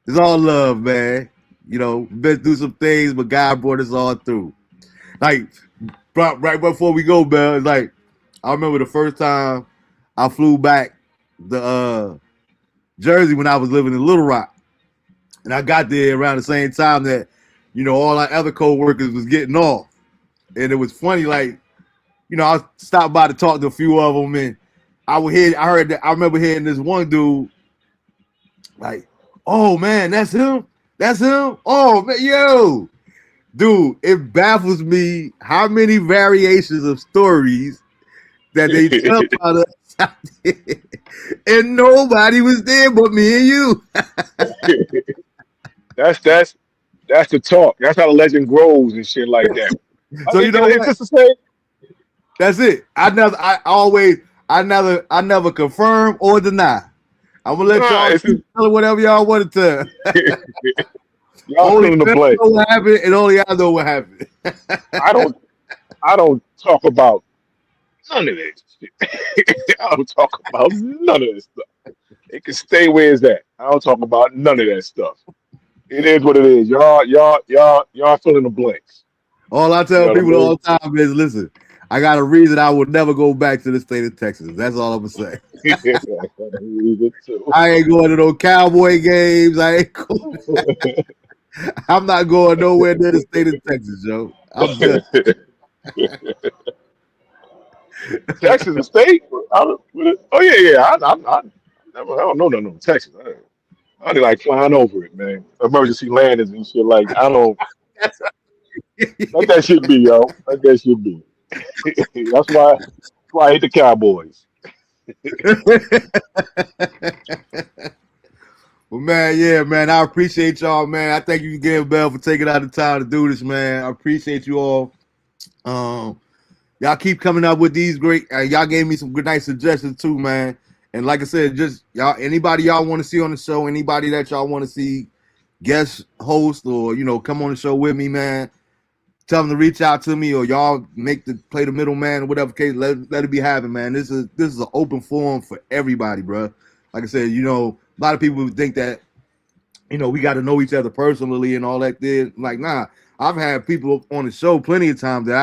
It's all love, man. You know, been through some things, but God brought us all through. Like right before we go, man, it's like I remember the first time I flew back the Jersey when I was living in Little Rock. And I got there around the same time that, all our other co-workers was getting off. And it was funny, like, I stopped by to talk to a few of them, and I remember hearing this one dude, like, oh man, that's him? That's him? Oh man, yo. Dude, it baffles me how many variations of stories that they tell about us. And nobody was there but me and you. That's the talk. That's how the legend grows and shit like that. So you know It's what? just to say, That's it. I never confirm or deny. I'm gonna let nah, y'all it's just, tell whatever y'all want to tell. y'all Only fill in the Bell blank. know what happened, and only I know what happened. I don't I don't talk about none of this shit. I don't talk about none of this stuff. It can stay where it's at. I don't talk about none of that stuff. It is what it is. Y'all fill in the blanks. All I You tell know what I people mean? all the time is, listen, I got a reason I would never go back to the state of Texas. That's all I'm gonna say. Me too. I ain't going to no Cowboy games. I'm not going nowhere near the state of Texas, yo. I'm done. Texas a state? Oh yeah. I don't know nothing on Texas. I only like flying over it, man. Emergency landings and shit like I don't let that shit be, yo. Let that shit be. That's why I hate the Cowboys. Well, man, yeah, man, I appreciate y'all, man. I thank you again, Bell, for taking out the time to do this, man. I appreciate you all. Um, y'all keep coming up with these great. Y'all gave me some good, nice suggestions too, man. And like I said, just anybody y'all want to see on the show, anybody that y'all want to see guest host or come on the show with me, man. Tell them to reach out to me, or y'all play the middleman or whatever case. Let it be happen, man. This is an open forum for everybody, bro. Like I said, a lot of people think that we got to know each other personally and all that. There, like, nah. I've had people on the show plenty of times that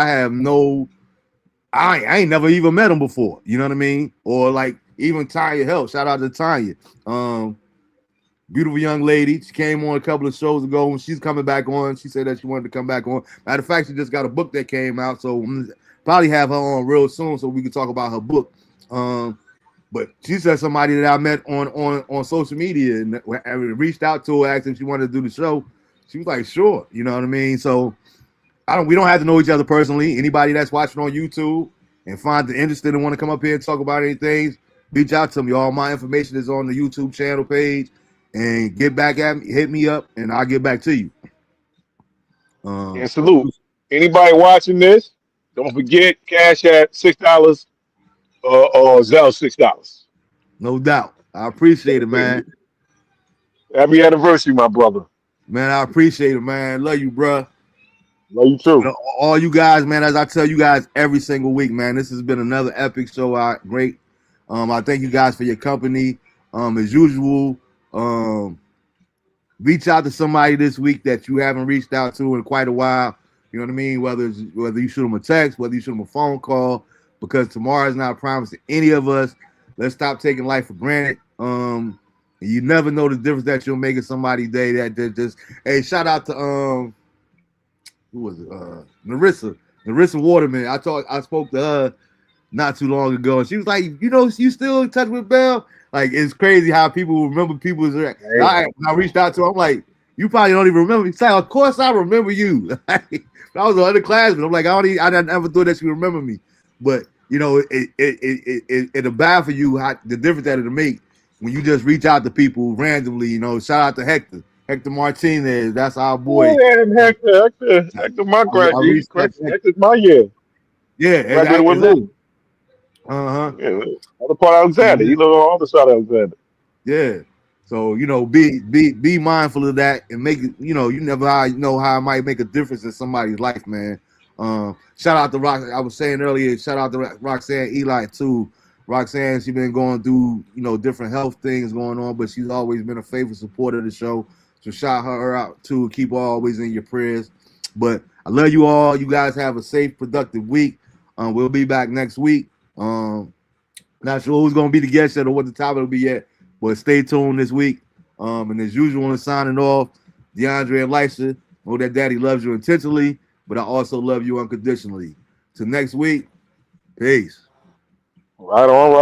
I ain't never even met them before. You know what I mean? Or like even Tanya Help. Shout out to Tanya. Beautiful young lady. She came on a couple of shows ago, and she's coming back on. She said that she wanted to come back on. Matter of fact, she just got a book that came out, so probably have her on real soon so we can talk about her book. But she said somebody that I met on social media and reached out to her, asked if she wanted to do the show. She was like, sure. You know what I mean? So we don't have to know each other personally. Anybody that's watching on YouTube and find it interested and want to come up here and talk about anything, reach out to me. All my information is on the YouTube channel page. And get back at me, hit me up, and I'll get back to you. And salute. Anybody watching this, don't forget Cash at $6 or Zelle $6. No doubt. I appreciate it, man. Happy anniversary, my brother. Man, I appreciate it, man. Love you, bro. Love you too. All you guys, man, as I tell you guys every single week, man, this has been another epic show. Great. I thank you guys for your company. As usual, reach out to somebody this week that you haven't reached out to in quite a while. You know what I mean? Whether you shoot them a text, whether you shoot them a phone call, because tomorrow is not a promise to any of us. Let's stop taking life for granted. You never know the difference that you'll make in somebody's day. That just hey, shout out to who was it? Narissa Waterman. I spoke to her not too long ago, and she was like, you still in touch with Bell? Like, it's crazy how people remember people's. When I reached out to her, I'm like, you probably don't even remember me. She's like, of course I remember you. I was an underclassman. I'm like, I never thought that she remember me. But it'll bad for you the difference that it'll make when you just reach out to people randomly. Shout out to Hector. Hector Martinez. That's our boy. Yeah, and Hector, my I respect Hector. Hector's my year. Yeah, Graduated with exactly. Lou. Uh-huh. Yeah, other part of Alexander. He live on the other side of Alexander. Yeah. So, be mindful of that and make it, you never know how it might make a difference in somebody's life, man. Shout out to Rock. I was saying earlier, shout out to Roxanne Eli too. Roxanne, she's been going through, different health things going on, but she's always been a faithful supporter of the show. So shout her out too. Keep her always in your prayers. But I love you all. You guys have a safe, productive week. We'll be back next week. Not sure who's gonna be the guest yet or what the topic will be yet, but stay tuned this week. And as usual, in signing off, DeAndre and Lysa, know that Daddy loves you intentionally, but I also love you unconditionally. Till next week, peace. Right on, right.